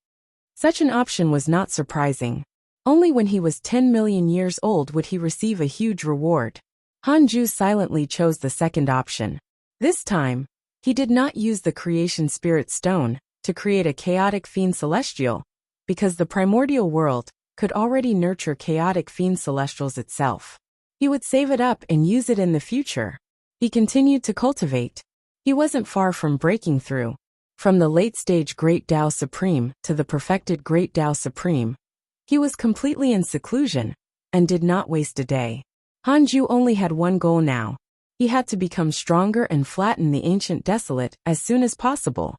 Such an option was not surprising. Only when he was 10 million years old would he receive a huge reward. Han Ju silently chose the second option. This time, he did not use the creation spirit stone to create a chaotic fiend celestial, because the primordial world could already nurture chaotic fiend celestials itself. He would save it up and use it in the future. He continued to cultivate. He wasn't far from breaking through. From the late-stage Great Tao Supreme to the perfected Great Tao Supreme, he was completely in seclusion and did not waste a day. Han Ju only had one goal now. He had to become stronger and flatten the ancient desolate as soon as possible.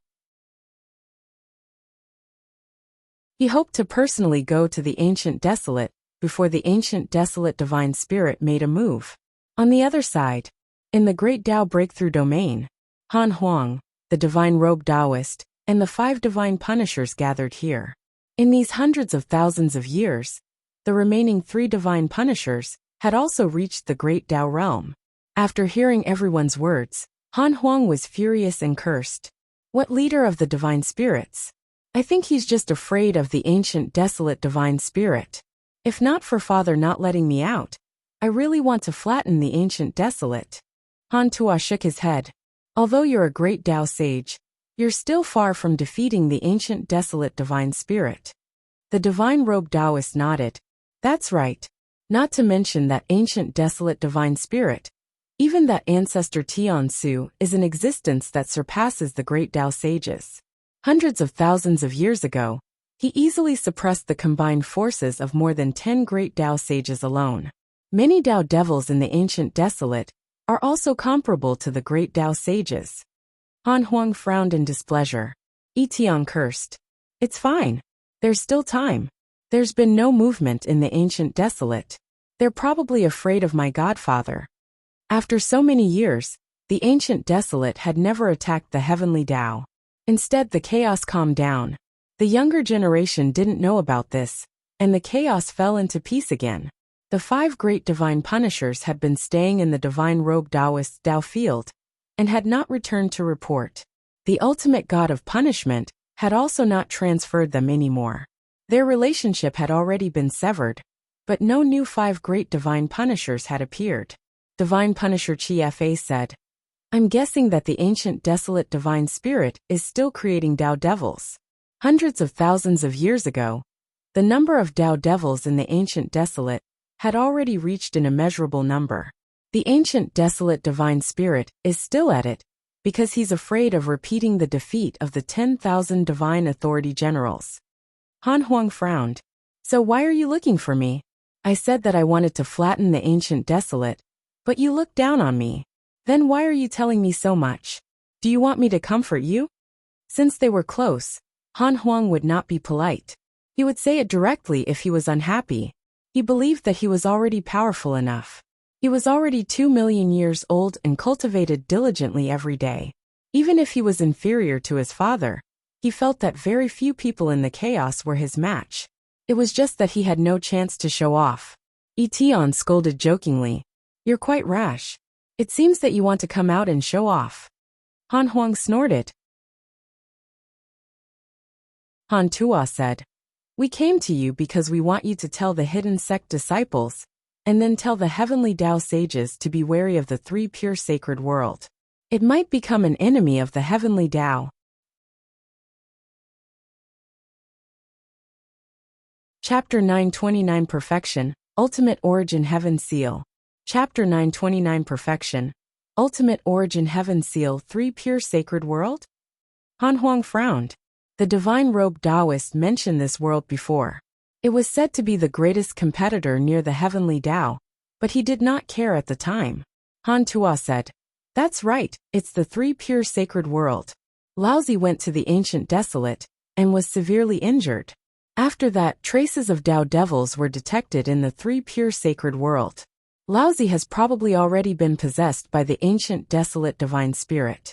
He hoped to personally go to the ancient desolate before the ancient desolate divine spirit made a move. On the other side, in the Great Tao Breakthrough Domain, Han Huang, the divine robed Taoist, and the 5 divine punishers gathered here. In these hundreds of thousands of years, the remaining 3 divine punishers had also reached the Great Tao realm. After hearing everyone's words, Han Huang was furious and cursed. "What leader of the divine spirits? I think he's just afraid of the ancient desolate divine spirit. If not for Father not letting me out, I really want to flatten the ancient desolate." Han Tua shook his head. "Although you're a great Tao sage, you're still far from defeating the ancient desolate divine spirit." The divine robed Taoist nodded. "That's right. Not to mention that ancient desolate divine spirit. Even that ancestor Tian Su is an existence that surpasses the great Tao sages. Hundreds of thousands of years ago, he easily suppressed the combined forces of more than 10 great Tao sages alone. Many Tao devils in the ancient desolate are also comparable to the great Tao sages. Han Huang frowned in displeasure. Tian cursed. It's fine. There's still time. There's been no movement in the ancient desolate. They're probably afraid of my godfather. After so many years, the ancient desolate had never attacked the heavenly Tao. Instead, the chaos calmed down. The younger generation didn't know about this, and the chaos fell into peace again. The 5 great divine punishers had been staying in the divine robe Taoist Tao field, and had not returned to report. The ultimate god of punishment had also not transferred them anymore. Their relationship had already been severed, but no new 5 great divine punishers had appeared. Divine Punisher Chi Fa said, I'm guessing that the ancient desolate divine spirit is still creating Tao devils. Hundreds of thousands of years ago, the number of Tao devils in the ancient desolate had already reached an immeasurable number. The ancient desolate divine spirit is still at it, because he's afraid of repeating the defeat of the 10,000 divine authority generals. Han Huang frowned. So why are you looking for me? I said that I wanted to flatten the ancient desolate, but you looked down on me. Then why are you telling me so much? Do you want me to comfort you? Since they were close, Han Huang would not be polite. He would say it directly if he was unhappy. He believed that he was already powerful enough. He was already 2 million years old and cultivated diligently every day. Even if he was inferior to his father, he felt that very few people in the chaos were his match. It was just that he had no chance to show off. Tian scolded jokingly. You're quite rash. It seems that you want to come out and show off. Han Huang snorted. Han Tua said, We came to you because we want you to tell the hidden sect disciples, and then tell the heavenly Tao sages to be wary of the 3 pure sacred world. It might become an enemy of the heavenly Tao. Chapter 929 Perfection, Ultimate Origin Heaven Seal. Chapter 929 Perfection, Ultimate Origin Heaven Seal 3 Pure Sacred World? Han Huang frowned. The divine robe Taoist mentioned this world before. It was said to be the greatest competitor near the heavenly Tao, but he did not care at the time. Han Tua said, That's right, it's the 3 Pure Sacred World. Laozi went to the ancient desolate, and was severely injured. After that, traces of Tao devils were detected in the 3 Pure Sacred World. Laozi has probably already been possessed by the ancient desolate divine spirit.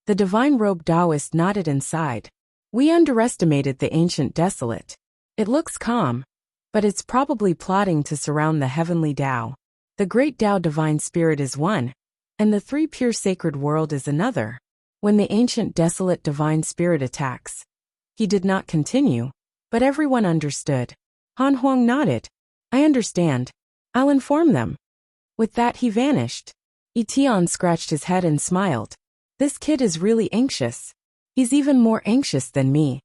The divine robe Taoist nodded and sighed. We underestimated the ancient desolate. It looks calm, but it's probably plotting to surround the heavenly Tao. The great Tao divine spirit is one, and the 3 pure sacred world is another. When the ancient desolate divine spirit attacks, he did not continue, but everyone understood. Han Huang nodded. I understand. I'll inform them. With that he vanished. Tian scratched his head and smiled. This kid is really anxious. He's even more anxious than me.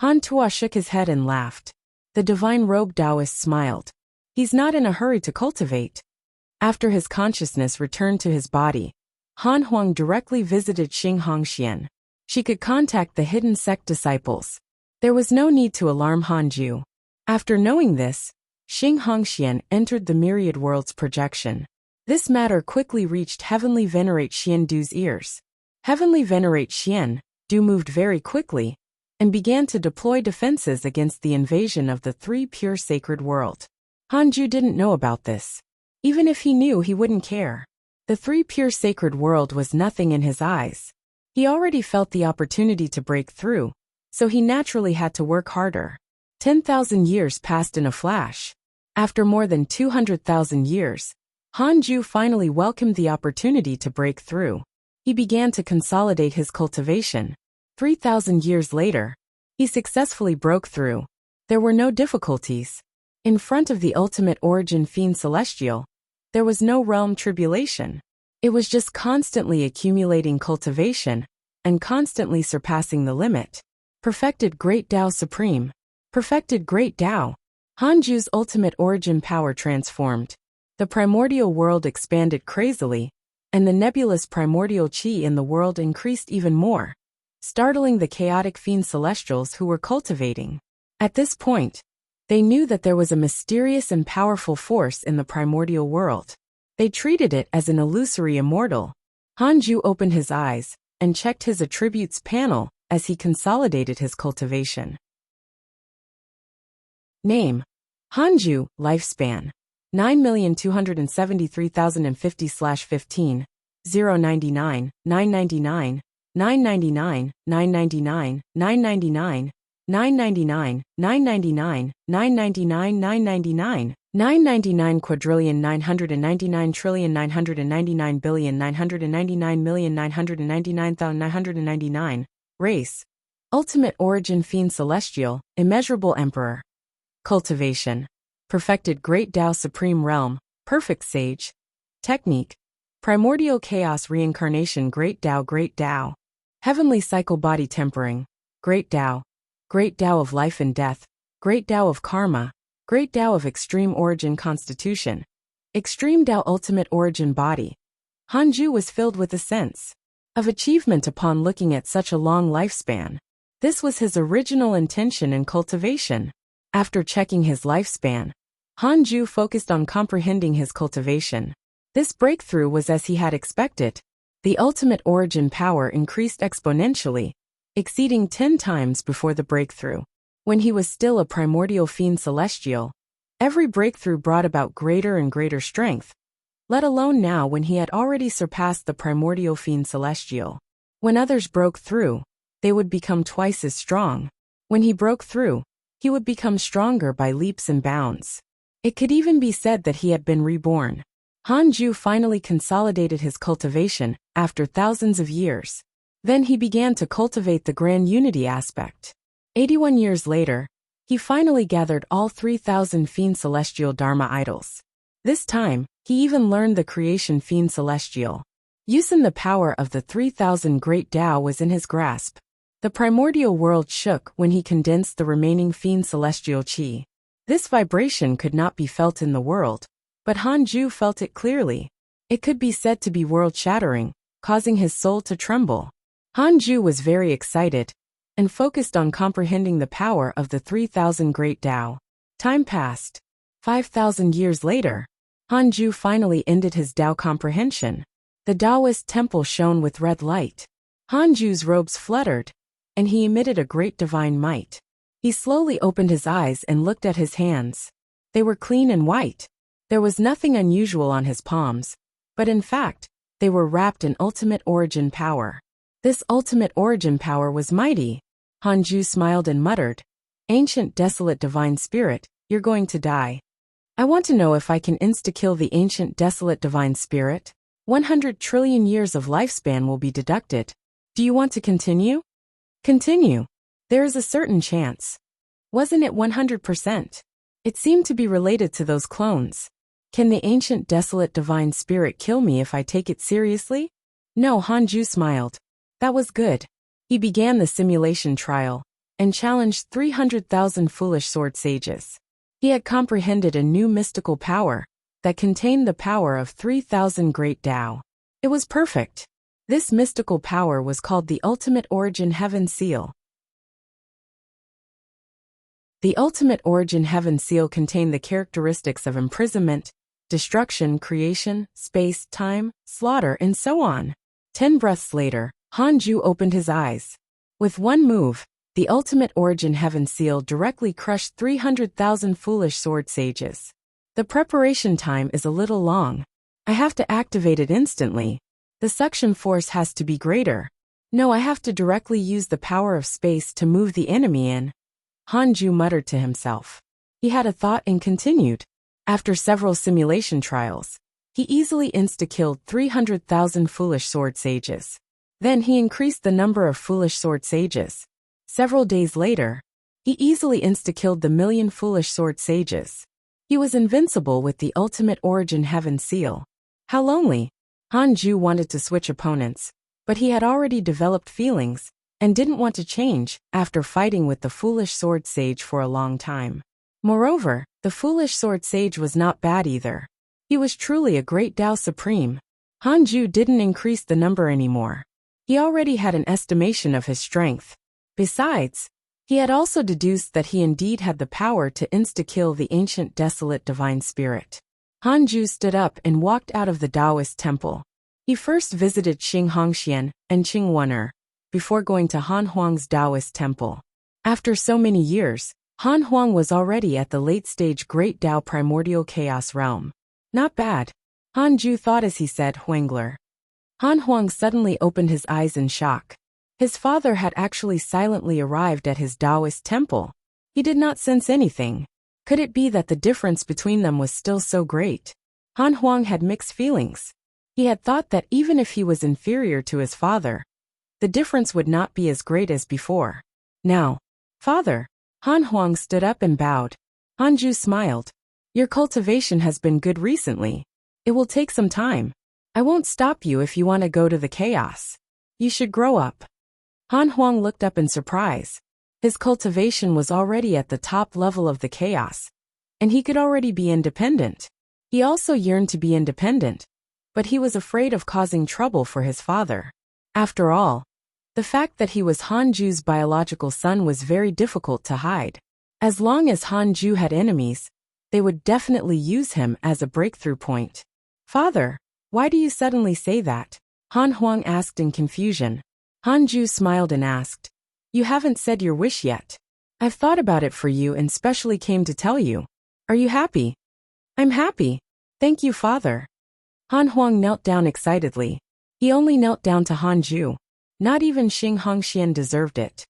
Han Tua shook his head and laughed. The divine robe Taoist smiled. He's not in a hurry to cultivate. After his consciousness returned to his body, Han Huang directly visited Xing Hongxian. She could contact the hidden sect disciples. There was no need to alarm Hanju. After knowing this, Xing Hongxian entered the myriad world's projection. This matter quickly reached Heavenly Venerate Xian Du's ears. Heavenly Venerate Xian Du moved very quickly, and began to deploy defenses against the invasion of the 3 pure sacred world. Hanju didn't know about this. Even if he knew, he wouldn't care. The 3 pure sacred world was nothing in his eyes. He already felt the opportunity to break through, so he naturally had to work harder. 10,000 years passed in a flash. After more than 200,000 years, Hanju finally welcomed the opportunity to break through. He began to consolidate his cultivation. 3,000 years later, he successfully broke through. There were no difficulties. In front of the ultimate origin fiend celestial, there was no realm tribulation. It was just constantly accumulating cultivation, and constantly surpassing the limit. Perfected Great Tao Supreme. Perfected Great Tao. Hanju's ultimate origin power transformed. The primordial world expanded crazily, and the nebulous primordial chi in the world increased even more, startling the chaotic fiend celestials who were cultivating. At this point, They knew that there was a mysterious and powerful force in the primordial world. They treated it as an illusory immortal. Hanju opened his eyes and checked his attributes panel as he consolidated his cultivation. Name: Hanju. Lifespan: 9,273,050/15. 099, 999, 999, 999, 999, 999, 999, 999, 999, 999 quadrillion 999 trillion 999 billion 999 million 999,999. Race: Ultimate origin fiend celestial, immeasurable emperor. Cultivation: Perfected great Tao supreme realm, perfect sage. Technique: Primordial chaos reincarnation great Tao. Heavenly cycle body tempering, great Tao of life and death, great Tao of karma, great Tao of extreme origin constitution, extreme Tao ultimate origin body. Hanju was filled with a sense of achievement upon looking at such a long lifespan. This was his original intention in cultivation. After checking his lifespan, Hanju focused on comprehending his cultivation. This breakthrough was as he had expected. The ultimate origin power increased exponentially, exceeding 10 times before the breakthrough. When he was still a primordial fiend celestial, every breakthrough brought about greater and greater strength, let alone now when he had already surpassed the primordial fiend celestial. When others broke through, they would become twice as strong. When he broke through, he would become stronger by leaps and bounds. It could even be said that he had been reborn. Hanju finally consolidated his cultivation after thousands of years. Then he began to cultivate the grand unity aspect. 81 years later, he finally gathered all 3,000 fiend celestial dharma idols. This time, he even learned the creation fiend celestial. Using the power of the 3,000 great Tao was in his grasp. The primordial world shook when he condensed the remaining fiend celestial chi. This vibration could not be felt in the world, but Hanju felt it clearly. It could be said to be world-shattering, causing his soul to tremble. Hanju was very excited and focused on comprehending the power of the 3,000 great Tao. Time passed. 5,000 years later, Hanju finally ended his Tao comprehension. The Taoist temple shone with red light. Hanju's robes fluttered, and he emitted a great divine might. He slowly opened his eyes and looked at his hands. They were clean and white. There was nothing unusual on his palms, but in fact, they were wrapped in ultimate origin power. This ultimate origin power was mighty. Hanju smiled and muttered, "Ancient desolate divine spirit, you're going to die. I want to know if I can insta-kill the ancient desolate divine spirit. 100 trillion years of lifespan will be deducted. Do you want to continue?" "Continue. There is a certain chance. Wasn't it 100%? It seemed to be related to those clones. Can the ancient desolate divine spirit kill me if I take it seriously?" "No." Hanju smiled. That was good. He began the simulation trial and challenged 300,000 foolish sword sages. He had comprehended a new mystical power that contained the power of 3,000 great Tao. It was perfect. This mystical power was called the Ultimate Origin Heaven Seal. The Ultimate Origin Heaven Seal contained the characteristics of imprisonment, destruction, creation, space, time, slaughter, and so on. 10 breaths later, Hanju opened his eyes. With one move, the Ultimate Origin Heaven Seal directly crushed 300,000 foolish sword sages. The preparation time is a little long. I have to activate it instantly. The suction force has to be greater. No, I have to directly use the power of space to move the enemy in. Hanju muttered to himself. He had a thought and continued. After several simulation trials, he easily insta-killed 300,000 foolish sword sages. Then he increased the number of foolish sword sages. Several days later, he easily insta-killed the 1,000,000 foolish sword sages. He was invincible with the Ultimate Origin Heaven Seal. How lonely. Hanju wanted to switch opponents, but he had already developed feelings and didn't want to change after fighting with the foolish sword sage for a long time. Moreover, the foolish sword sage was not bad either. He was truly a great Tao Supreme. Hanju didn't increase the number anymore. He already had an estimation of his strength. Besides, He had also deduced that he indeed had the power to insta-kill the ancient desolate divine spirit. Hanju stood up and walked out of the Taoist temple. He first visited Xing Hongxian and Qing Wen'er, before going to Han Huang's Taoist temple. After so many years, Han Huang was already at the late-stage Great Tao primordial chaos realm. Not bad, Hanju thought as he said Huangler. Han Huang suddenly opened his eyes in shock. His father had actually silently arrived at his Taoist temple. He did not sense anything. Could it be that the difference between them was still so great? Han Huang had mixed feelings. He had thought that even if he was inferior to his father, the difference would not be as great as before. Now, father, Han Huang stood up and bowed. Hanju smiled. Your cultivation has been good recently. It will take some time. I won't stop you if you want to go to the chaos. You should grow up. Han Huang looked up in surprise. His cultivation was already at the top level of the chaos, and he could already be independent. He also yearned to be independent, but he was afraid of causing trouble for his father. After all, the fact that he was Hanju's biological son was very difficult to hide. As long as Hanju had enemies, they would definitely use him as a breakthrough point. Father, why do you suddenly say that? Han Huang asked in confusion. Hanju smiled and asked, you haven't said your wish yet. I've thought about it for you and specially came to tell you. Are you happy? I'm happy. Thank you, father. Han Huang knelt down excitedly. He only knelt down to Hanju. Not even Xing Hongxian deserved it.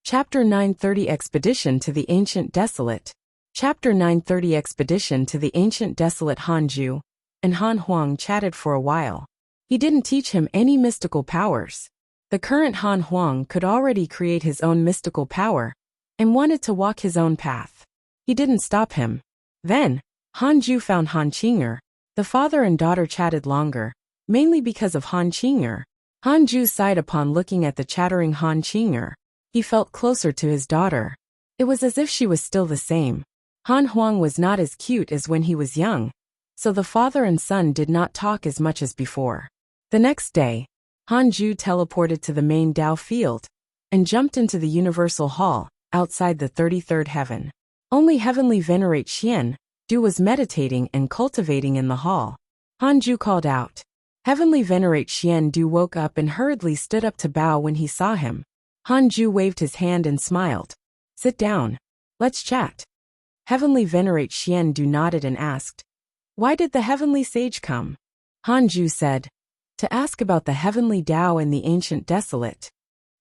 Chapter 930 Expedition to the Ancient Desolate. Chapter 930 Expedition to the Ancient Desolate. Hanju and Han Huang chatted for a while. He didn't teach him any mystical powers. The current Han Huang could already create his own mystical power and wanted to walk his own path. He didn't stop him. Then, Hanju found Han Qing'er. The father and daughter chatted longer, mainly because of Han Qing'er. Hanju sighed upon looking at the chattering Han Qing'er. He felt closer to his daughter. It was as if she was still the same. Han Huang was not as cute as when he was young, so the father and son did not talk as much as before. The next day, Hanju teleported to the main Tao field and jumped into the Universal Hall, outside the 33rd heaven. Only Heavenly Venerate Xian Du was meditating and cultivating in the hall. Hanju called out. Heavenly Venerate Xian Du woke up and hurriedly stood up to bow when he saw him. Hanju waved his hand and smiled. Sit down. Let's chat. Heavenly Venerate Xian Du nodded and asked, why did the heavenly sage come? Hanju said, to ask about the heavenly Tao and the ancient desolate.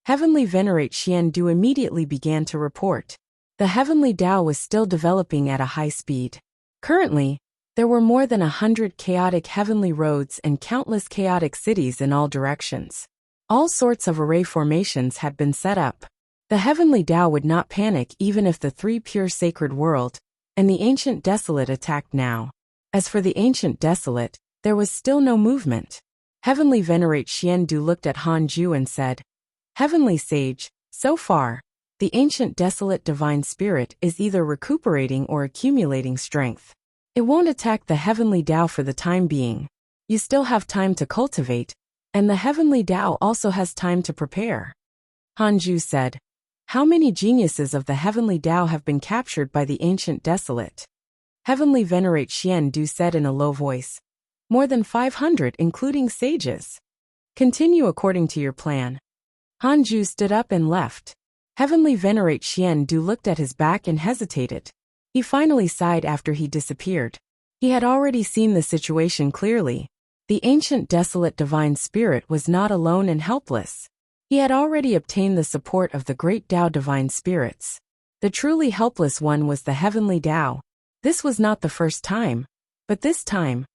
Heavenly Venerate Xian Du immediately began to report. The heavenly Tao was still developing at a high speed. Currently, there were more than 100 chaotic heavenly roads and countless chaotic cities in all directions. All sorts of array formations had been set up. The heavenly Tao would not panic even if the three pure sacred world and the ancient desolate attacked now. As for the ancient desolate, there was still no movement. Heavenly Venerate Xian Du looked at Hanju and said, Heavenly Sage, so far, the ancient desolate divine spirit is either recuperating or accumulating strength. It won't attack the heavenly Tao for the time being. You still have time to cultivate, and the heavenly Tao also has time to prepare. Hanju said, how many geniuses of the heavenly Tao have been captured by the ancient desolate? Heavenly Venerate Xian Du said in a low voice, more than 500 including sages. Continue according to your plan. Hanju stood up and left. Heavenly Venerate Xian Du looked at his back and hesitated. He finally sighed after he disappeared. He had already seen the situation clearly. The ancient desolate divine spirit was not alone and helpless. He had already obtained the support of the great Tao divine spirits. The truly helpless one was the heavenly Tao. This was not the first time, but this time,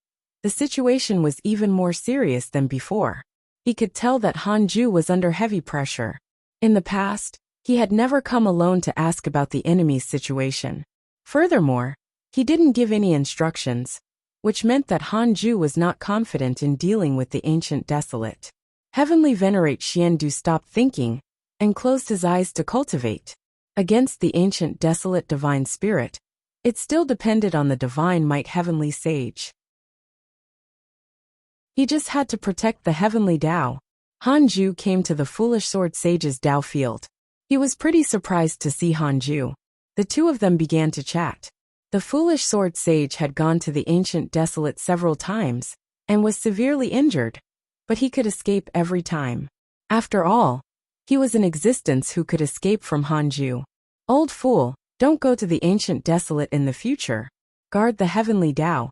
the situation was even more serious than before. He could tell that Hanju was under heavy pressure. In the past, he had never come alone to ask about the enemy's situation. Furthermore, he didn't give any instructions, which meant that Hanju was not confident in dealing with the ancient desolate. Heavenly Venerate Xian Du stopped thinking and closed his eyes to cultivate. Against the ancient desolate divine spirit, it still depended on the divine might heavenly sage. He just had to protect the heavenly Tao. Hanju came to the foolish sword sage's Dao field. He was pretty surprised to see Hanju. The two of them began to chat. The foolish sword sage had gone to the ancient desolate several times, and was severely injured, but he could escape every time. After all, he was in existence who could escape from Hanju. Old fool, don't go to the ancient desolate in the future. Guard the heavenly Dao.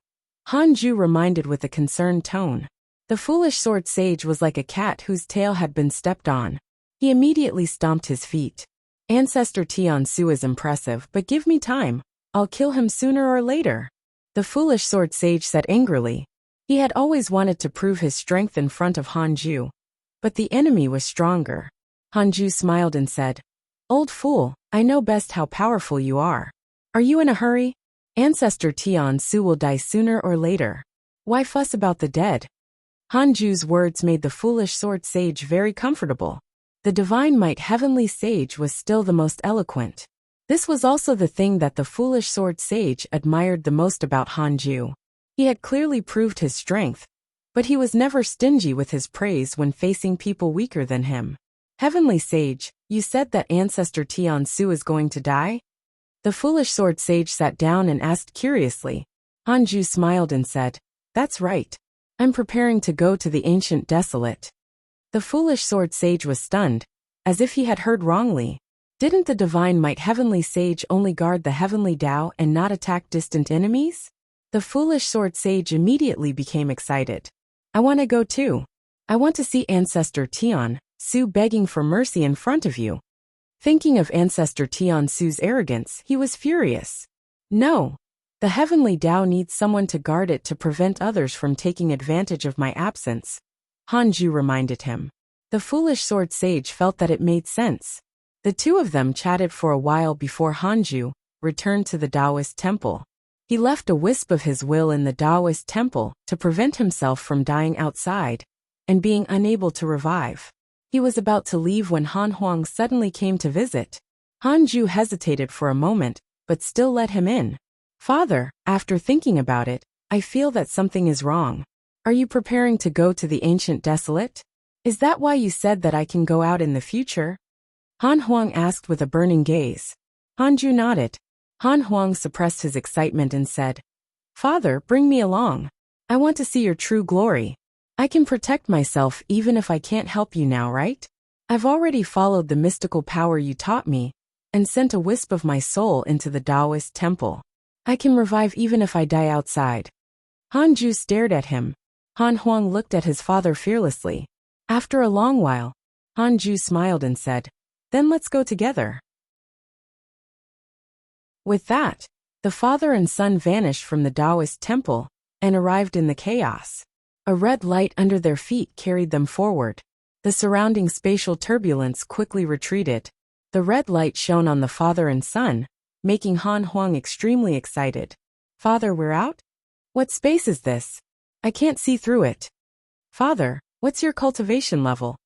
Hanju reminded with a concerned tone. The foolish sword sage was like a cat whose tail had been stepped on. He immediately stomped his feet. Ancestor Tiansu is impressive, but give me time. I'll kill him sooner or later. The foolish sword sage said angrily. He had always wanted to prove his strength in front of Hanju. But the enemy was stronger. Hanju smiled and said, Old fool, I know best how powerful you are. Are you in a hurry? Ancestor Tiansu will die sooner or later. Why fuss about the dead? Hanju's words made the foolish sword sage very comfortable. The divine might heavenly sage was still the most eloquent. This was also the thing that the foolish sword sage admired the most about Hanju. He had clearly proved his strength, but he was never stingy with his praise when facing people weaker than him. Heavenly sage, you said that Ancestor Tiansu is going to die? The foolish sword sage sat down and asked curiously. Hanju smiled and said, That's right. I'm preparing to go to the ancient desolate. The foolish sword sage was stunned, as if he had heard wrongly. Didn't the divine might heavenly sage only guard the heavenly Dao and not attack distant enemies? The foolish sword sage immediately became excited. I want to go too. I want to see Ancestor Tiansu begging for mercy in front of you. Thinking of Ancestor Tiansu's arrogance, he was furious. No. The heavenly Dao needs someone to guard it to prevent others from taking advantage of my absence. Hanju reminded him. The foolish sword sage felt that it made sense. The two of them chatted for a while before Hanju returned to the Taoist temple. He left a wisp of his will in the Taoist temple to prevent himself from dying outside and being unable to revive. He was about to leave when Han Huang suddenly came to visit. Hanju hesitated for a moment, but still let him in. Father, after thinking about it, I feel that something is wrong. Are you preparing to go to the ancient desolate? Is that why you said that I can go out in the future? Han Huang asked with a burning gaze. Hanju nodded. Han Huang suppressed his excitement and said, Father, bring me along. I want to see your true glory. I can protect myself even if I can't help you now, right? I've already followed the mystical power you taught me and sent a wisp of my soul into the Taoist temple. I can revive even if I die outside. Hanju stared at him. Han Huang looked at his father fearlessly. After a long while, Hanju smiled and said, Then let's go together. With that, the father and son vanished from the Taoist temple and arrived in the chaos. A red light under their feet carried them forward. The surrounding spatial turbulence quickly retreated. The red light shone on the father and son, making Han Huang extremely excited. Father, we're out? What space is this? I can't see through it. Father, what's your cultivation level?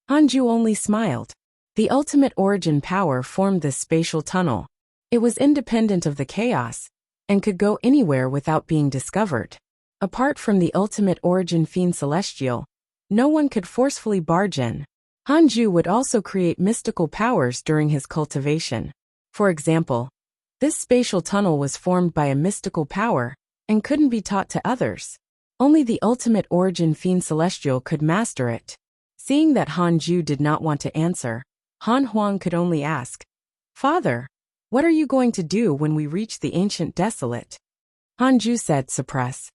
Hanju only smiled. The ultimate origin power formed this spatial tunnel. It was independent of the chaos, and could go anywhere without being discovered. Apart from the ultimate origin fiend celestial, no one could forcefully barge in. Hanju would also create mystical powers during his cultivation. For example, this spatial tunnel was formed by a mystical power, and couldn't be taught to others. Only the ultimate origin fiend celestial could master it. Seeing that Hanju did not want to answer, Han Huang could only ask, Father, what are you going to do when we reach the ancient desolate? Hanju said, Suppress.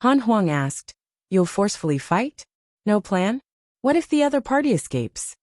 Han Huang asked, You'll forcefully fight? No plan? What if the other party escapes?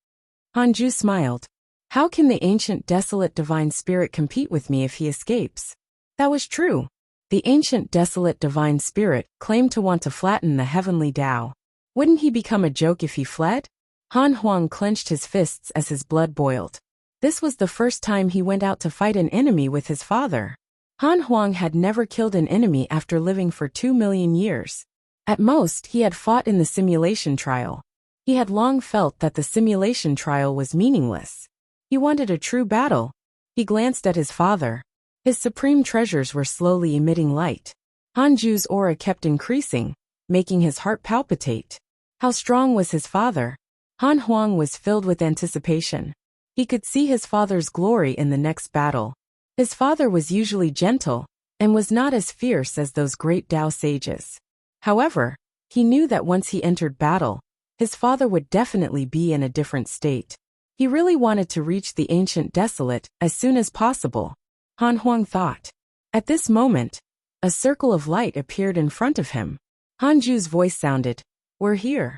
Hanju smiled. How can the ancient desolate divine spirit compete with me if he escapes? That was true. The ancient desolate divine spirit claimed to want to flatten the heavenly Dao. Wouldn't he become a joke if he fled? Han Huang clenched his fists as his blood boiled. This was the first time he went out to fight an enemy with his father. Han Huang had never killed an enemy after living for 2 million years. At most, he had fought in the simulation trial. He had long felt that the simulation trial was meaningless. He wanted a true battle. He glanced at his father. His supreme treasures were slowly emitting light. Hanju's aura kept increasing, making his heart palpitate. How strong was his father? Han Huang was filled with anticipation. He could see his father's glory in the next battle. His father was usually gentle, and was not as fierce as those great Tao sages. However, he knew that once he entered battle, his father would definitely be in a different state. He really wanted to reach the ancient desolate as soon as possible, Han Huang thought. At this moment, a circle of light appeared in front of him. Hanju's voice sounded, "We're here."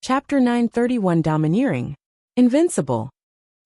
Chapter 931 Domineering. Invincible.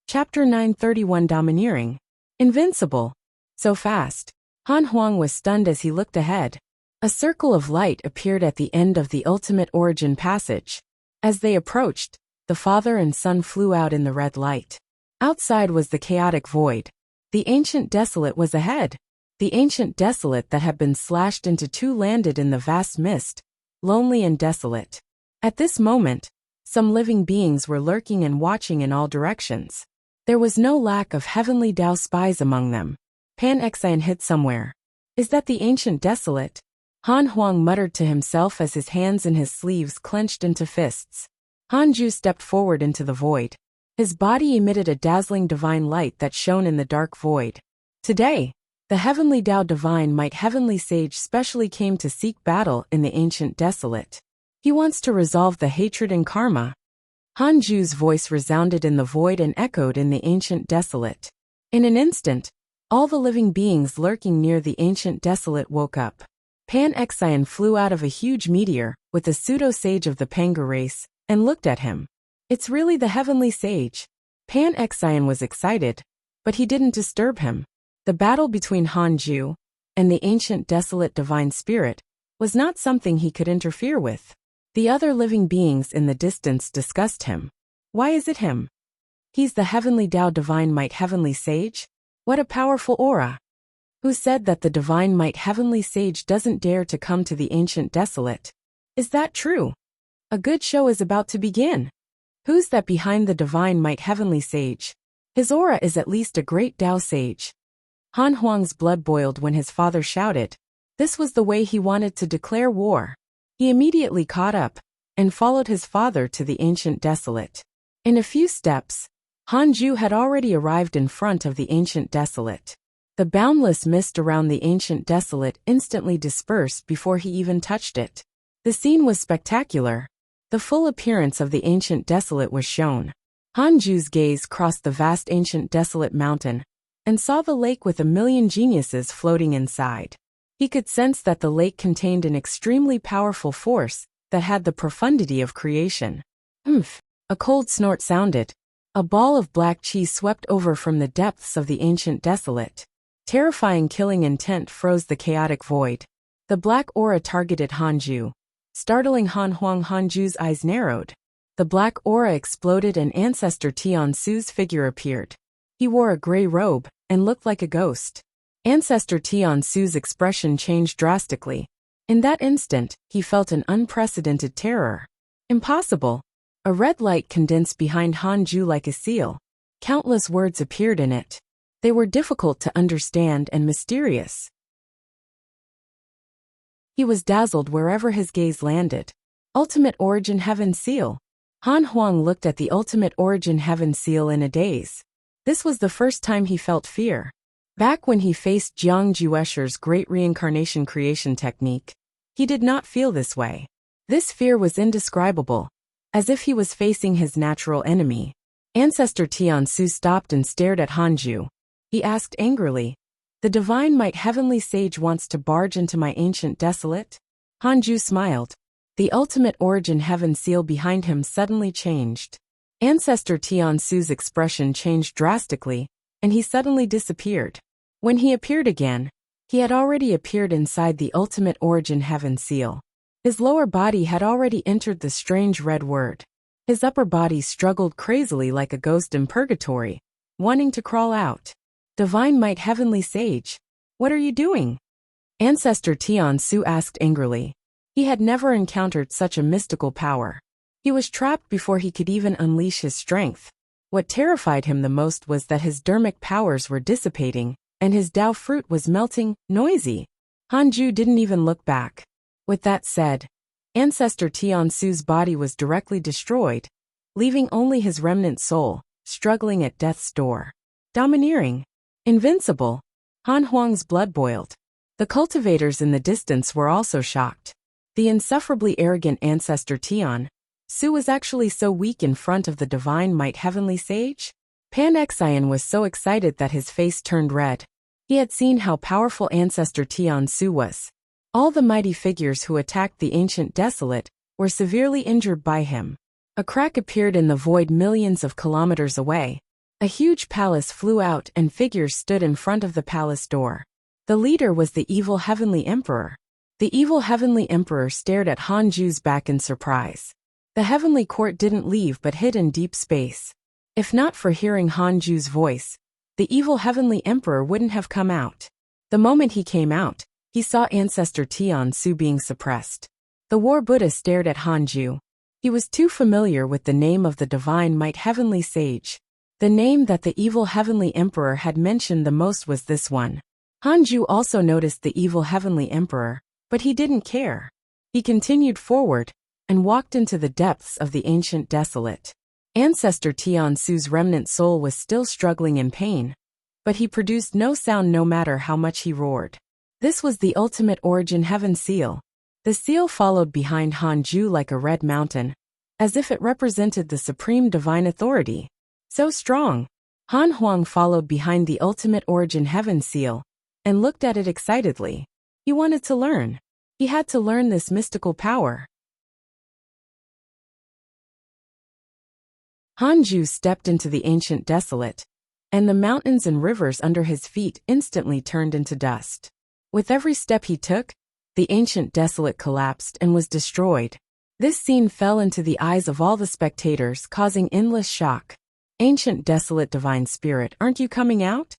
Chapter 931 Domineering. Invincible. So fast. Han Huang was stunned as he looked ahead. A circle of light appeared at the end of the ultimate origin passage. As they approached, the father and son flew out in the red light. Outside was the chaotic void. The ancient desolate was ahead. The ancient desolate that had been slashed into two landed in the vast mist, lonely and desolate. At this moment, some living beings were lurking and watching in all directions. There was no lack of heavenly Tao spies among them. Pan Xian hid somewhere. Is that the ancient desolate? Han Huang muttered to himself as his hands and his sleeves clenched into fists. Hanju stepped forward into the void. His body emitted a dazzling divine light that shone in the dark void. Today, the heavenly Tao divine might heavenly sage specially came to seek battle in the ancient desolate. He wants to resolve the hatred and karma. Hanju's voice resounded in the void and echoed in the ancient desolate. In an instant, all the living beings lurking near the ancient desolate woke up. Pan Xian flew out of a huge meteor with a pseudo-sage of the Panga race and looked at him. It's really the heavenly sage. Pan Xian was excited, but he didn't disturb him. The battle between Hanju and the ancient desolate divine spirit was not something he could interfere with. The other living beings in the distance discussed him. Why is it him? He's the heavenly Tao divine might heavenly sage? What a powerful aura. Who said that the divine might heavenly sage doesn't dare to come to the ancient desolate? Is that true? A good show is about to begin. Who's that behind the divine might heavenly sage? His aura is at least a great Tao sage. Han Huang's blood boiled when his father shouted. This was the way he wanted to declare war. He immediately caught up and followed his father to the ancient desolate. In a few steps, Hanju had already arrived in front of the ancient desolate. The boundless mist around the ancient desolate instantly dispersed before he even touched it. The scene was spectacular. The full appearance of the ancient desolate was shown. Hanju's gaze crossed the vast ancient desolate mountain and saw the lake with a million geniuses floating inside. He could sense that the lake contained an extremely powerful force that had the profundity of creation. Oomph! A cold snort sounded. A ball of black chi swept over from the depths of the ancient desolate. Terrifying killing intent froze the chaotic void. The black aura targeted Hanju. Startling Han Huang, Hanju's eyes narrowed. The black aura exploded and Ancestor Tian Su's figure appeared. He wore a gray robe and looked like a ghost. Ancestor Tian Su's expression changed drastically. In that instant, he felt an unprecedented terror. Impossible. A red light condensed behind Hanju like a seal. Countless words appeared in it. They were difficult to understand and mysterious. He was dazzled wherever his gaze landed. Ultimate Origin Heaven Seal. Han Huang looked at the Ultimate Origin Heaven Seal in a daze. This was the first time he felt fear. Back when he faced Jiang Juesher's great reincarnation creation technique, he did not feel this way. This fear was indescribable, as if he was facing his natural enemy. Ancestor Tian Su stopped and stared at Hanju. He asked angrily, "The divine might heavenly sage wants to barge into my ancient desolate?" Hanju smiled. The ultimate origin heaven seal behind him suddenly changed. Ancestor Tian Su's expression changed drastically, and he suddenly disappeared. When he appeared again, he had already appeared inside the ultimate origin heaven seal. His lower body had already entered the strange red word. His upper body struggled crazily like a ghost in purgatory, wanting to crawl out. Divine might heavenly sage, what are you doing? Ancestor Tian Su asked angrily. He had never encountered such a mystical power. He was trapped before he could even unleash his strength. What terrified him the most was that his dermic powers were dissipating, and his Tao fruit was melting, noisy. Hanju didn't even look back. With that said, Ancestor Tiansu's body was directly destroyed, leaving only his remnant soul, struggling at death's door. Domineering. Invincible. Han Huang's blood boiled. The cultivators in the distance were also shocked. The insufferably arrogant Ancestor Tian Su was actually so weak in front of the divine might heavenly sage? Pan Xian was so excited that his face turned red. He had seen how powerful Ancestor Tian Su was. All the mighty figures who attacked the ancient desolate were severely injured by him. A crack appeared in the void millions of kilometers away. A huge palace flew out and figures stood in front of the palace door. The leader was the evil heavenly emperor. The evil heavenly emperor stared at Han Ju's back in surprise. The heavenly court didn't leave but hid in deep space. If not for hearing Han Ju's voice, the evil heavenly emperor wouldn't have come out. The moment he came out, he saw Ancestor Tian Su being suppressed. The War Buddha stared at Han Ju. He was too familiar with the name of the divine might heavenly sage. The name that the evil heavenly emperor had mentioned the most was this one. Han Ju also noticed the evil heavenly emperor, but he didn't care. He continued forward and walked into the depths of the ancient desolate. Ancestor Tian Su's remnant soul was still struggling in pain, but he produced no sound no matter how much he roared. This was the ultimate origin heaven seal. The seal followed behind Han Ju like a red mountain, as if it represented the supreme divine authority. So strong. Han Huang followed behind the ultimate origin heaven seal and looked at it excitedly. He wanted to learn. He had to learn this mystical power. Han Ju stepped into the ancient desolate, and the mountains and rivers under his feet instantly turned into dust. With every step he took, the ancient desolate collapsed and was destroyed. This scene fell into the eyes of all the spectators, causing endless shock. Ancient desolate divine spirit, aren't you coming out?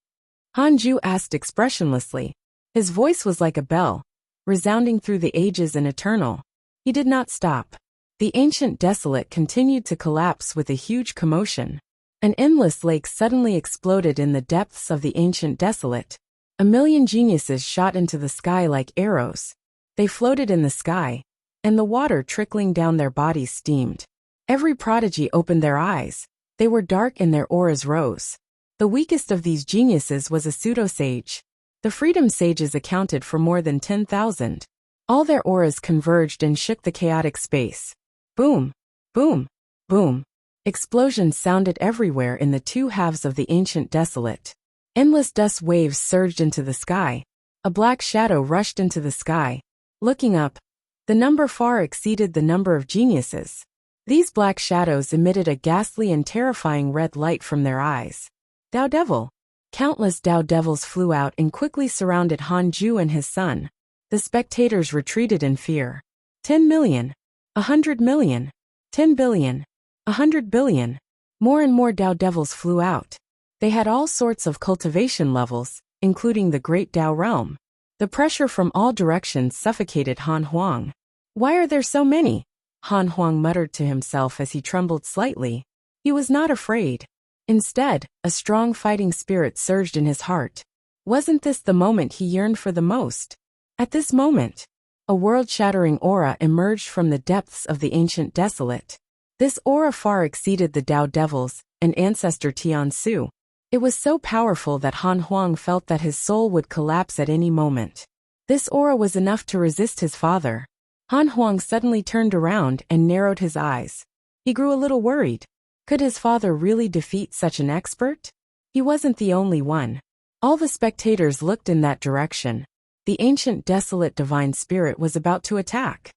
Han Ju asked expressionlessly. His voice was like a bell, resounding through the ages and eternal. He did not stop. The ancient desolate continued to collapse with a huge commotion. An endless lake suddenly exploded in the depths of the ancient desolate. 1,000,000 geniuses shot into the sky like arrows. They floated in the sky, and the water trickling down their bodies steamed. Every prodigy opened their eyes. They were dark and their auras rose. The weakest of these geniuses was a pseudo-sage. The freedom sages accounted for more than 10,000. All their auras converged and shook the chaotic space. Boom! Boom! Boom! Explosions sounded everywhere in the two halves of the ancient desolate. Endless dust waves surged into the sky. A black shadow rushed into the sky. Looking up, the number far exceeded the number of geniuses. These black shadows emitted a ghastly and terrifying red light from their eyes. Dao Devil! Countless Dao Devils flew out and quickly surrounded Han Ju and his son. The spectators retreated in fear. 10 million. 100 million. 10 billion. 100 billion. More and more Dao Devils flew out. They had all sorts of cultivation levels, including the great Dao realm. The pressure from all directions suffocated Han Huang. Why are there so many? Han Huang muttered to himself as he trembled slightly. He was not afraid. Instead, a strong fighting spirit surged in his heart. Wasn't this the moment he yearned for the most? At this moment, a world-shattering aura emerged from the depths of the ancient desolate. This aura far exceeded the Dao Devils and Ancestor Tian Su. It was so powerful that Han Huang felt that his soul would collapse at any moment. This aura was enough to resist his father. Han Huang suddenly turned around and narrowed his eyes. He grew a little worried. Could his father really defeat such an expert? He wasn't the only one. All the spectators looked in that direction. The ancient desolate divine spirit was about to attack.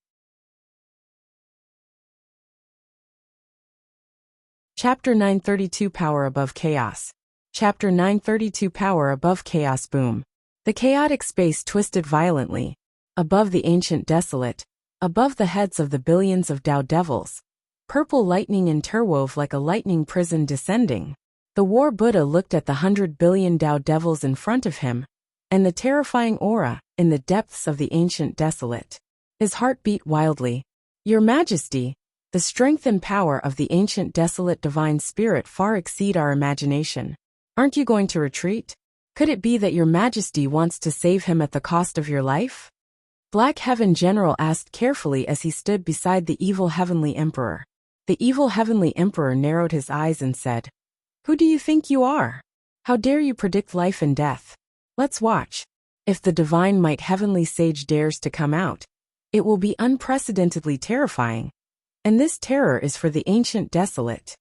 Chapter 932 Power Above Chaos. Chapter 932 Power Above Chaos. Boom. The chaotic space twisted violently. Above the ancient desolate, above the heads of the billions of Dao Devils, purple lightning interwove like a lightning prison descending. The War Buddha looked at the 100 billion Dao Devils in front of him, and the terrifying aura in the depths of the ancient desolate. His heart beat wildly. Your Majesty, the strength and power of the ancient desolate divine spirit far exceed our imagination. Aren't you going to retreat? Could it be that your Majesty wants to save him at the cost of your life? Black Heaven General asked carefully as he stood beside the evil Heavenly Emperor. The evil Heavenly Emperor narrowed his eyes and said, "Who do you think you are? How dare you predict life and death? Let's watch. If the divine might Heavenly Sage dares to come out, it will be unprecedentedly terrifying. And this terror is for the ancient desolate."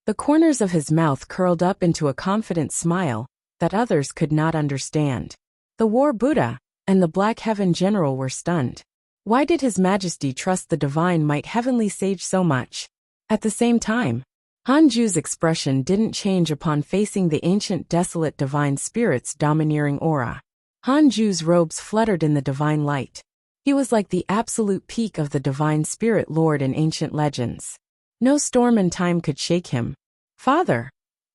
The corners of his mouth curled up into a confident smile that others could not understand. The War Buddha and the Black Heaven General were stunned. Why did His Majesty trust the divine might Heavenly Sage so much? At the same time, Hanju's expression didn't change upon facing the ancient desolate divine spirit's domineering aura. Hanju's robes fluttered in the divine light. He was like the absolute peak of the divine spirit lord in ancient legends. No storm and time could shake him. "Father!"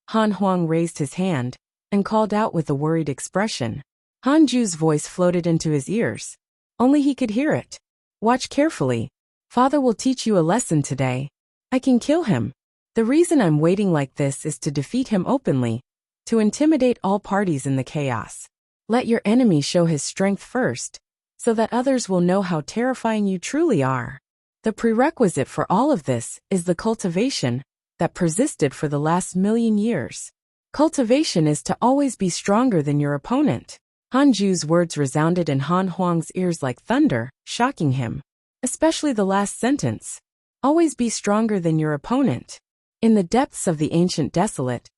Han Huang raised his hand and called out with a worried expression. Hanju's voice floated into his ears. Only he could hear it. "Watch carefully. Father will teach you a lesson today. I can kill him. The reason I'm waiting like this is to defeat him openly, to intimidate all parties in the chaos. Let your enemy show his strength first, so that others will know how terrifying you truly are. The prerequisite for all of this is the cultivation that persisted for the last 1,000,000 years. Cultivation is to always be stronger than your opponent." Hanju's words resounded in Han Huang's ears like thunder, shocking him. Especially the last sentence. Always be stronger than your opponent. In the depths of the ancient desolate,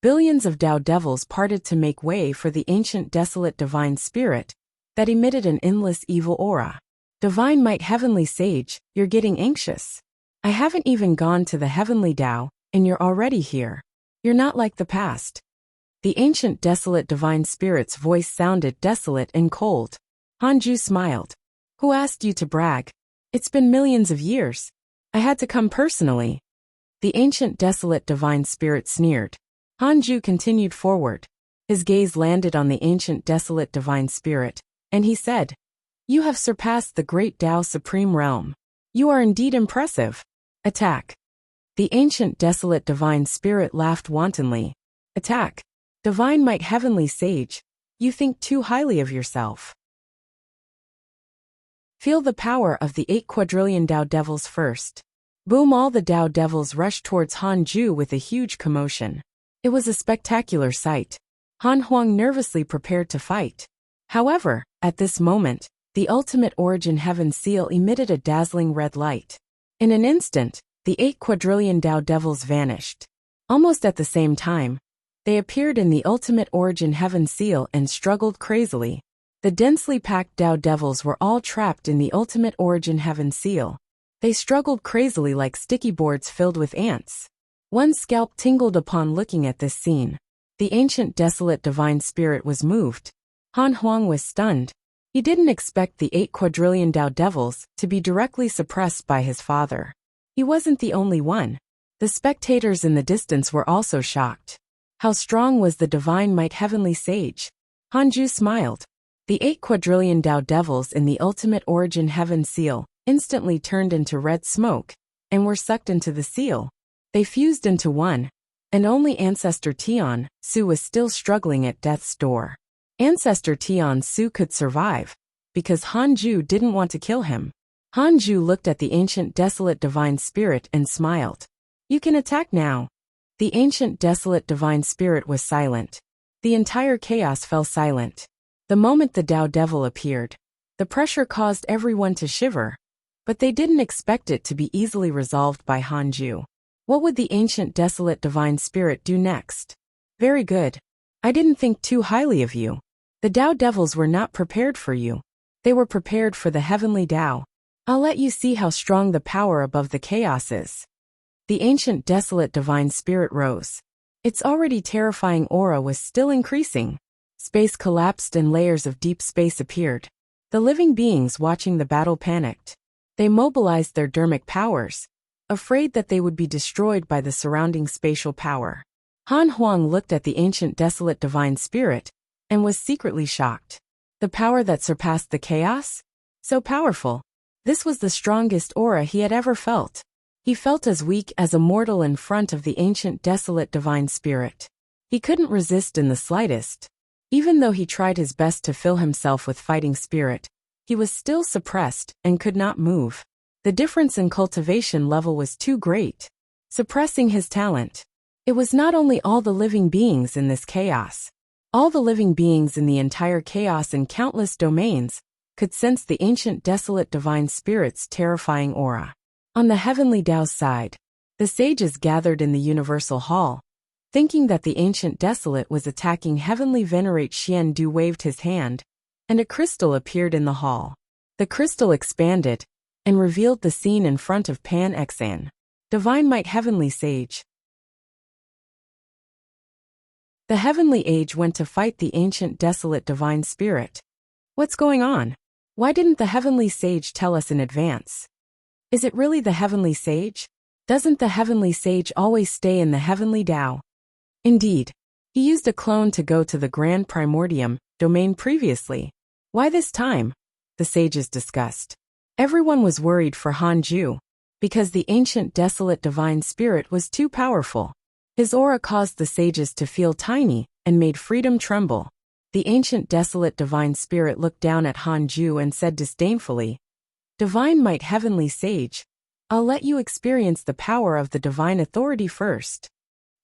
billions of Tao devils parted to make way for the ancient desolate divine spirit that emitted an endless evil aura. "Divine might Heavenly Sage, you're getting anxious. I haven't even gone to the Heavenly Tao, and you're already here. You're not like the past." The ancient desolate divine spirit's voice sounded desolate and cold. Hanju smiled. "Who asked you to brag? It's been millions of years. I had to come personally." The ancient desolate divine spirit sneered. Hanju continued forward. His gaze landed on the ancient desolate divine spirit, and he said, "You have surpassed the great Tao supreme realm. You are indeed impressive. Attack." The ancient desolate divine spirit laughed wantonly. "Attack. Divine might Heavenly Sage, you think too highly of yourself. Feel the power of the 8 quadrillion Tao devils first." Boom! All the Tao devils rushed towards Hanju with a huge commotion. It was a spectacular sight. Han Huang nervously prepared to fight. However, at this moment, the ultimate origin heaven seal emitted a dazzling red light. In an instant, the 8 quadrillion Tao devils vanished. Almost at the same time, they appeared in the ultimate origin heaven seal and struggled crazily. The densely packed Tao devils were all trapped in the ultimate origin heaven seal. They struggled crazily like sticky boards filled with ants. One's scalp tingled upon looking at this scene. The ancient desolate divine spirit was moved. Han Huang was stunned. He didn't expect the 8 quadrillion Tao devils to be directly suppressed by his father. He wasn't the only one. The spectators in the distance were also shocked. How strong was the divine might Heavenly Sage? Hanju smiled. The 8 quadrillion Tao devils in the ultimate origin heaven seal instantly turned into red smoke and were sucked into the seal. They fused into one, and only Ancestor Tian Su was still struggling at death's door. Ancestor Tian Su could survive because Hanju didn't want to kill him. Hanju looked at the ancient desolate divine spirit and smiled. "You can attack now." The ancient desolate divine spirit was silent. The entire chaos fell silent. The moment the Tao devil appeared, the pressure caused everyone to shiver. But they didn't expect it to be easily resolved by Hanju. What would the ancient desolate divine spirit do next? "Very good. I didn't think too highly of you. The Tao devils were not prepared for you. They were prepared for the heavenly Tao. I'll let you see how strong the power above the chaos is." The ancient desolate divine spirit rose. Its already terrifying aura was still increasing. Space collapsed and layers of deep space appeared. The living beings watching the battle panicked. They mobilized their dermic powers, afraid that they would be destroyed by the surrounding spatial power. Han Huang looked at the ancient desolate divine spirit and was secretly shocked. The power that surpassed the chaos? So powerful. This was the strongest aura he had ever felt. He felt as weak as a mortal in front of the ancient desolate divine spirit. He couldn't resist in the slightest. Even though he tried his best to fill himself with fighting spirit, He was still suppressed and could not move. The difference in cultivation level was too great, suppressing his talent. It was not only all the living beings in this chaos. All the living beings in the entire chaos in countless domains could sense the ancient desolate divine spirit's terrifying aura. On the heavenly Tao's side, the sages gathered in the universal hall, thinking that the ancient desolate was attacking heavenly venerate Xian Du waved his hand, and a crystal appeared in the hall. The crystal expanded and revealed the scene in front of Pan Xan, Divine Might Heavenly Sage. The heavenly age went to fight the ancient desolate divine spirit. What's going on? Why didn't the heavenly sage tell us in advance? Is it really the heavenly sage? Doesn't the heavenly sage always stay in the heavenly Tao? Indeed, he used a clone to go to the Grand Primordium domain previously. Why this time? The sages discussed. Everyone was worried for Hanju, because the ancient desolate divine spirit was too powerful. His aura caused the sages to feel tiny and made freedom tremble. The ancient desolate divine spirit looked down at Hanju and said disdainfully, "Divine Might Heavenly Sage, I'll let you experience the power of the divine authority first."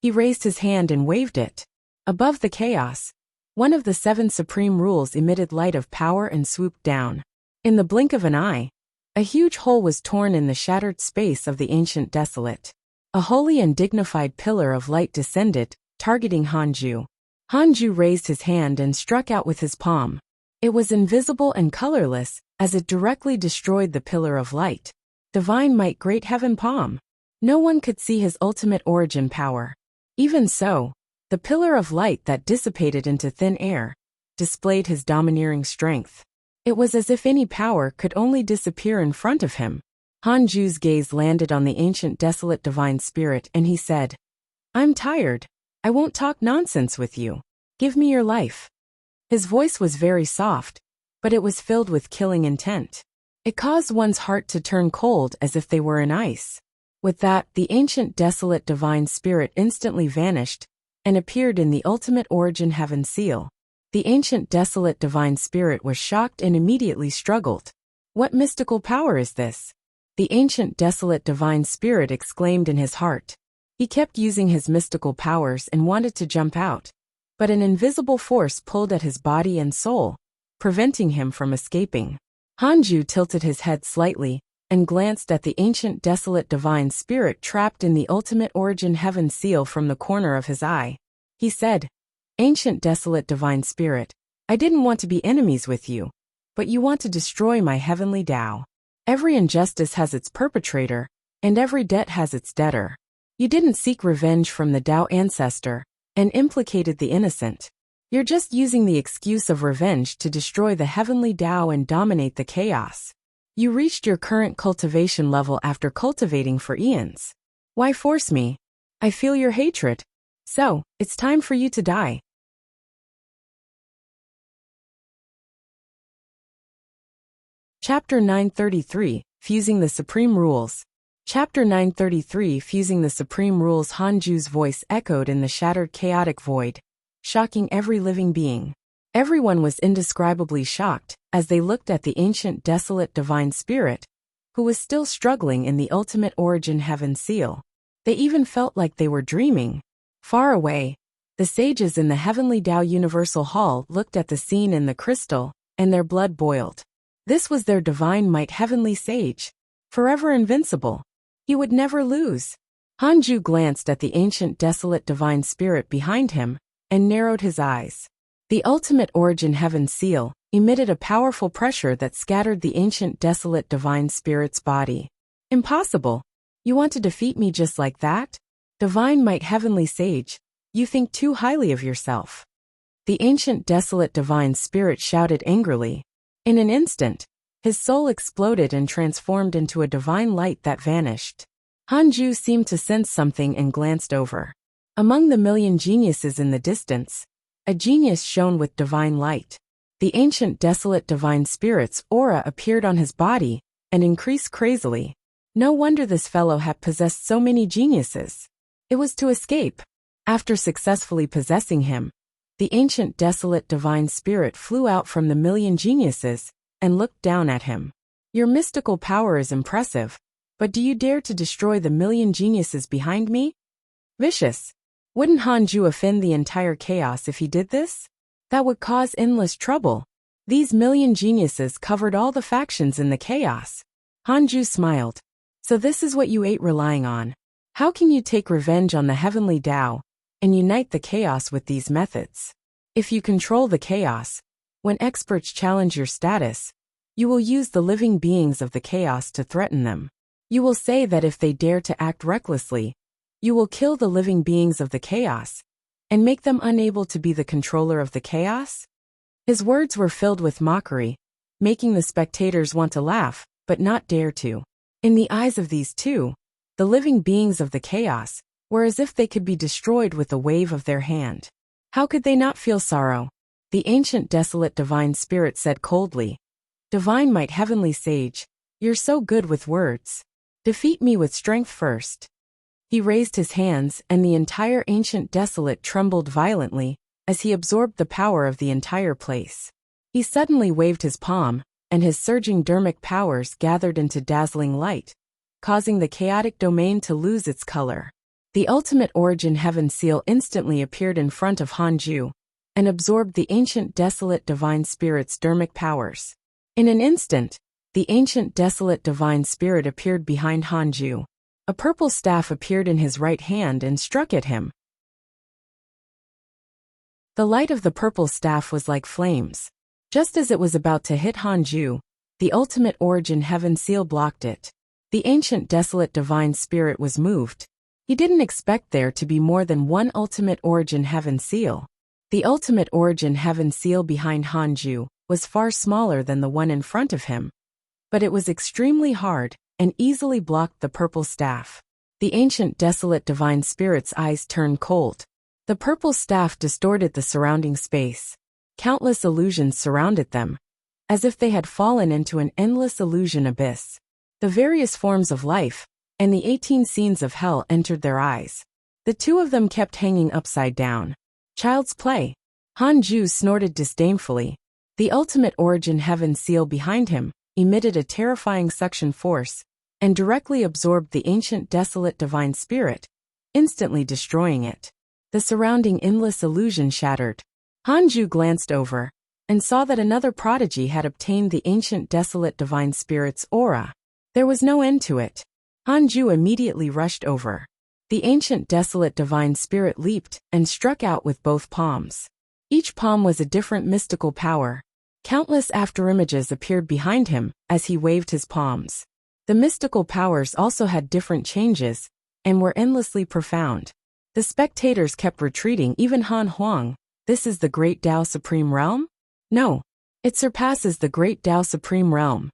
He raised his hand and waved it. Above the chaos, one of the 7 supreme rules emitted light of power and swooped down. In the blink of an eye, a huge hole was torn in the shattered space of the ancient desolate. A holy and dignified pillar of light descended, targeting Hanju. Hanju raised his hand and struck out with his palm. It was invisible and colorless, as it directly destroyed the pillar of light. Divine Might Great Heaven Palm. No one could see his ultimate origin power. Even so, the pillar of light that dissipated into thin air displayed his domineering strength. It was as if any power could only disappear in front of him. Hanju's gaze landed on the ancient desolate divine spirit and he said, "I'm tired. I won't talk nonsense with you. Give me your life." His voice was very soft, but it was filled with killing intent. It caused one's heart to turn cold as if they were in ice. With that, the ancient desolate divine spirit instantly vanished and appeared in the ultimate origin heaven seal. The ancient desolate divine spirit was shocked and immediately struggled. "What mystical power is this?" the ancient desolate divine spirit exclaimed in his heart. He kept using his mystical powers and wanted to jump out, but an invisible force pulled at his body and soul, preventing him from escaping. Hanju tilted his head slightly and glanced at the ancient desolate divine spirit trapped in the ultimate origin heaven seal from the corner of his eye. He said, "Ancient desolate divine spirit, I didn't want to be enemies with you, but you want to destroy my heavenly Tao. Every injustice has its perpetrator, and every debt has its debtor. You didn't seek revenge from the Tao ancestor and implicated the innocent. You're just using the excuse of revenge to destroy the heavenly Tao and dominate the chaos. You reached your current cultivation level after cultivating for eons. Why force me? I feel your hatred. So, it's time for you to die." Chapter 933, Fusing the Supreme Rules. Chapter 933, Fusing the Supreme Rules. Hanju's voice echoed in the shattered chaotic void, shocking every living being. Everyone was indescribably shocked as they looked at the ancient desolate divine spirit, who was still struggling in the ultimate origin heaven seal. They even felt like they were dreaming. Far away, the sages in the heavenly Tao Universal Hall looked at the scene in the crystal, and their blood boiled. This was their divine might heavenly sage, forever invincible. He would never lose. Hanju glanced at the ancient desolate divine spirit behind him and narrowed his eyes. The ultimate origin heaven seal emitted a powerful pressure that scattered the ancient desolate divine spirit's body. "Impossible. You want to defeat me just like that? Divine might heavenly sage, you think too highly of yourself." The ancient desolate divine spirit shouted angrily. In an instant, his soul exploded and transformed into a divine light that vanished. Hanju seemed to sense something and glanced over. Among the million geniuses in the distance, a genius shone with divine light. The ancient desolate divine spirit's aura appeared on his body and increased crazily. No wonder this fellow had possessed so many geniuses. It was to escape. After successfully possessing him, the ancient desolate divine spirit flew out from the million geniuses and looked down at him. Your mystical power is impressive, but do you dare to destroy the million geniuses behind me? Vicious. Wouldn't Hanju offend the entire chaos if he did this? That would cause endless trouble. These million geniuses covered all the factions in the chaos. Hanju smiled. So this is what you ate relying on. How can you take revenge on the heavenly Tao and unite the chaos with these methods? If you control the chaos, when experts challenge your status, you will use the living beings of the chaos to threaten them. You will say that if they dare to act recklessly, you will kill the living beings of the chaos and make them unable to be the controller of the chaos? His words were filled with mockery, making the spectators want to laugh, but not dare to. In the eyes of these two, the living beings of the chaos were as if they could be destroyed with a wave of their hand. How could they not feel sorrow? The ancient desolate divine spirit said coldly. Divine might heavenly sage, you're so good with words. Defeat me with strength first. He raised his hands and the entire ancient desolate trembled violently as he absorbed the power of the entire place. He suddenly waved his palm, and his surging dermic powers gathered into dazzling light, causing the chaotic domain to lose its color. The ultimate origin heaven seal instantly appeared in front of Hanju and absorbed the ancient desolate divine spirit's dermic powers. In an instant, the ancient desolate divine spirit appeared behind Hanju. A purple staff appeared in his right hand and struck at him. The light of the purple staff was like flames. Just as it was about to hit Hanju, the ultimate origin heaven seal blocked it. The ancient desolate divine spirit was moved. He didn't expect there to be more than one ultimate origin heaven seal. The ultimate origin heaven seal behind Hanju was far smaller than the one in front of him, but it was extremely hard and easily blocked the purple staff. The ancient desolate divine spirit's eyes turned cold. The purple staff distorted the surrounding space. Countless illusions surrounded them, as if they had fallen into an endless illusion abyss. The various forms of life and the 18 scenes of hell entered their eyes. The two of them kept hanging upside down. Child's play. Hanju snorted disdainfully. The ultimate origin heaven seal behind him emitted a terrifying suction force and directly absorbed the ancient desolate divine spirit, instantly destroying it. The surrounding endless illusion shattered. Hanju glanced over and saw that another prodigy had obtained the ancient desolate divine spirit's aura. There was no end to it. Hanju immediately rushed over. The ancient desolate divine spirit leaped and struck out with both palms. Each palm was a different mystical power. Countless afterimages appeared behind him as he waved his palms. The mystical powers also had different changes and were endlessly profound. The spectators kept retreating. Even Han Huang. This is the Great Tao Supreme Realm? No. It surpasses the Great Tao Supreme Realm.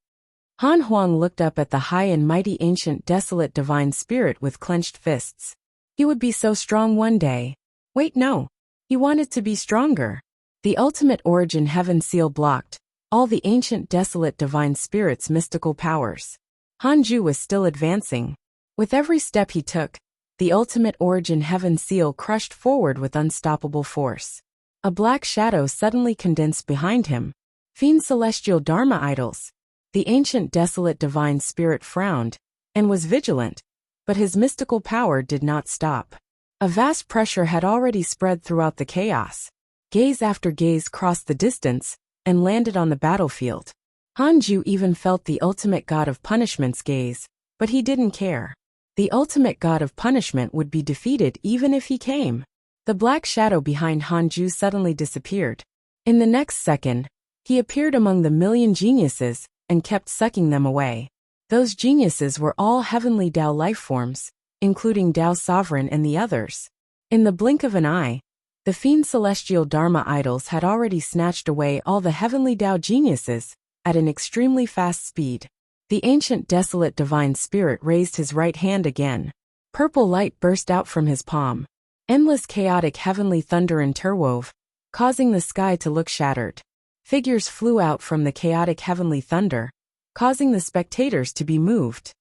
Han Huang looked up at the high and mighty ancient desolate divine spirit with clenched fists. He would be so strong one day. Wait, no. He wanted to be stronger. The ultimate origin heaven seal blocked all the ancient desolate divine spirit's mystical powers. Hanju was still advancing. With every step he took, the ultimate origin heaven seal crushed forward with unstoppable force. A black shadow suddenly condensed behind him. Fiend celestial dharma idols. The ancient desolate divine spirit frowned and was vigilant, but his mystical power did not stop. A vast pressure had already spread throughout the chaos. Gaze after gaze crossed the distance and landed on the battlefield. Hanju even felt the ultimate god of punishment's gaze, but he didn't care. The ultimate god of punishment would be defeated even if he came. The black shadow behind Hanju suddenly disappeared. In the next second, he appeared among the million geniuses and kept sucking them away. Those geniuses were all heavenly Tao life forms, including Tao Sovereign and the others. In the blink of an eye, the fiend celestial dharma idols had already snatched away all the heavenly Tao geniuses at an extremely fast speed. The ancient desolate divine spirit raised his right hand again. Purple light burst out from his palm. Endless chaotic heavenly thunder interwove, causing the sky to look shattered. Figures flew out from the chaotic heavenly thunder, causing the spectators to be moved.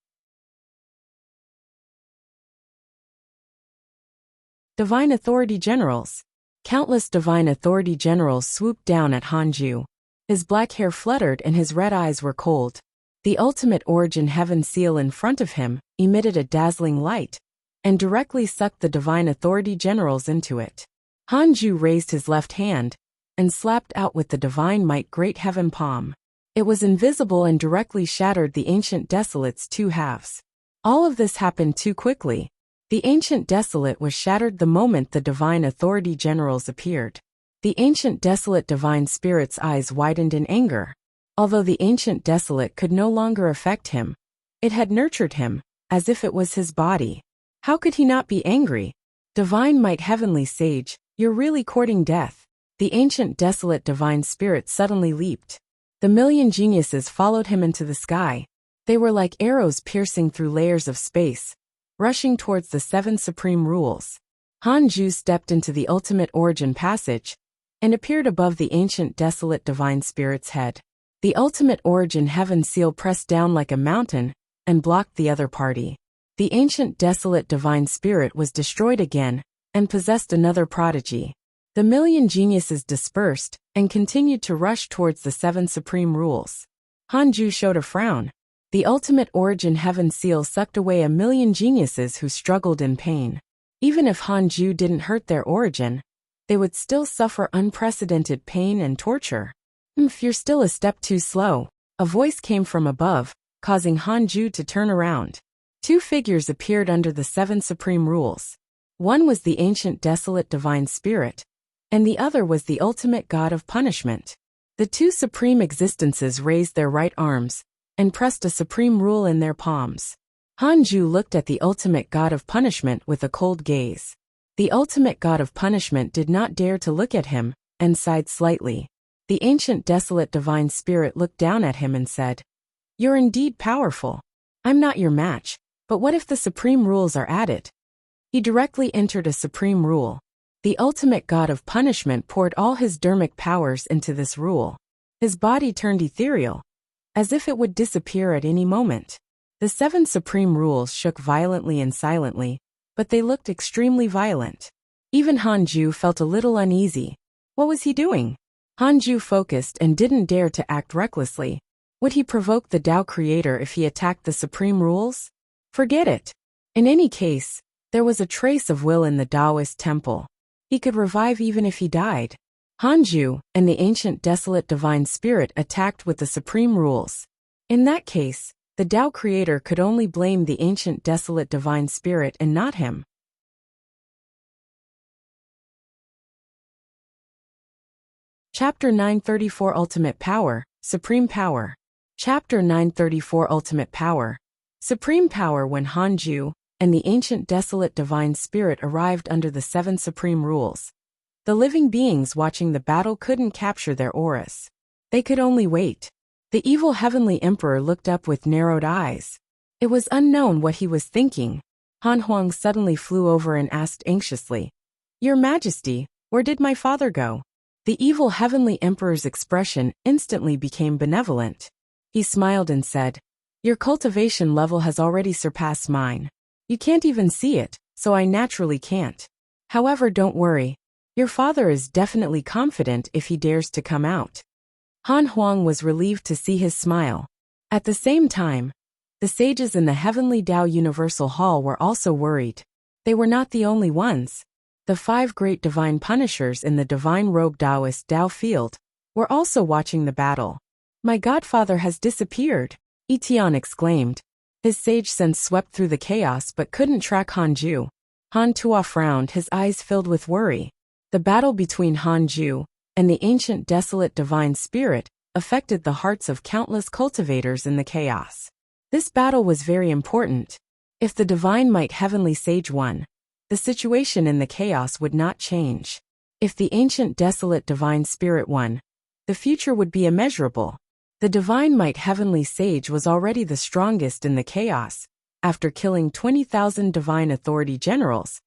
Divine Authority Generals. Countless Divine Authority Generals swooped down at Hanju. His black hair fluttered and his red eyes were cold. The ultimate origin heaven seal in front of him emitted a dazzling light and directly sucked the divine authority generals into it. Hanju raised his left hand and slapped out with the divine might great heaven palm. It was invisible and directly shattered the ancient desolate's two halves. All of this happened too quickly. The ancient desolate was shattered the moment the divine authority generals appeared. The ancient desolate divine spirit's eyes widened in anger. Although the ancient desolate could no longer affect him, it had nurtured him, as if it was his body. How could he not be angry? Divine might heavenly sage, you're really courting death. The ancient desolate divine spirit suddenly leaped. The million geniuses followed him into the sky. They were like arrows piercing through layers of space, rushing towards the seven supreme rules. Hanju stepped into the ultimate origin passage and appeared above the ancient desolate divine spirit's head. The ultimate origin heaven seal pressed down like a mountain and blocked the other party. The ancient desolate divine spirit was destroyed again and possessed another prodigy. The million geniuses dispersed and continued to rush towards the seven supreme rules. Hanju showed a frown. The ultimate origin heaven seal sucked away a million geniuses who struggled in pain. Even if Hanju didn't hurt their origin, they would still suffer unprecedented pain and torture. You're still a step too slow. A voice came from above, causing Hanju to turn around. Two figures appeared under the seven supreme rules. One was the ancient desolate divine spirit, and the other was the ultimate god of punishment. The two supreme existences raised their right arms and pressed a supreme rule in their palms. Hanju looked at the ultimate god of punishment with a cold gaze. The ultimate god of punishment did not dare to look at him and sighed slightly. The ancient desolate divine spirit looked down at him and said, "You're indeed powerful. I'm not your match, but what if the supreme rules are added?" He directly entered a supreme rule. The ultimate god of punishment poured all his dharmic powers into this rule. His body turned ethereal, as if it would disappear at any moment. The seven supreme rules shook violently and silently, but they looked extremely violent. Even Hanju felt a little uneasy. What was he doing? Hanju focused and didn't dare to act recklessly. Would he provoke the Tao creator if he attacked the supreme rules? Forget it. In any case, there was a trace of will in the Taoist temple. He could revive even if he died. Hanju and the ancient desolate divine spirit attacked with the supreme rules. In that case, the Tao creator could only blame the ancient desolate divine spirit and not him. Chapter 934 Ultimate Power, Supreme Power. Chapter 934 Ultimate Power, Supreme Power. When Hanju and the ancient desolate divine spirit arrived under the seven supreme rules, the living beings watching the battle couldn't capture their auras. They could only wait. The evil heavenly emperor looked up with narrowed eyes. It was unknown what he was thinking. Han Huang suddenly flew over and asked anxiously, "Your Majesty, where did my father go?" The evil heavenly emperor's expression instantly became benevolent. He smiled and said, "Your cultivation level has already surpassed mine. You can't even see it, so I naturally can't. However, don't worry. Your father is definitely confident if he dares to come out." Han Huang was relieved to see his smile. At the same time, the sages in the Heavenly Tao Universal Hall were also worried. They were not the only ones. The 5 great divine punishers in the divine robe Taoist Tao field were also watching the battle. "My godfather has disappeared," Etienne exclaimed. His sage sense swept through the chaos but couldn't track Hanju. Han Tua frowned, his eyes filled with worry. The battle between Hanju and the ancient desolate divine spirit affected the hearts of countless cultivators in the chaos. This battle was very important. If the divine might heavenly sage won, the situation in the chaos would not change. If the ancient desolate divine spirit won, the future would be immeasurable. The divine might heavenly sage was already the strongest in the chaos, after killing 20,000 divine authority generals,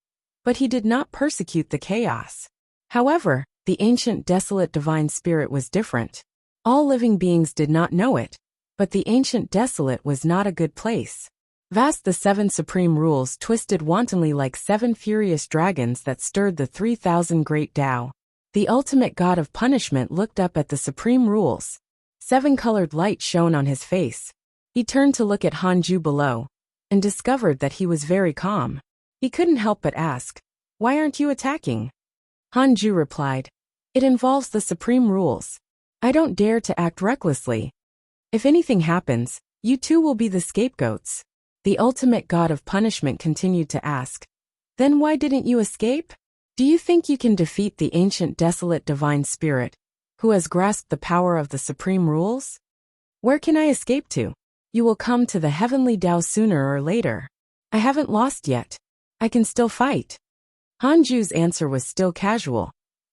but he did not persecute the chaos. However, the ancient desolate divine spirit was different. All living beings did not know it, but the ancient desolate was not a good place. Vast, the 7 supreme rules twisted wantonly like 7 furious dragons that stirred the 3,000 great Tao. The ultimate god of punishment looked up at the supreme rules. 7-colored light shone on his face. He turned to look at Hanju below, and discovered that he was very calm. He couldn't help but ask, "Why aren't you attacking?" Hanju replied, "It involves the supreme rules. I don't dare to act recklessly. If anything happens, you two will be the scapegoats." The ultimate god of punishment continued to ask, "Then why didn't you escape? Do you think you can defeat the ancient desolate divine spirit, who has grasped the power of the supreme rules? Where can I escape to? You will come to the heavenly Tao sooner or later. I haven't lost yet. I can still fight." Hanju's answer was still casual,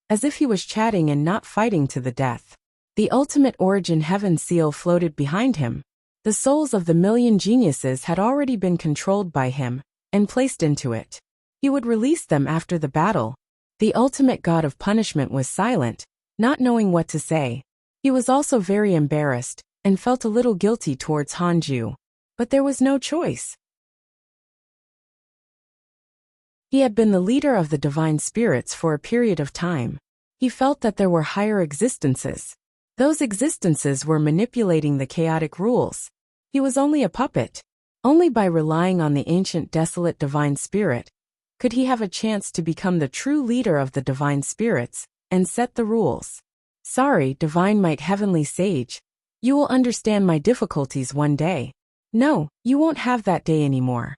as if he was chatting and not fighting to the death. The ultimate origin heaven seal floated behind him. The souls of the million geniuses had already been controlled by him and placed into it. He would release them after the battle. The ultimate god of punishment was silent, not knowing what to say. He was also very embarrassed and felt a little guilty towards Hanju. But there was no choice. He had been the leader of the divine spirits for a period of time. He felt that there were higher existences. Those existences were manipulating the chaotic rules. He was only a puppet. Only by relying on the ancient desolate divine spirit could he have a chance to become the true leader of the divine spirits and set the rules. "Sorry, divine might heavenly sage. You will understand my difficulties one day." "No, you won't have that day anymore."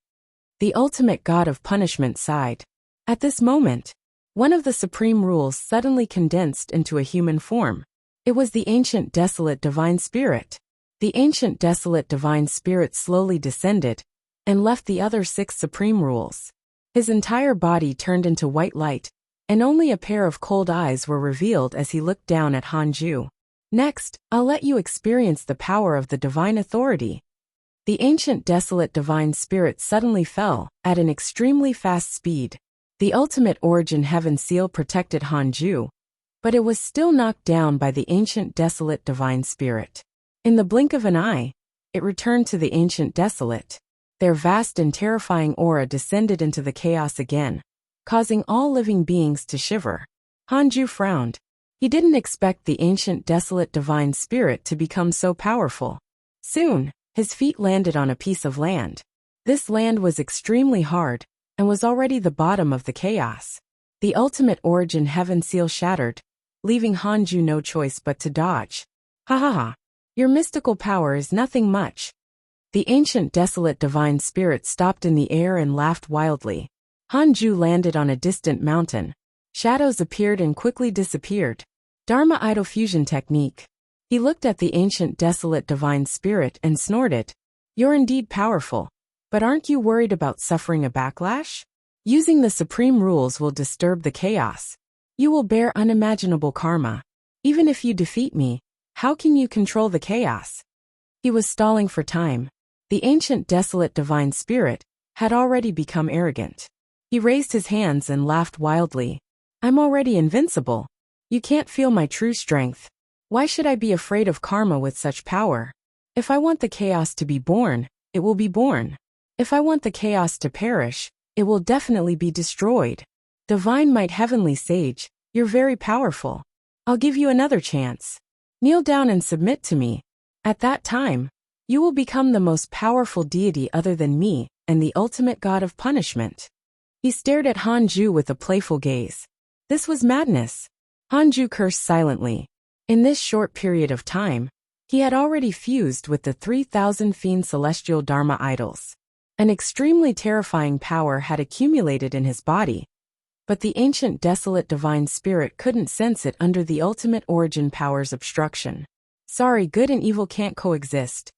The ultimate god of punishment sighed. At this moment, one of the supreme rules suddenly condensed into a human form. It was the ancient desolate divine spirit. The ancient desolate divine spirit slowly descended and left the other 6 supreme rules. His entire body turned into white light, and only a pair of cold eyes were revealed as he looked down at Hanju. "Next, I'll let you experience the power of the divine authority." The ancient desolate divine spirit suddenly fell at an extremely fast speed. The ultimate origin heaven seal protected Hanju, but it was still knocked down by the ancient desolate divine spirit. In the blink of an eye, it returned to the ancient desolate. Their vast and terrifying aura descended into the chaos again, causing all living beings to shiver. Hanju frowned. He didn't expect the ancient desolate divine spirit to become so powerful. Soon, his feet landed on a piece of land. This land was extremely hard and was already the bottom of the chaos. The ultimate origin heaven seal shattered, leaving Hanju no choice but to dodge. "Ha ha ha. Your mystical power is nothing much." The ancient desolate divine spirit stopped in the air and laughed wildly. Hanju landed on a distant mountain. Shadows appeared and quickly disappeared. Dharma idol fusion technique. He looked at the ancient desolate divine spirit and snorted. "You're indeed powerful, but aren't you worried about suffering a backlash? Using the supreme rules will disturb the chaos. You will bear unimaginable karma. Even if you defeat me, how can you control the chaos?" He was stalling for time. The ancient desolate divine spirit had already become arrogant. He raised his hands and laughed wildly. "I'm already invincible. You can't feel my true strength. Why should I be afraid of karma with such power? If I want the chaos to be born, it will be born. If I want the chaos to perish, it will definitely be destroyed. Divine might heavenly sage, you're very powerful. I'll give you another chance. Kneel down and submit to me. At that time, you will become the most powerful deity other than me and the ultimate god of punishment." He stared at Hanju with a playful gaze. This was madness. Hanju cursed silently. In this short period of time, he had already fused with the 3,000 fiend celestial Dharma idols. An extremely terrifying power had accumulated in his body, but the ancient desolate divine spirit couldn't sense it under the ultimate origin power's obstruction. "Sorry, good and evil can't coexist.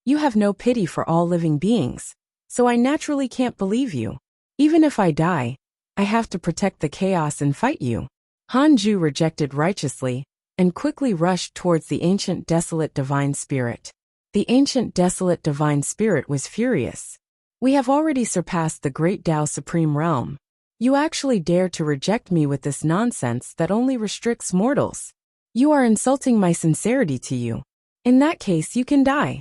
You have no pity for all living beings, so I naturally can't believe you. Even if I die, I have to protect the chaos and fight you." Hanju rejected righteously and quickly rushed towards the ancient desolate divine spirit. The ancient desolate divine spirit was furious. "We have already surpassed the great Tao supreme realm. You actually dare to reject me with this nonsense that only restricts mortals. You are insulting my sincerity to you. In that case, you can die."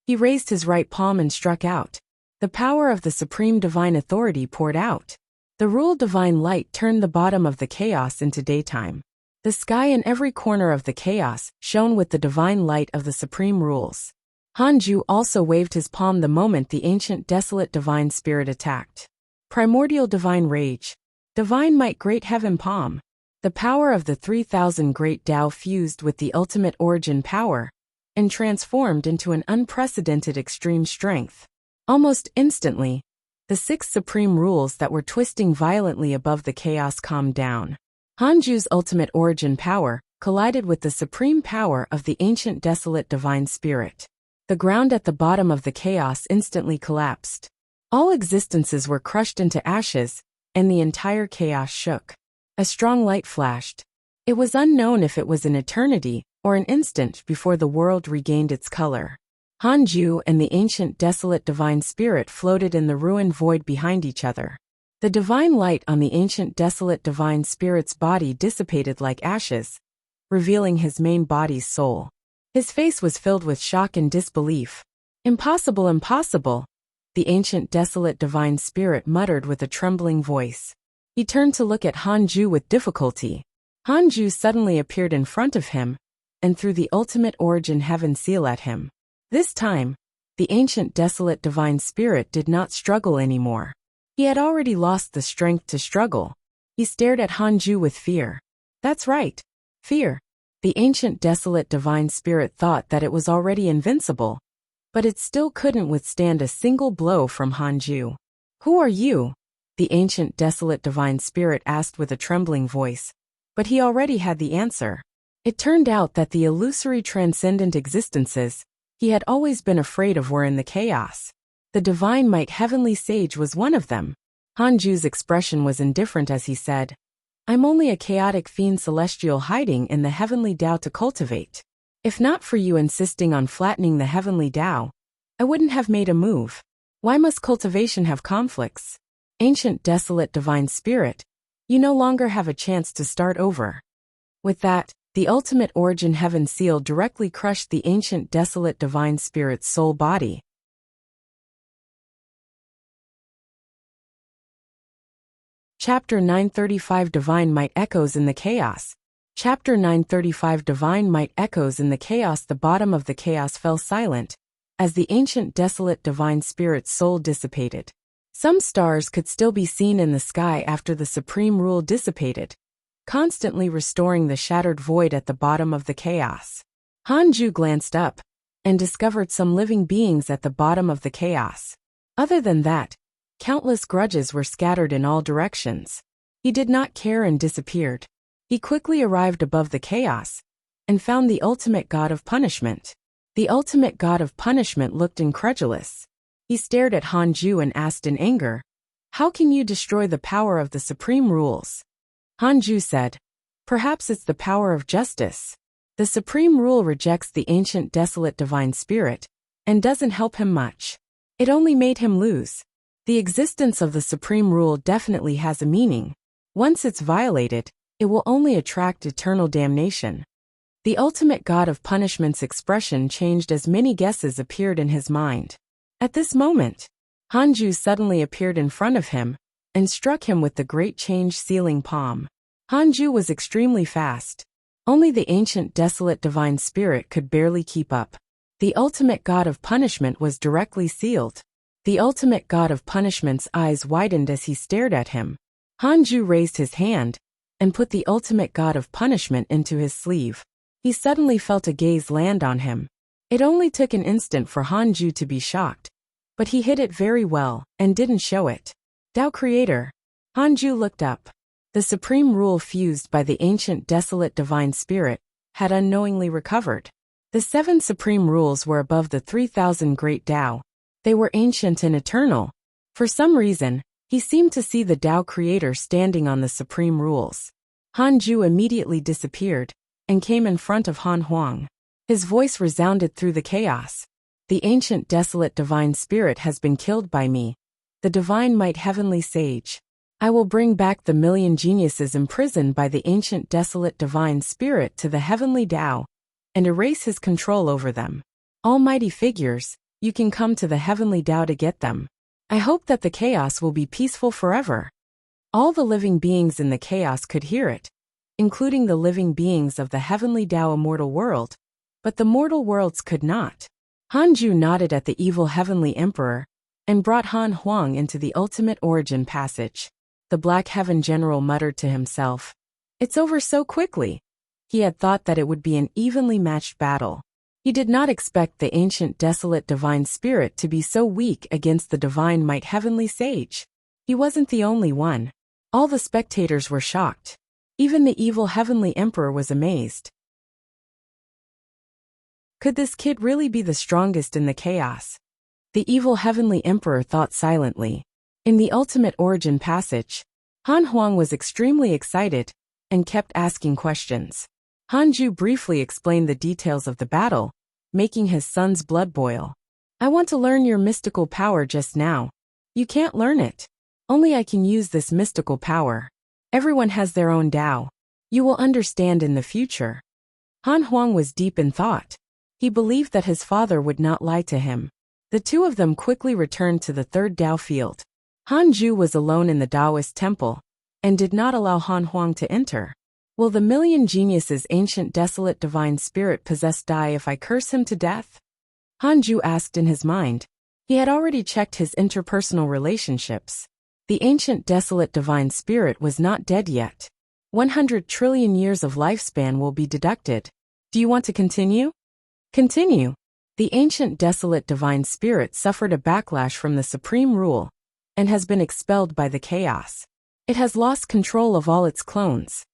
He raised his right palm and struck out. The power of the supreme divine authority poured out. The rule divine light turned the bottom of the chaos into daytime. The sky in every corner of the chaos shone with the divine light of the supreme rules. Hanju also waved his palm the moment the ancient desolate divine spirit attacked. Primordial divine rage. Divine might great heaven palm. The power of the 3000 great Tao fused with the ultimate origin power and transformed into an unprecedented extreme strength. Almost instantly, the 6 supreme rules that were twisting violently above the chaos calmed down. Hanju's ultimate origin power collided with the supreme power of the ancient desolate divine spirit. The ground at the bottom of the chaos instantly collapsed. All existences were crushed into ashes, and the entire chaos shook. A strong light flashed. It was unknown if it was an eternity or an instant before the world regained its color. Hanju and the ancient desolate divine spirit floated in the ruined void behind each other. The divine light on the ancient desolate divine spirit's body dissipated like ashes, revealing his main body's soul. His face was filled with shock and disbelief. Impossible, impossible, the ancient desolate divine spirit muttered with a trembling voice. He turned to look at Hanju with difficulty. Hanju suddenly appeared in front of him and threw the ultimate origin heaven seal at him. This time, the ancient desolate divine spirit did not struggle anymore. He had already lost the strength to struggle. He stared at Hanju with fear. That's right, fear. The ancient desolate divine spirit thought that it was already invincible, but it still couldn't withstand a single blow from Hanju. Who are you? The ancient desolate divine spirit asked with a trembling voice, but he already had the answer. It turned out that the illusory transcendent existences he had always been afraid of were in the chaos. The divine might heavenly sage was one of them. Hanju's expression was indifferent as he said, I'm only a chaotic fiend celestial hiding in the heavenly Tao to cultivate. If not for you insisting on flattening the heavenly Tao, I wouldn't have made a move. Why must cultivation have conflicts? Ancient desolate divine spirit, you no longer have a chance to start over. With that, the ultimate origin heaven seal directly crushed the ancient desolate divine spirit's soul body. Chapter 935 Divine Might Echoes in the Chaos. Chapter 935 Divine Might Echoes in the Chaos. The bottom of the chaos fell silent, as the ancient desolate divine spirit's soul dissipated. Some stars could still be seen in the sky after the supreme rule dissipated, constantly restoring the shattered void at the bottom of the chaos. Hanju glanced up and discovered some living beings at the bottom of the chaos. Other than that, countless grudges were scattered in all directions. He did not care and disappeared. He quickly arrived above the chaos and found the ultimate god of punishment. The ultimate god of punishment looked incredulous. He stared at Hanju and asked in anger, How can you destroy the power of the supreme rules? Hanju said, Perhaps it's the power of justice. The supreme rule rejects the ancient desolate divine spirit and doesn't help him much. It only made him lose. The existence of the supreme rule definitely has a meaning. Once it's violated, it will only attract eternal damnation. The ultimate god of punishment's expression changed as many guesses appeared in his mind. At this moment, Hanju suddenly appeared in front of him and struck him with the great change sealing palm. Hanju was extremely fast. Only the ancient desolate divine spirit could barely keep up. The ultimate god of punishment was directly sealed. The ultimate god of punishment's eyes widened as he stared at him. Hanju raised his hand and put the ultimate god of punishment into his sleeve. He suddenly felt a gaze land on him. It only took an instant for Hanju to be shocked, but he hid it very well and didn't show it. Tao Creator. Hanju looked up. The supreme rule fused by the ancient desolate divine spirit had unknowingly recovered. The 7 supreme rules were above the 3000 great Tao. They were ancient and eternal. For some reason, he seemed to see the Tao Creator standing on the supreme rules. Hanju immediately disappeared and came in front of Han Huang. His voice resounded through the chaos. The ancient desolate divine spirit has been killed by me, the divine might heavenly sage. I will bring back the million geniuses imprisoned by the ancient desolate divine spirit to the heavenly Tao and erase his control over them. Almighty figures, you can come to the heavenly Tao to get them. I hope that the chaos will be peaceful forever. All the living beings in the chaos could hear it, including the living beings of the heavenly Tao immortal world, but the mortal worlds could not. Hanju nodded at the evil heavenly emperor and brought Han Huang into the ultimate origin passage. The Black Heaven general muttered to himself, "It's over so quickly." He had thought that it would be an evenly matched battle. He did not expect the ancient desolate divine spirit to be so weak against the divine might heavenly sage. He wasn't the only one. All the spectators were shocked. Even the evil heavenly emperor was amazed. Could this kid really be the strongest in the chaos? The evil heavenly emperor thought silently. In the ultimate origin passage, Han Huang was extremely excited and kept asking questions. Hanju briefly explained the details of the battle, making his son's blood boil. "I want to learn your mystical power just now." "You can't learn it. Only I can use this mystical power. Everyone has their own Tao. You will understand in the future." Han Huang was deep in thought. He believed that his father would not lie to him. The two of them quickly returned to the third Tao field. Hanju was alone in the Taoist temple and did not allow Han Huang to enter. "Will the million geniuses ancient desolate divine spirit possess die if I curse him to death?" Hanju asked in his mind. He had already checked his interpersonal relationships. The ancient desolate divine spirit was not dead yet. 100 trillion years of lifespan will be deducted. "Do you want to continue?" "Continue." The ancient desolate divine spirit suffered a backlash from the supreme rule and has been expelled by the chaos. It has lost control of all its clones.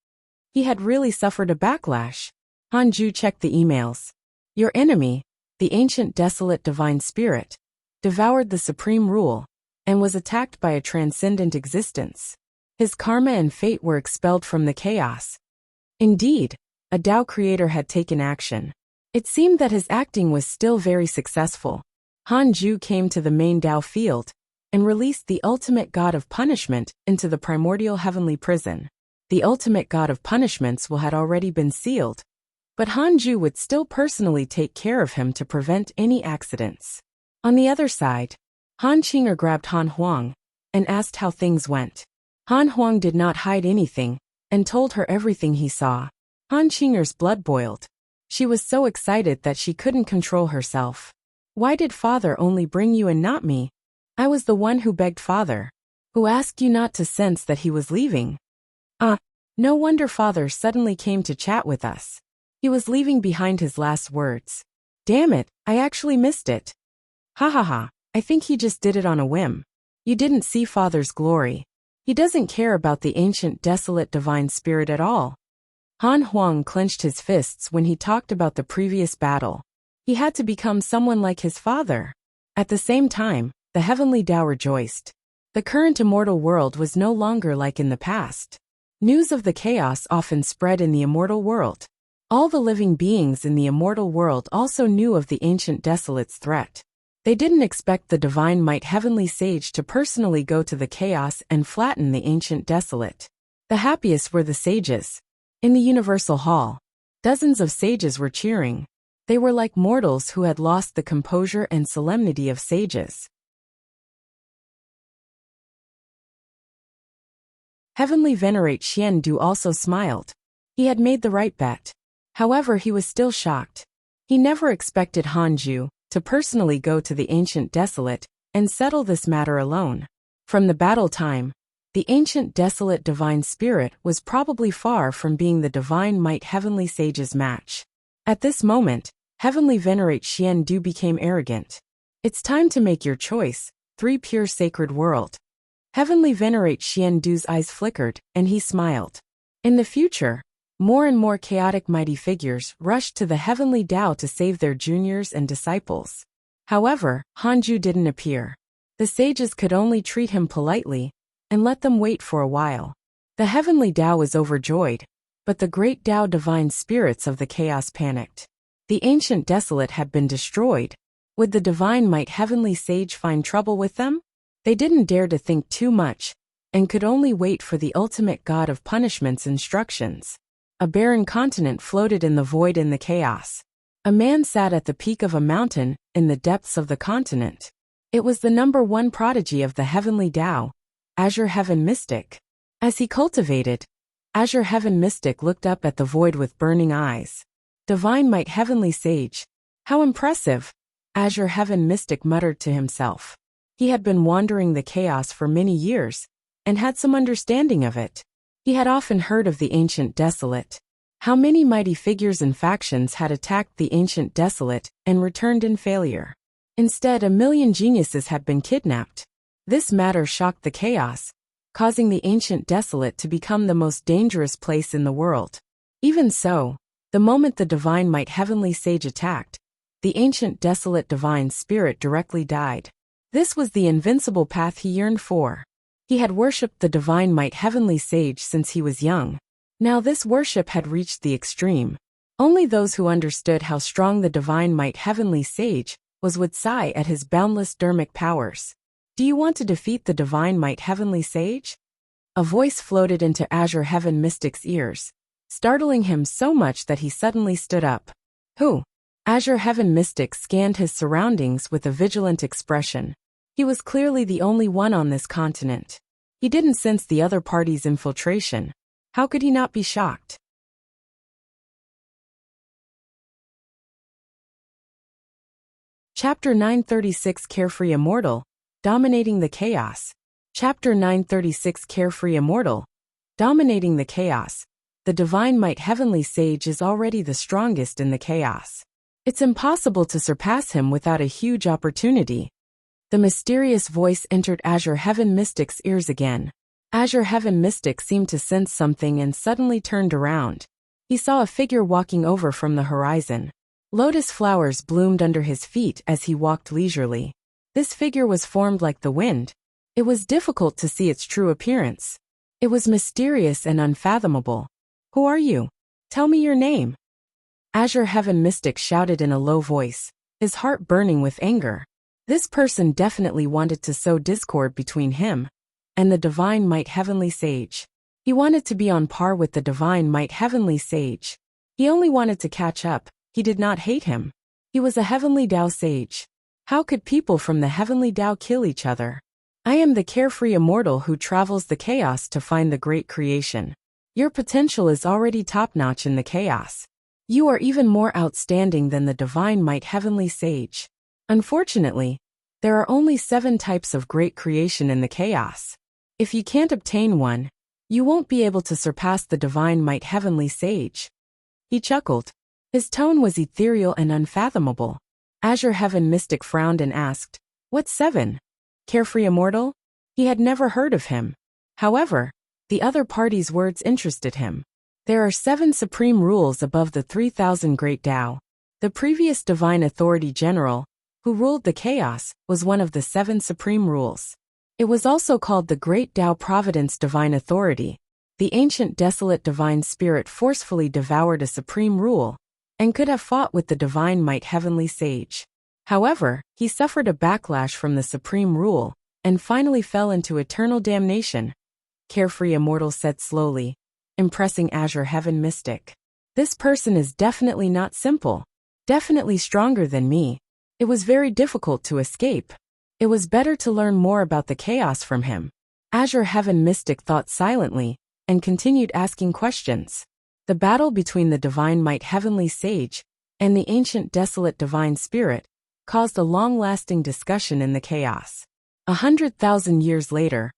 He had really suffered a backlash. Hanju checked the emails. "Your enemy, the ancient desolate divine spirit, devoured the supreme rule and was attacked by a transcendent existence. His karma and fate were expelled from the chaos." Indeed, a Tao creator had taken action. It seemed that his acting was still very successful. Hanju came to the main Tao field and released the ultimate god of punishment into the primordial heavenly prison. The ultimate god of punishments had already been sealed, but Hanju would still personally take care of him to prevent any accidents. On the other side, Han Qinger grabbed Han Huang and asked how things went. Han Huang did not hide anything and told her everything he saw. Han Qinger's blood boiled. She was so excited that she couldn't control herself. "Why did father only bring you and not me? I was the one who begged father, who asked you not to sense that he was leaving." No wonder father suddenly came to chat with us. He was leaving behind his last words. "Damn it, I actually missed it." "Ha ha ha, I think he just did it on a whim. You didn't see father's glory. He doesn't care about the ancient desolate divine spirit at all." Han Huang clenched his fists when he talked about the previous battle. He had to become someone like his father. At the same time, the heavenly Tao rejoiced. The current immortal world was no longer like in the past. News of the chaos often spread in the immortal world. All the living beings in the immortal world also knew of the ancient desolate's threat. They didn't expect the divine might heavenly sage to personally go to the chaos and flatten the ancient desolate. The happiest were the sages. In the universal hall, dozens of sages were cheering. They were like mortals who had lost the composure and solemnity of sages. Heavenly Venerate Xian Du also smiled. He had made the right bet. However, he was still shocked. He never expected Hanju to personally go to the ancient desolate and settle this matter alone. From the battle time, the ancient desolate divine spirit was probably far from being the divine might heavenly sage's match. At this moment, Heavenly Venerate Xian Du became arrogant. "It's time to make your choice, three pure sacred world." Heavenly Venerate Xian Du's eyes flickered, and he smiled. In the future, more and more chaotic mighty figures rushed to the heavenly Tao to save their juniors and disciples. However, Hanju didn't appear. The sages could only treat him politely and let them wait for a while. The heavenly Tao was overjoyed, but the great Tao divine spirits of the chaos panicked. The ancient desolate had been destroyed. Would the divine might heavenly sage find trouble with them? They didn't dare to think too much and could only wait for the ultimate god of punishment's instructions. A barren continent floated in the void in the chaos. A man sat at the peak of a mountain in the depths of the continent. It was the #1 prodigy of the heavenly Tao, Azure Heaven Mystic. As he cultivated, Azure Heaven Mystic looked up at the void with burning eyes. Divine Might Heavenly Sage. How impressive! Azure Heaven Mystic muttered to himself. He had been wandering the chaos for many years, and had some understanding of it. He had often heard of the Ancient Desolate. How many mighty figures and factions had attacked the Ancient Desolate and returned in failure. Instead, 1,000,000 geniuses had been kidnapped. This matter shocked the chaos, causing the Ancient Desolate to become the most dangerous place in the world. Even so, the moment the Divine Might Heavenly Sage attacked, the Ancient Desolate Divine Spirit directly died. This was the invincible path he yearned for. He had worshipped the Divine Might Heavenly Sage since he was young. Now this worship had reached the extreme. Only those who understood how strong the Divine Might Heavenly Sage was would sigh at his boundless dharmic powers. Do you want to defeat the Divine Might Heavenly Sage? A voice floated into Azure Heaven Mystic's ears, startling him so much that he suddenly stood up. Who? Azure Heaven Mystic scanned his surroundings with a vigilant expression. He was clearly the only one on this continent. He didn't sense the other party's infiltration. How could he not be shocked? Chapter 936 Carefree Immortal, Dominating the Chaos. Chapter 936 Carefree Immortal, Dominating the Chaos. The Divine Might Heavenly Sage is already the strongest in the chaos. It's impossible to surpass him without a huge opportunity. The mysterious voice entered Azure Heaven Mystic's ears again. Azure Heaven Mystic seemed to sense something and suddenly turned around. He saw a figure walking over from the horizon. Lotus flowers bloomed under his feet as he walked leisurely. This figure was formed like the wind. It was difficult to see its true appearance. It was mysterious and unfathomable. Who are you? Tell me your name. Azure Heaven Mystic shouted in a low voice, his heart burning with anger. This person definitely wanted to sow discord between him and the Divine Might Heavenly Sage. He wanted to be on par with the Divine Might Heavenly Sage. He only wanted to catch up. He did not hate him. He was a Heavenly Tao Sage. How could people from the Heavenly Tao kill each other? I am the carefree immortal who travels the chaos to find the great creation. Your potential is already top-notch in the chaos. You are even more outstanding than the Divine Might Heavenly Sage. Unfortunately, there are only 7 types of great creation in the chaos. If you can't obtain one, you won't be able to surpass the Divine Might Heavenly Sage. He chuckled. His tone was ethereal and unfathomable. Azure Heaven Mystic frowned and asked, What 7? Carefree Immortal? He had never heard of him. However, the other party's words interested him. There are 7 supreme rules above the 3,000 Great Tao. The previous Divine Authority General, who ruled the chaos, was one of the 7 supreme rules. It was also called the Great Tao Providence Divine Authority. The Ancient Desolate Divine Spirit forcefully devoured a supreme rule, and could have fought with the Divine Might Heavenly Sage. However, he suffered a backlash from the supreme rule, and finally fell into eternal damnation. Carefree Immortal said slowly, impressing Azure Heaven Mystic. This person is definitely not simple. Definitely stronger than me. It was very difficult to escape. It was better to learn more about the chaos from him. Azure Heaven Mystic thought silently, and continued asking questions. The battle between the Divine Might Heavenly Sage and the Ancient Desolate Divine Spirit caused a long-lasting discussion in the chaos. 100,000 years later,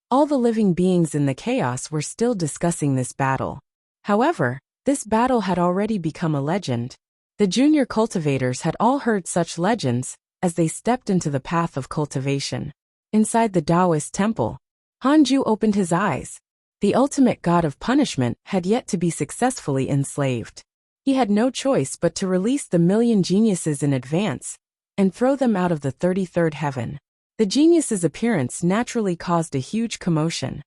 all the living beings in the chaos were still discussing this battle. However, this battle had already become a legend. The junior cultivators had all heard such legends as they stepped into the path of cultivation. Inside the Taoist temple, Hanju opened his eyes. The ultimate god of punishment had yet to be successfully enslaved. He had no choice but to release the 1,000,000 geniuses in advance and throw them out of the 33rd heaven. The genius's appearance naturally caused a huge commotion.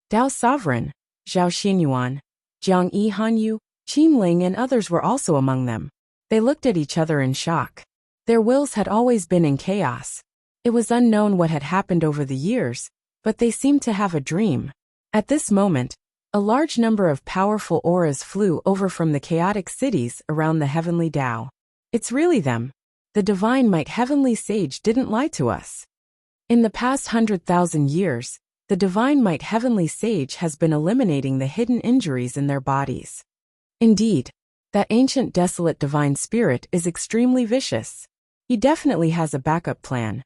Tao Sovereign, Zhao Xinyuan, Jiang Yi Hanyu, Qin Ling and others were also among them. They looked at each other in shock. Their wills had always been in chaos. It was unknown what had happened over the years, but they seemed to have a dream. At this moment, a large number of powerful auras flew over from the chaotic cities around the Heavenly Tao. It's really them. The Divine Might Heavenly Sage didn't lie to us. In the past 100,000 years, The Divine Might Heavenly Sage has been eliminating the hidden injuries in their bodies. Indeed, that ancient desolate Divine Spirit is extremely vicious. He definitely has a backup plan.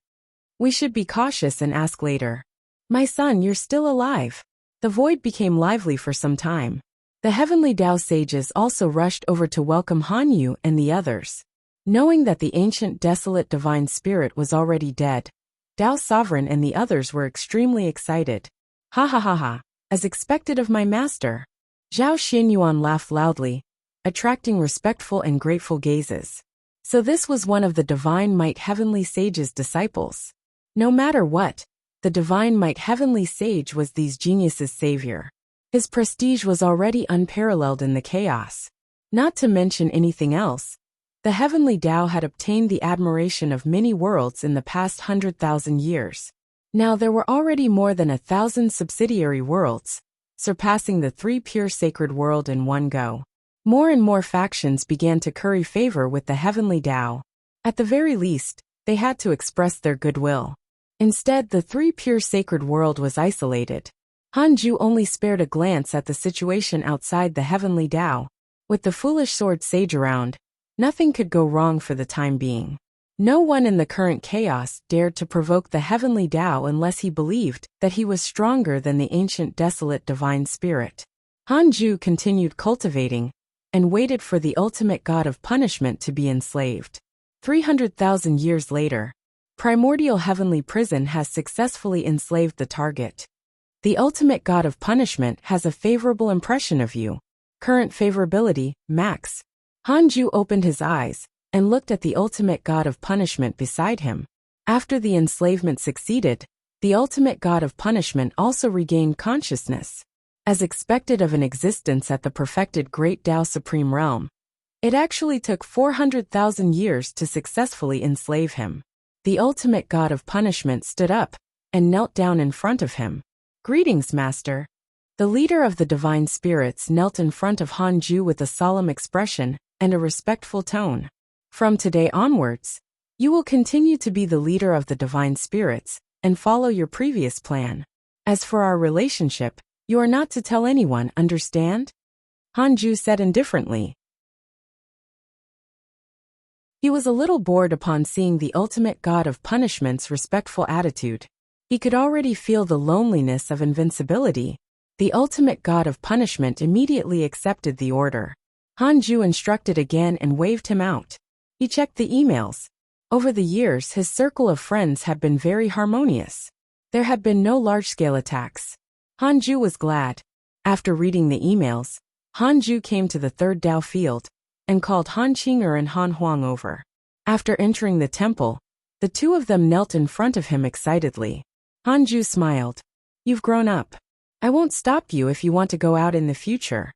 We should be cautious and ask later. My son, you're still alive. The void became lively for some time. The Heavenly Tao sages also rushed over to welcome Han Yu and the others. Knowing that the ancient desolate Divine Spirit was already dead, Tao Sovereign and the others were extremely excited. Ha ha ha ha, as expected of my master. Zhao Xinyuan laughed loudly, attracting respectful and grateful gazes. So this was one of the Divine Might Heavenly Sage's disciples. No matter what, the Divine Might Heavenly Sage was these geniuses' savior. His prestige was already unparalleled in the chaos. Not to mention anything else, the Heavenly Tao had obtained the admiration of many worlds in the past 100,000 years. Now there were already more than 1,000 subsidiary worlds, surpassing the 3 pure sacred world in one go. More and more factions began to curry favor with the Heavenly Tao. At the very least, they had to express their goodwill. Instead, the 3 pure sacred world was isolated. Hanju only spared a glance at the situation outside the Heavenly Tao. With the foolish sword sage around, nothing could go wrong for the time being. No one in the current chaos dared to provoke the Heavenly Tao unless he believed that he was stronger than the ancient desolate Divine Spirit. Hanju continued cultivating and waited for the ultimate god of punishment to be enslaved. 300,000 years later, Primordial Heavenly Prison has successfully enslaved the target. The ultimate god of punishment has a favorable impression of you. Current favorability, max. Hanju opened his eyes and looked at the ultimate god of punishment beside him. After the enslavement succeeded, the ultimate god of punishment also regained consciousness. As expected of an existence at the perfected Great Tao Supreme Realm, it actually took 400,000 years to successfully enslave him. The ultimate god of punishment stood up and knelt down in front of him. Greetings, Master. The leader of the Divine Spirits knelt in front of Hanju with a solemn expression and a respectful tone. From today onwards, you will continue to be the leader of the Divine Spirits and follow your previous plan. As for our relationship, you are not to tell anyone, understand? Hanju said indifferently. He was a little bored upon seeing the ultimate god of punishment's respectful attitude. He could already feel the loneliness of invincibility. The ultimate god of punishment immediately accepted the order. Hanju instructed again and waved him out. He checked the emails. Over the years, his circle of friends had been very harmonious. There had been no large-scale attacks. Hanju was glad. After reading the emails, Hanju came to the third Tao field and called Han Qing'er and Han Huang over. After entering the temple, the two of them knelt in front of him excitedly. Hanju smiled. You've grown up. I won't stop you if you want to go out in the future.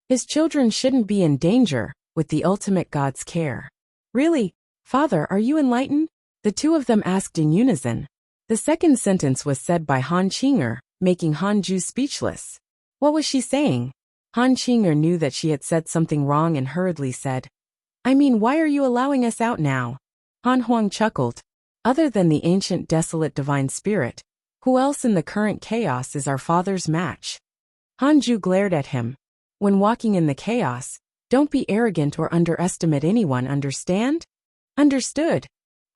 His children shouldn't be in danger with the ultimate god's care. Really, Father, are you enlightened? The two of them asked in unison. The second sentence was said by Han Qing'er, making Hanju speechless. What was she saying? Han Qing'er knew that she had said something wrong and hurriedly said, I mean, why are you allowing us out now? Han Huang chuckled. Other than the ancient desolate Divine Spirit, who else in the current chaos is our father's match? Hanju glared at him. When walking in the chaos, don't be arrogant or underestimate anyone, understand? Understood.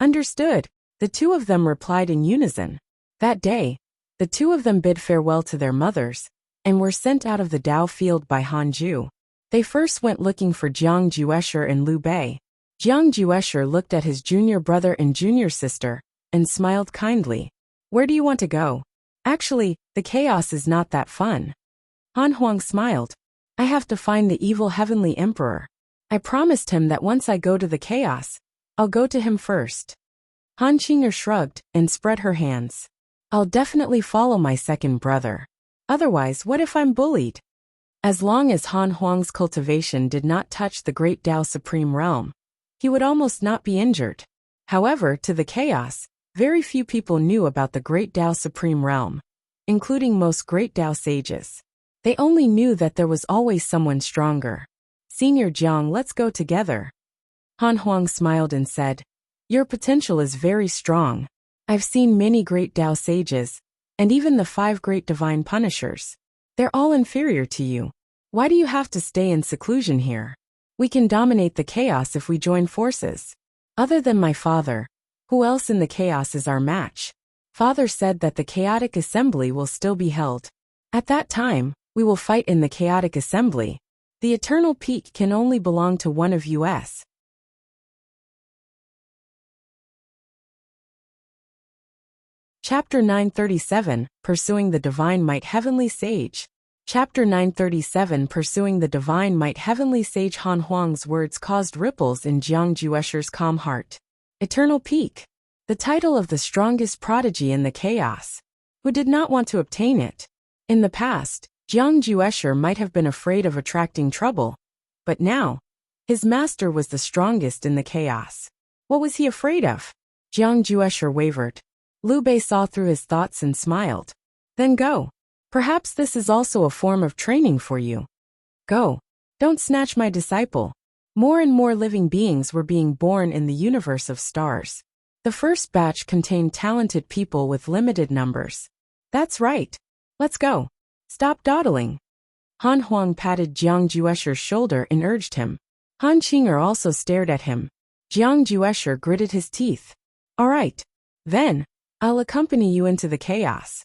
Understood. The two of them replied in unison. That day, the two of them bid farewell to their mothers and were sent out of the Tao field by Hanju. They first went looking for Jiang Juesher and Liu Bei. Jiang Juesher looked at his junior brother and junior sister and smiled kindly. Where do you want to go? Actually, the chaos is not that fun. Han Huang smiled. I have to find the evil heavenly emperor. I promised him that once I go to the chaos, I'll go to him first. Han Qing'er shrugged and spread her hands. I'll definitely follow my second brother. Otherwise, what if I'm bullied? As long as Han Huang's cultivation did not touch the Great Tao Supreme Realm, he would almost not be injured. However, to the chaos, very few people knew about the Great Tao Supreme Realm, including most Great Tao sages. They only knew that there was always someone stronger. Senior Jiang, let's go together. Han Huang smiled and said, Your potential is very strong. I've seen many Great Tao sages, And even the 5 great divine punishers. They're all inferior to you. Why do you have to stay in seclusion here? We can dominate the chaos if we join forces. Other than my father, who else in the chaos is our match? Father said that the chaotic assembly will still be held. At that time, we will fight in the chaotic assembly. The eternal peak can only belong to one of us. Chapter 937, Pursuing the Divine Might Heavenly Sage. Chapter 937, Pursuing the Divine Might Heavenly Sage. Han Huang's words caused ripples in Jiang Juesher's calm heart. Eternal Peak. The title of the strongest prodigy in the chaos. Who did not want to obtain it? In the past, Jiang Juesher might have been afraid of attracting trouble. But now, his master was the strongest in the chaos. What was he afraid of? Jiang Juesher wavered. Liu Bei saw through his thoughts and smiled. Then go. Perhaps this is also a form of training for you. Go. Don't snatch my disciple. More and more living beings were being born in the universe of stars. The first batch contained talented people with limited numbers. That's right. Let's go. Stop dawdling. Han Huang patted Jiang Juesher's shoulder and urged him. Han Qing'er also stared at him. Jiang Juesher gritted his teeth. All right. Then, I'll accompany you into the chaos.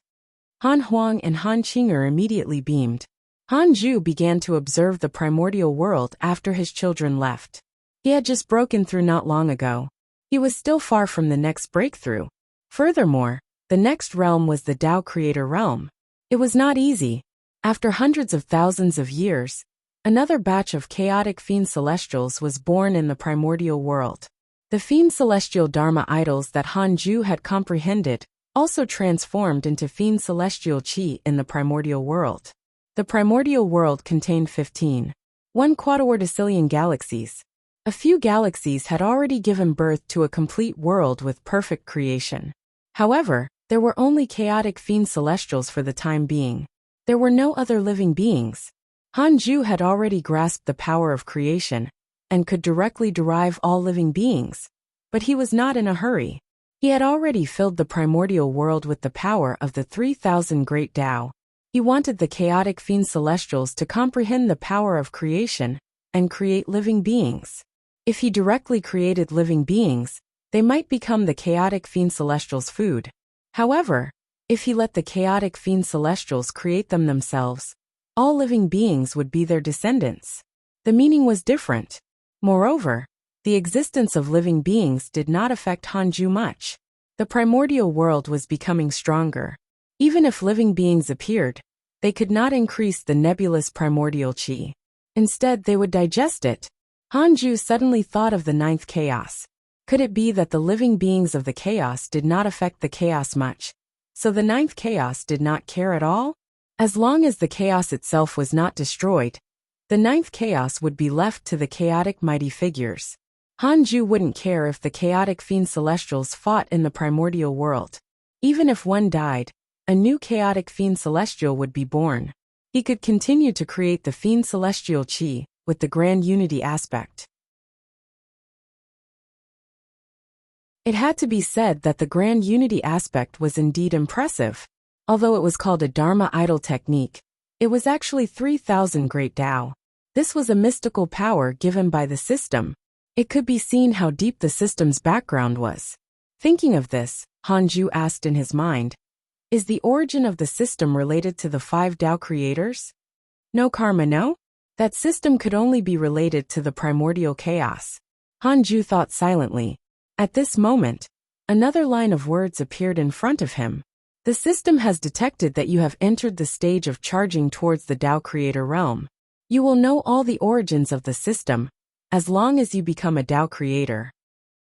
Han Huang and Han Qing'er immediately beamed. Han Zhu began to observe the primordial world after his children left. He had just broken through not long ago. He was still far from the next breakthrough. Furthermore, the next realm was the Tao Creator realm. It was not easy. After hundreds of thousands of years, another batch of chaotic fiend celestials was born in the primordial world. The fiend celestial Dharma idols that Han Zhu had comprehended also transformed into fiend celestial qi in the primordial world. The primordial world contained 15. 1 quadrillion galaxies. A few galaxies had already given birth to a complete world with perfect creation. However, there were only chaotic fiend celestials for the time being. There were no other living beings. Han Zhu had already grasped the power of creation and could directly derive all living beings. But he was not in a hurry. He had already filled the primordial world with the power of the 3,000 great Tao. He wanted the chaotic fiend celestials to comprehend the power of creation and create living beings. If he directly created living beings, they might become the chaotic fiend celestials' food. However, if he let the chaotic fiend celestials create them themselves, all living beings would be their descendants. The meaning was different. Moreover, the existence of living beings did not affect Han Zhu much. The primordial world was becoming stronger. Even if living beings appeared, they could not increase the nebulous primordial qi. Instead, they would digest it. Han Zhu suddenly thought of the 9th chaos. Could it be that the living beings of the chaos did not affect the chaos much, so the 9th chaos did not care at all? As long as the chaos itself was not destroyed, the 9th chaos would be left to the chaotic mighty figures. Han Zhu wouldn't care if the chaotic fiend celestials fought in the primordial world. Even if one died, a new chaotic fiend celestial would be born. He could continue to create the fiend celestial qi with the grand unity aspect. It had to be said that the grand unity aspect was indeed impressive. Although it was called a Dharma idol technique, it was actually 3,000 great Tao. This was a mystical power given by the system. It could be seen how deep the system's background was. Thinking of this, Han Zhu asked in his mind, is the origin of the system related to the 5 Tao creators? No karma, no? That system could only be related to the primordial chaos. Han Zhu thought silently. At this moment, another line of words appeared in front of him. The system has detected that you have entered the stage of charging towards the Tao Creator realm. You will know all the origins of the system, as long as you become a Tao Creator.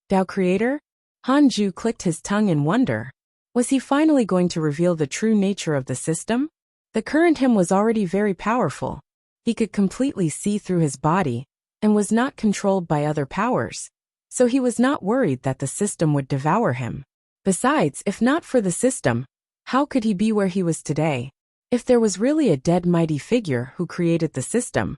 Tao Creator? Han Zhu clicked his tongue in wonder. Was he finally going to reveal the true nature of the system? The current him was already very powerful. He could completely see through his body, and was not controlled by other powers. So he was not worried that the system would devour him. Besides, if not for the system, how could he be where he was today? If there was really a dead mighty figure who created the system,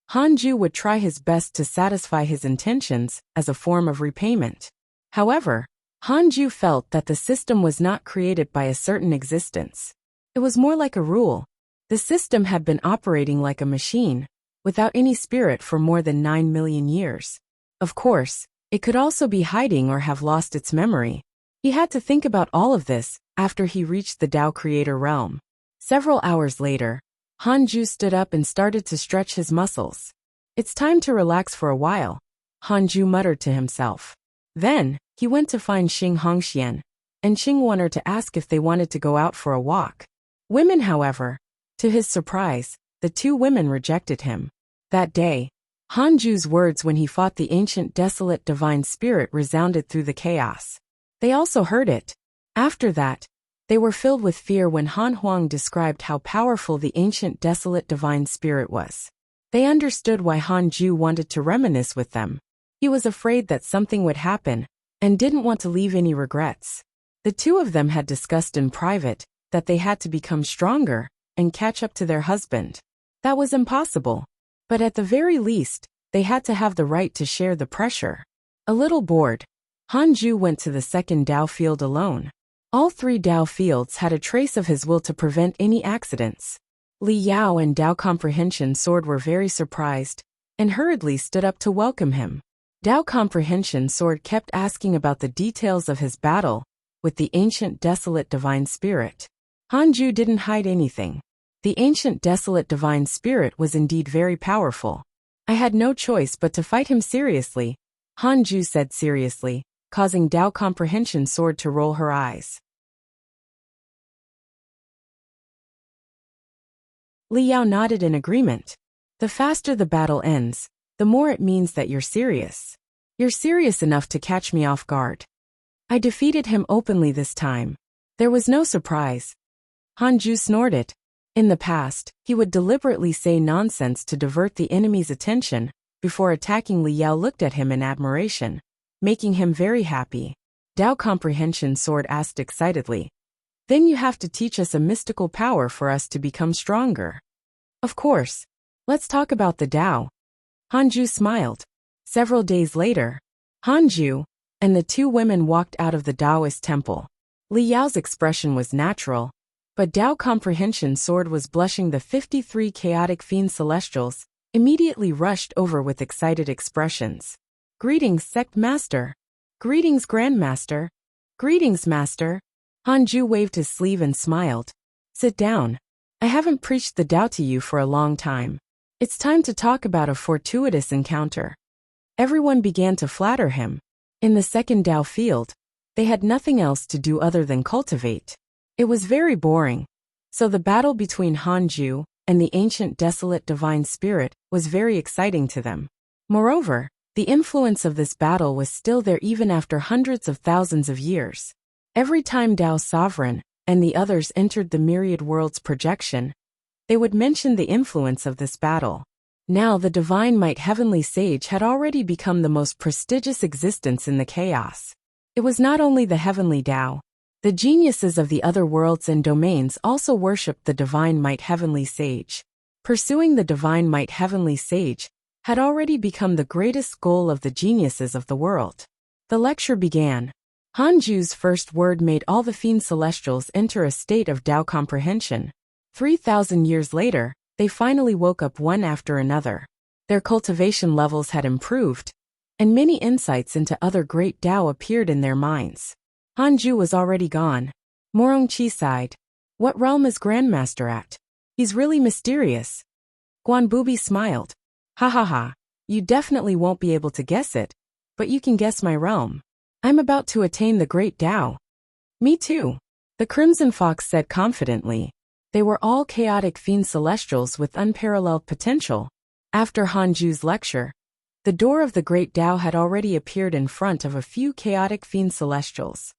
Han Zhu would try his best to satisfy his intentions as a form of repayment. However, Han Zhu felt that the system was not created by a certain existence. It was more like a rule. The system had been operating like a machine, without any spirit for more than 9 million years. Of course, it could also be hiding or have lost its memory. He had to think about all of this after he reached the Tao Creator realm. Several hours later, Hanju stood up and started to stretch his muscles. It's time to relax for a while, Hanju muttered to himself. Then, he went to find Xing Hongxian and Xing Wanner to ask if they wanted to go out for a walk. Women, however, to his surprise, the two women rejected him. That day, Hanju's words when he fought the ancient desolate divine spirit resounded through the chaos. They also heard it. After that, they were filled with fear when Han Huang described how powerful the ancient desolate divine spirit was. They understood why Hanju wanted to reminisce with them. He was afraid that something would happen and didn't want to leave any regrets. The two of them had discussed in private that they had to become stronger and catch up to their husband. That was impossible. But at the very least, they had to have the right to share the pressure. A little bored, Hanju went to the second Tao field alone. All three Tao fields had a trace of his will to prevent any accidents. Li Yao and Tao Comprehension Sword were very surprised and hurriedly stood up to welcome him. Tao Comprehension Sword kept asking about the details of his battle with the ancient desolate divine spirit. Hanju didn't hide anything. The ancient desolate divine spirit was indeed very powerful. I had no choice but to fight him seriously, Hanju said seriously, causing Tao Comprehension Sword to roll her eyes. Li Yao nodded in agreement. The faster the battle ends, the more it means that you're serious. You're serious enough to catch me off guard. I defeated him openly this time. There was no surprise. Hanju snorted. In the past, he would deliberately say nonsense to divert the enemy's attention before attacking. Li Yao looked at him in admiration, making him very happy. Tao Comprehension Sword asked excitedly. Then you have to teach us a mystical power for us to become stronger. Of course. Let's talk about the Tao. Hanju smiled. Several days later, Hanju and the two women walked out of the Taoist temple. Li Yao's expression was natural, but Tao Comprehension Sword was blushing. The 53 chaotic fiend celestials immediately rushed over with excited expressions. Greetings, Sect Master. Greetings, Grandmaster. Greetings, Master. Hanju waved his sleeve and smiled. Sit down. I haven't preached the Tao to you for a long time. It's time to talk about a fortuitous encounter. Everyone began to flatter him. In the second Tao field, they had nothing else to do other than cultivate. It was very boring. So the battle between Hanju and the ancient desolate divine spirit was very exciting to them. Moreover, the influence of this battle was still there even after hundreds of thousands of years. Every time Tao's sovereign and the others entered the myriad world's projection, they would mention the influence of this battle. Now the Divine Might Heavenly Sage had already become the most prestigious existence in the chaos. It was not only the Heavenly Tao. The geniuses of the other worlds and domains also worshipped the Divine Might Heavenly Sage. Pursuing the Divine Might Heavenly Sage had already become the greatest goal of the geniuses of the world. The lecture began. Hanju's first word made all the fiend celestials enter a state of Tao comprehension. 3,000 years later, they finally woke up one after another. Their cultivation levels had improved, and many insights into other great Tao appeared in their minds. Hanju was already gone. Morongqi sighed. What realm is Grandmaster at? He's really mysterious. Guanbubi smiled. Ha ha ha, you definitely won't be able to guess it, but you can guess my realm. I'm about to attain the great Tao. Me too. The Crimson Fox said confidently. They were all chaotic fiend celestials with unparalleled potential. After Hanju's lecture, the door of the great Tao had already appeared in front of a few chaotic fiend celestials.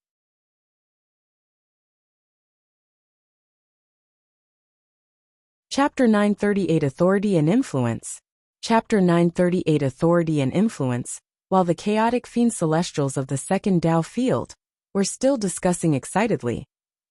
Chapter 938 Authority and Influence. Chapter 938 Authority and Influence. While the chaotic fiend celestials of the second Tao field were still discussing excitedly,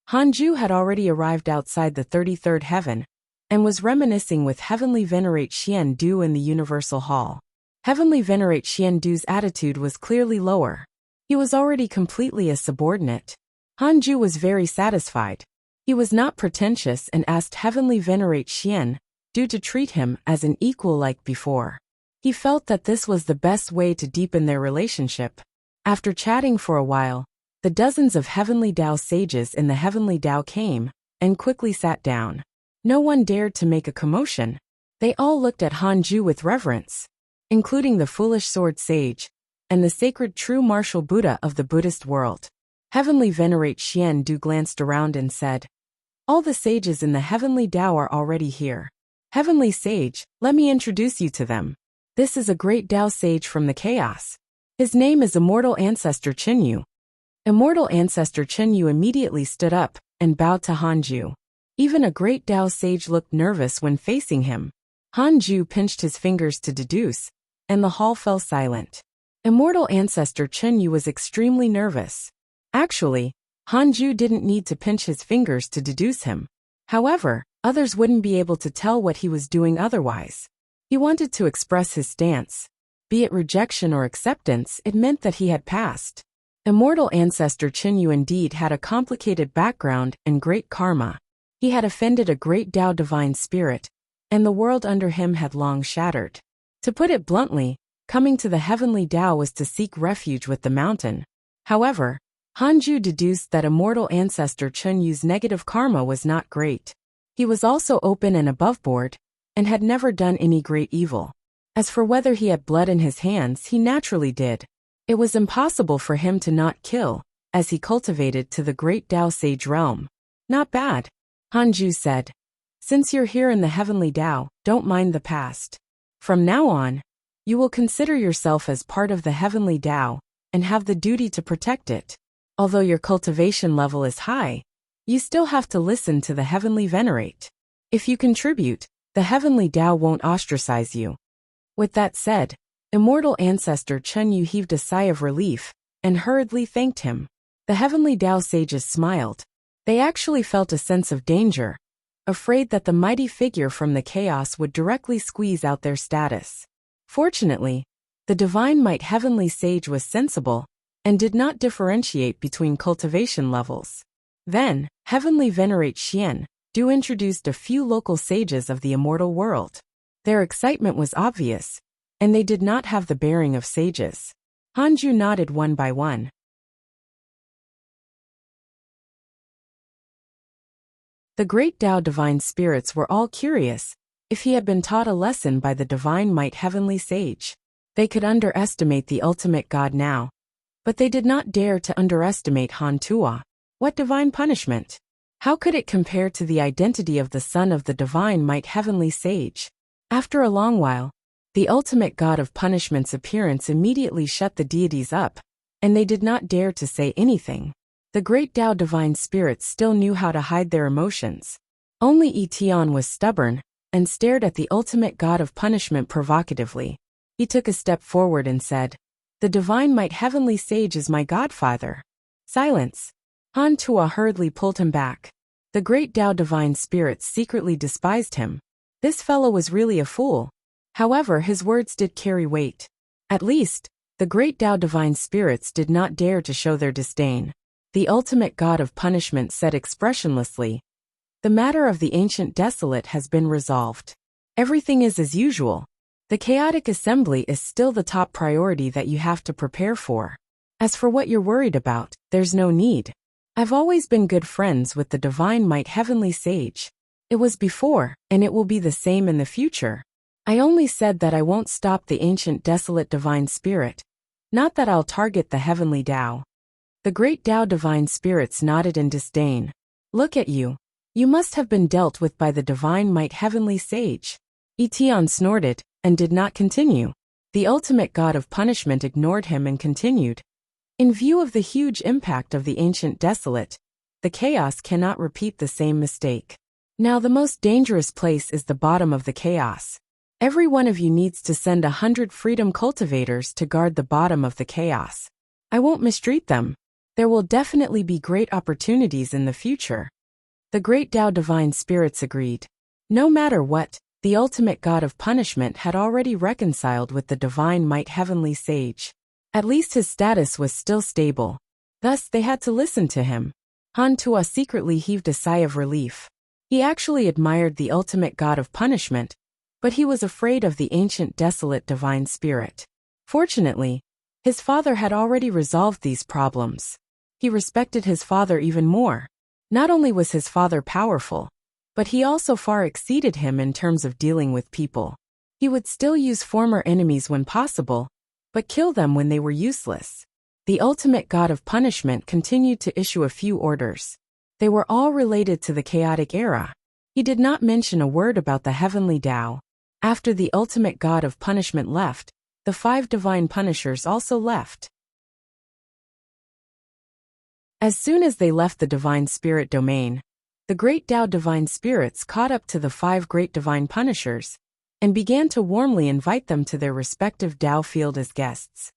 Hanju had already arrived outside the 33rd heaven and was reminiscing with Heavenly Venerate Xian Du in the Universal Hall. Heavenly Venerate Xian Du's attitude was clearly lower. He was already completely a subordinate. Hanju was very satisfied. He was not pretentious and asked Heavenly Venerate Xian to treat him as an equal like before. He felt that this was the best way to deepen their relationship. After chatting for a while, the dozens of Heavenly Dao sages in the Heavenly Dao came and quickly sat down. No one dared to make a commotion. They all looked at Hanju with reverence, including the foolish sword sage and the sacred true martial Buddha of the Buddhist world. Heavenly Venerate Xian Du glanced around and said, "All the sages in the Heavenly Dao are already here. Heavenly Sage, let me introduce you to them. This is a great Dao sage from the chaos. His name is Immortal Ancestor Qinyu." Immortal Ancestor Qinyu immediately stood up and bowed to Hanju. Even a great Dao sage looked nervous when facing him. Hanju pinched his fingers to deduce, and the hall fell silent. Immortal Ancestor Qinyu was extremely nervous. Actually, Hanju didn't need to pinch his fingers to deduce him. However, others wouldn't be able to tell what he was doing otherwise. He wanted to express his stance. Be it rejection or acceptance, it meant that he had passed. Immortal Ancestor Qinyu indeed had a complicated background and great karma. He had offended a great Dao divine spirit, and the world under him had long shattered. To put it bluntly, coming to the Heavenly Dao was to seek refuge with the mountain. However, Hanju deduced that Immortal Ancestor Qinyu's negative karma was not great. He was also open and aboveboard, and had never done any great evil. As for whether he had blood in his hands, he naturally did. It was impossible for him to not kill, as he cultivated to the great Dao sage realm. "Not bad," Hanju said. "Since you're here in the Heavenly Dao, don't mind the past. From now on, you will consider yourself as part of the Heavenly Dao, and have the duty to protect it. Although your cultivation level is high, you still have to listen to the Heavenly Venerate. If you contribute, the Heavenly Dao won't ostracize you." With that said, Immortal Ancestor Qinyu heaved a sigh of relief and hurriedly thanked him. The Heavenly Dao sages smiled. They actually felt a sense of danger, afraid that the mighty figure from the chaos would directly squeeze out their status. Fortunately, the Divine Might Heavenly Sage was sensible and did not differentiate between cultivation levels. Then, Heavenly Venerate Xian Du introduced a few local sages of the immortal world. Their excitement was obvious, and they did not have the bearing of sages. Hanju nodded one by one. The great Dao divine spirits were all curious if he had been taught a lesson by the Divine Might Heavenly Sage. They could underestimate the ultimate God now, but they did not dare to underestimate Han Tua. What divine punishment? How could it compare to the identity of the son of the Divine Might Heavenly Sage? After a long while, the ultimate God of punishment's appearance immediately shut the deities up, and they did not dare to say anything. The great Dao divine spirits still knew how to hide their emotions. Only Etian was stubborn and stared at the ultimate God of punishment provocatively. He took a step forward and said, "The Divine Might Heavenly Sage is my godfather." Silence. Han Tua hurriedly pulled him back. The great Dao divine spirits secretly despised him. This fellow was really a fool. However, his words did carry weight. At least, the great Dao divine spirits did not dare to show their disdain. The ultimate God of punishment said expressionlessly, "The matter of the ancient desolate has been resolved. Everything is as usual. The chaotic assembly is still the top priority that you have to prepare for. As for what you're worried about, there's no need. I've always been good friends with the Divine Might Heavenly Sage. It was before, and it will be the same in the future. I only said that I won't stop the ancient desolate divine spirit, not that I'll target the Heavenly Dao." The great Dao divine spirits nodded in disdain. "Look at you. You must have been dealt with by the Divine Might Heavenly Sage." Etian snorted and did not continue. The ultimate God of punishment ignored him and continued. "In view of the huge impact of the ancient desolate, the chaos cannot repeat the same mistake. Now the most dangerous place is the bottom of the chaos. Every one of you needs to send 100 freedom cultivators to guard the bottom of the chaos. I won't mistreat them. There will definitely be great opportunities in the future." The great Dao divine spirits agreed. No matter what, the ultimate God of punishment had already reconciled with the Divine Might Heavenly Sage. At least his status was still stable. Thus they had to listen to him. Han Tua secretly heaved a sigh of relief. He actually admired the ultimate god of punishment, but he was afraid of the ancient desolate divine spirit. Fortunately, his father had already resolved these problems. He respected his father even more. Not only was his father powerful, but he also far exceeded him in terms of dealing with people. He would still use former enemies when possible, but kill them when they were useless. The ultimate god of punishment continued to issue a few orders. They were all related to the chaotic era. He did not mention a word about the heavenly Tao. After the ultimate god of punishment left, the 5 divine punishers also left. As soon as they left the divine spirit domain, the great Tao divine spirits caught up to the 5 great divine punishers and began to warmly invite them to their respective Tao field as guests.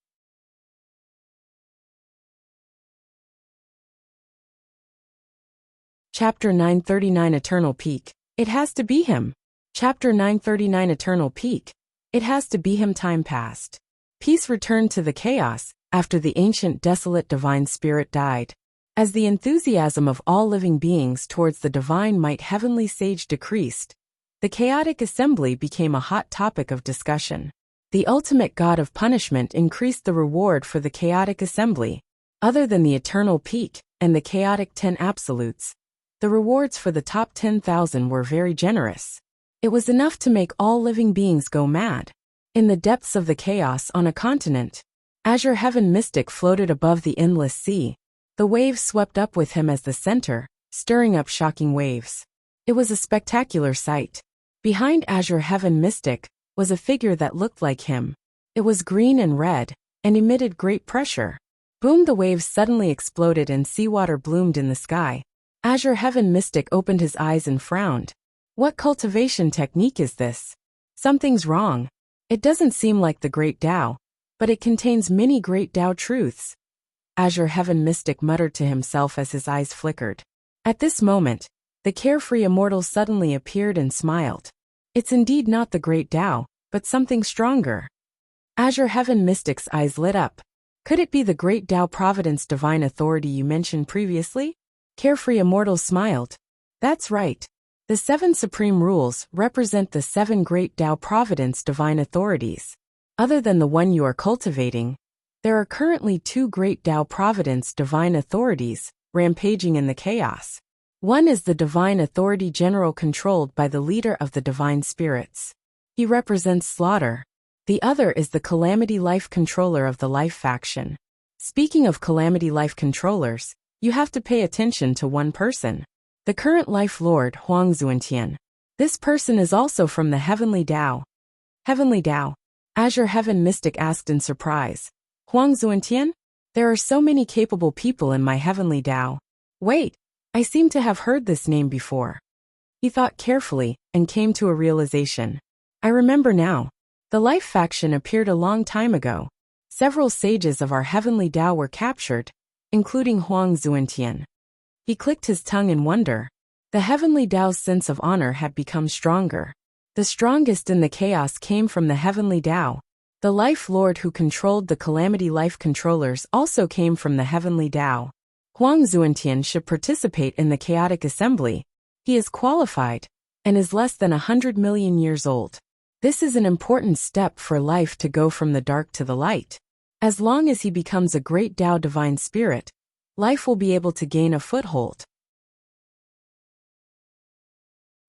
Chapter 939 Eternal Peak. It has to be him. Chapter 939 Eternal Peak. It has to be him. Time passed. Peace returned to the chaos after the ancient desolate divine spirit died. As the enthusiasm of all living beings towards the divine might heavenly sage decreased, the chaotic assembly became a hot topic of discussion. The ultimate god of punishment increased the reward for the chaotic assembly. Other than the eternal peak and the chaotic 10 absolutes, the rewards for the top 10,000 were very generous. It was enough to make all living beings go mad. In the depths of the chaos on a continent, Azure Heaven Mystic floated above the endless sea. The waves swept up with him as the center, stirring up shocking waves. It was a spectacular sight. Behind Azure Heaven Mystic was a figure that looked like him. It was green and red, and emitted great pressure. Boom! The waves suddenly exploded and seawater bloomed in the sky. Azure Heaven Mystic opened his eyes and frowned. What cultivation technique is this? Something's wrong. It doesn't seem like the Great Tao, but it contains many Great Tao truths. Azure Heaven Mystic muttered to himself as his eyes flickered. At this moment, the carefree immortal suddenly appeared and smiled. It's indeed not the Great Tao, but something stronger. Azure Heaven Mystic's eyes lit up. Could it be the Great Tao Providence Divine Authority you mentioned previously? Carefree immortal smiled. That's right. The 7 supreme rules represent the 7 Great Tao Providence Divine Authorities. Other than the one you are cultivating, there are currently 2 Great Tao Providence Divine Authorities, rampaging in the chaos. One is the Divine Authority General controlled by the leader of the Divine Spirits. He represents slaughter. The other is the Calamity Life Controller of the Life Faction. Speaking of Calamity Life Controllers, you have to pay attention to one person. The current Life Lord, Huang Zuantian. This person is also from the Heavenly Tao. Heavenly Tao? Azure Heaven Mystic asked in surprise. Huang Zuantian? There are so many capable people in my Heavenly Tao. Wait, I seem to have heard this name before. He thought carefully and came to a realization. I remember now. The Life Faction appeared a long time ago. Several sages of our Heavenly Tao were captured, including Huang Zuantian. He clicked his tongue in wonder. The Heavenly Tao's sense of honor had become stronger. The strongest in the chaos came from the Heavenly Tao. The Life Lord who controlled the Calamity Life Controllers also came from the Heavenly Tao. Huang Zuantian should participate in the chaotic assembly. He is qualified, and is less than 100 million years old. This is an important step for life to go from the dark to the light. As long as he becomes a Great Tao Divine Spirit, life will be able to gain a foothold.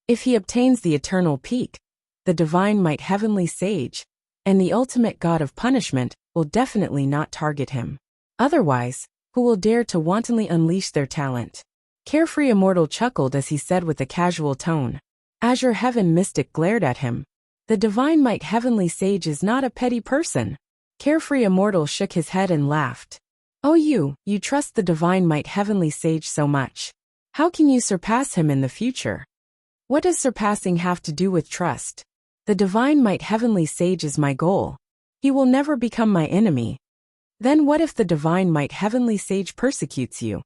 If he obtains the eternal peak, the divine might Heavenly Sage, and the ultimate god of punishment will definitely not target him. Otherwise, who will dare to wantonly unleash their talent? Carefree Immortal chuckled as he said with a casual tone. Azure Heaven Mystic glared at him. The divine might Heavenly Sage is not a petty person. Carefree Immortal shook his head and laughed. Oh, you trust the divine might Heavenly Sage so much. How can you surpass him in the future? What does surpassing have to do with trust? The divine might Heavenly Sage is my goal. He will never become my enemy. Then what if the divine might Heavenly Sage persecutes you?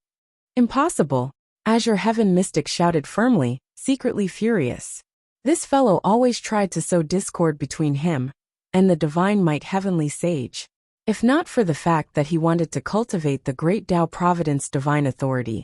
Impossible. Azure Heaven Mystic shouted firmly, secretly furious. This fellow always tried to sow discord between him and the divine might Heavenly Sage. If not for the fact that he wanted to cultivate the Great Tao Providence Divine Authority,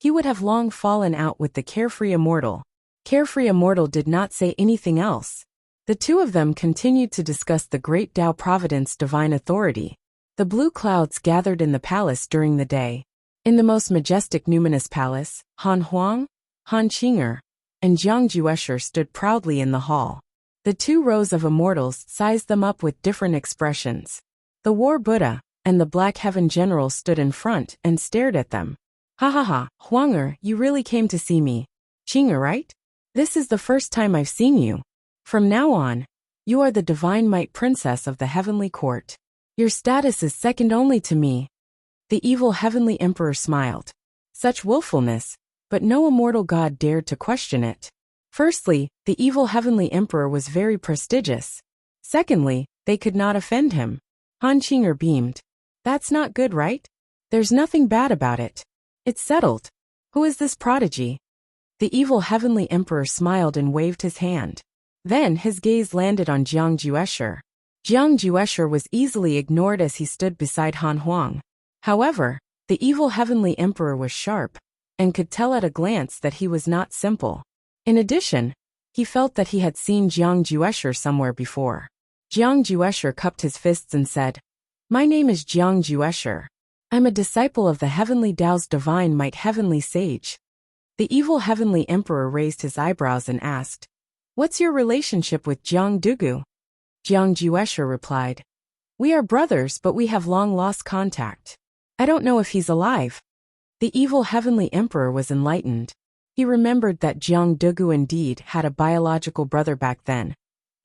he would have long fallen out with the carefree immortal. Carefree immortal did not say anything else. The two of them continued to discuss the great Tao Providence divine authority. The blue clouds gathered in the palace during the day. In the most majestic numinous palace, Han Huang, Han Qing'er, and Jiang Juesher stood proudly in the hall. The 2 rows of immortals sized them up with different expressions. The War Buddha and the Black Heaven General stood in front and stared at them. Ha ha ha, Huang'er, you really came to see me. Qing'er, right? This is the first time I've seen you. From now on, you are the divine might princess of the heavenly court. Your status is second only to me. The evil heavenly emperor smiled. Such willfulness, but no immortal god dared to question it. Firstly, the evil heavenly emperor was very prestigious. Secondly, they could not offend him. Han Qing'er beamed. That's not good, right? There's nothing bad about it. It's settled. Who is this prodigy? The evil heavenly emperor smiled and waved his hand. Then his gaze landed on Jiang Juesher. Jiang Juesher was easily ignored as he stood beside Han Huang. However, the evil heavenly emperor was sharp, and could tell at a glance that he was not simple. In addition, he felt that he had seen Jiang Juesher somewhere before. Jiang Juesher cupped his fists and said, My name is Jiang Juesher. I'm a disciple of the heavenly Tao's divine might heavenly sage. The evil heavenly emperor raised his eyebrows and asked, What's your relationship with Jiang Dugu? Jiang Juesher replied, We are brothers, but we have long lost contact. I don't know if he's alive. The evil heavenly emperor was enlightened. He remembered that Jiang Dugu indeed had a biological brother back then,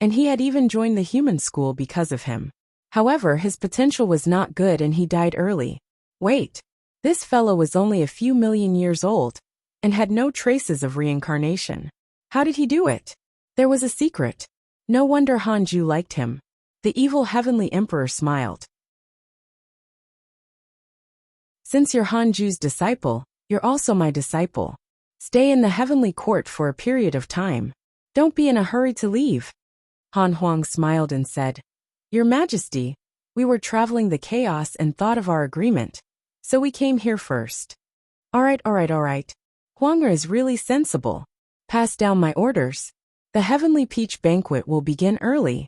and he had even joined the human school because of him. However, his potential was not good and he died early. Wait, this fellow was only a few million years old, and had no traces of reincarnation. How did he do it? There was a secret. No wonder Hanju liked him. The evil heavenly emperor smiled. Since you're Hanju's disciple, you're also my disciple. Stay in the heavenly court for a period of time. Don't be in a hurry to leave. Han Huang smiled and said, Your Majesty, we were traveling the chaos and thought of our agreement, so we came here first. All right. Huang'er is really sensible. Pass down my orders. The heavenly peach banquet will begin early.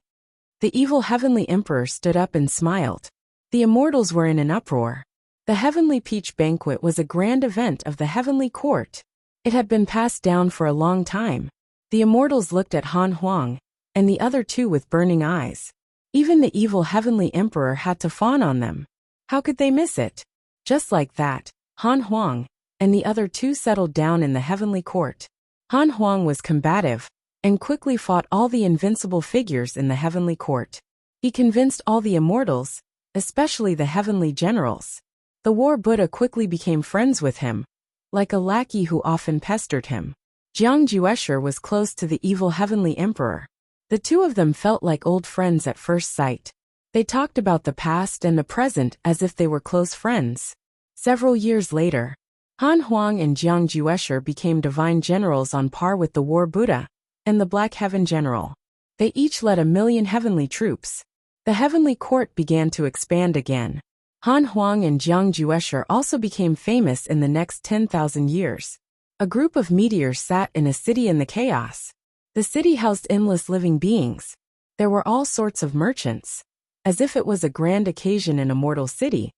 The evil heavenly emperor stood up and smiled. The immortals were in an uproar. The heavenly peach banquet was a grand event of the heavenly court. It had been passed down for a long time. The immortals looked at Han Huang and the other 2 with burning eyes. Even the evil heavenly emperor had to fawn on them. How could they miss it? Just like that, Han Huang and the other 2 settled down in the heavenly court. Han Huang was combative and quickly fought all the invincible figures in the heavenly court. He convinced all the immortals, especially the heavenly generals. The War Buddha quickly became friends with him, like a lackey who often pestered him. Jiang Juesher was close to the evil heavenly emperor. The 2 of them felt like old friends at first sight. They talked about the past and the present as if they were close friends. Several years later, Han Huang and Jiang Juesher became divine generals on par with the War Buddha and the Black Heaven General. They each led 1,000,000 heavenly troops. The heavenly court began to expand again. Han Huang and Jiang Juesher also became famous in the next 10,000 years. A group of meteors sat in a city in the chaos. The city housed endless living beings. There were all sorts of merchants, as if it was a grand occasion in a mortal city.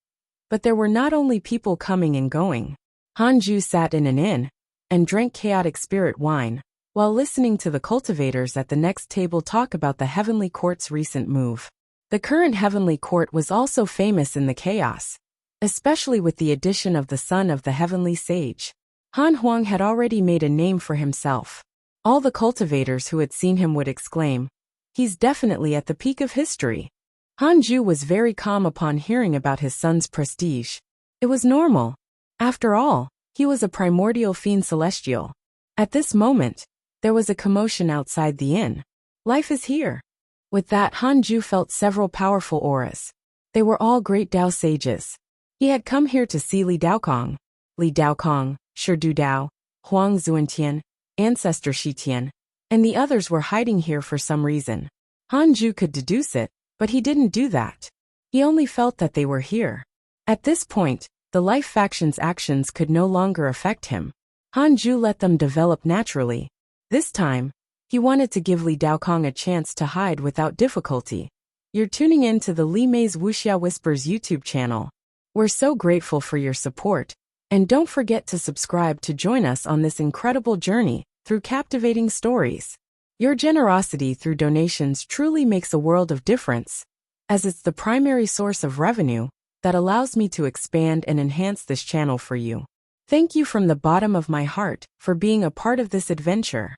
But there were not only people coming and going. Hanju sat in an inn and drank chaotic spirit wine, while listening to the cultivators at the next table talk about the heavenly court's recent move. The current heavenly court was also famous in the chaos, especially with the addition of the son of the heavenly sage. Han Huang had already made a name for himself. All the cultivators who had seen him would exclaim, He's definitely at the peak of history. Hanju was very calm upon hearing about his son's prestige. It was normal. After all, he was a primordial fiend celestial. At this moment, there was a commotion outside the inn. Life is here. With that, Hanju felt several powerful auras. They were all great Dao sages. He had come here to see Li Daokong, Shidu Dao, Huang Zuantian, Ancestor Shitian, and the others were hiding here for some reason. Hanju could deduce it, but he didn't do that. He only felt that they were here. At this point, The Life faction's actions could no longer affect him. Hanju let them develop naturally. This time, he wanted to give Li Daokong a chance to hide without difficulty. You're tuning in to the Li Mei's Wuxia Whispers YouTube channel. We're so grateful for your support, and don't forget to subscribe to join us on this incredible journey through captivating stories. Your generosity through donations truly makes a world of difference, as it's the primary source of revenue that allows me to expand and enhance this channel for you. Thank you from the bottom of my heart for being a part of this adventure.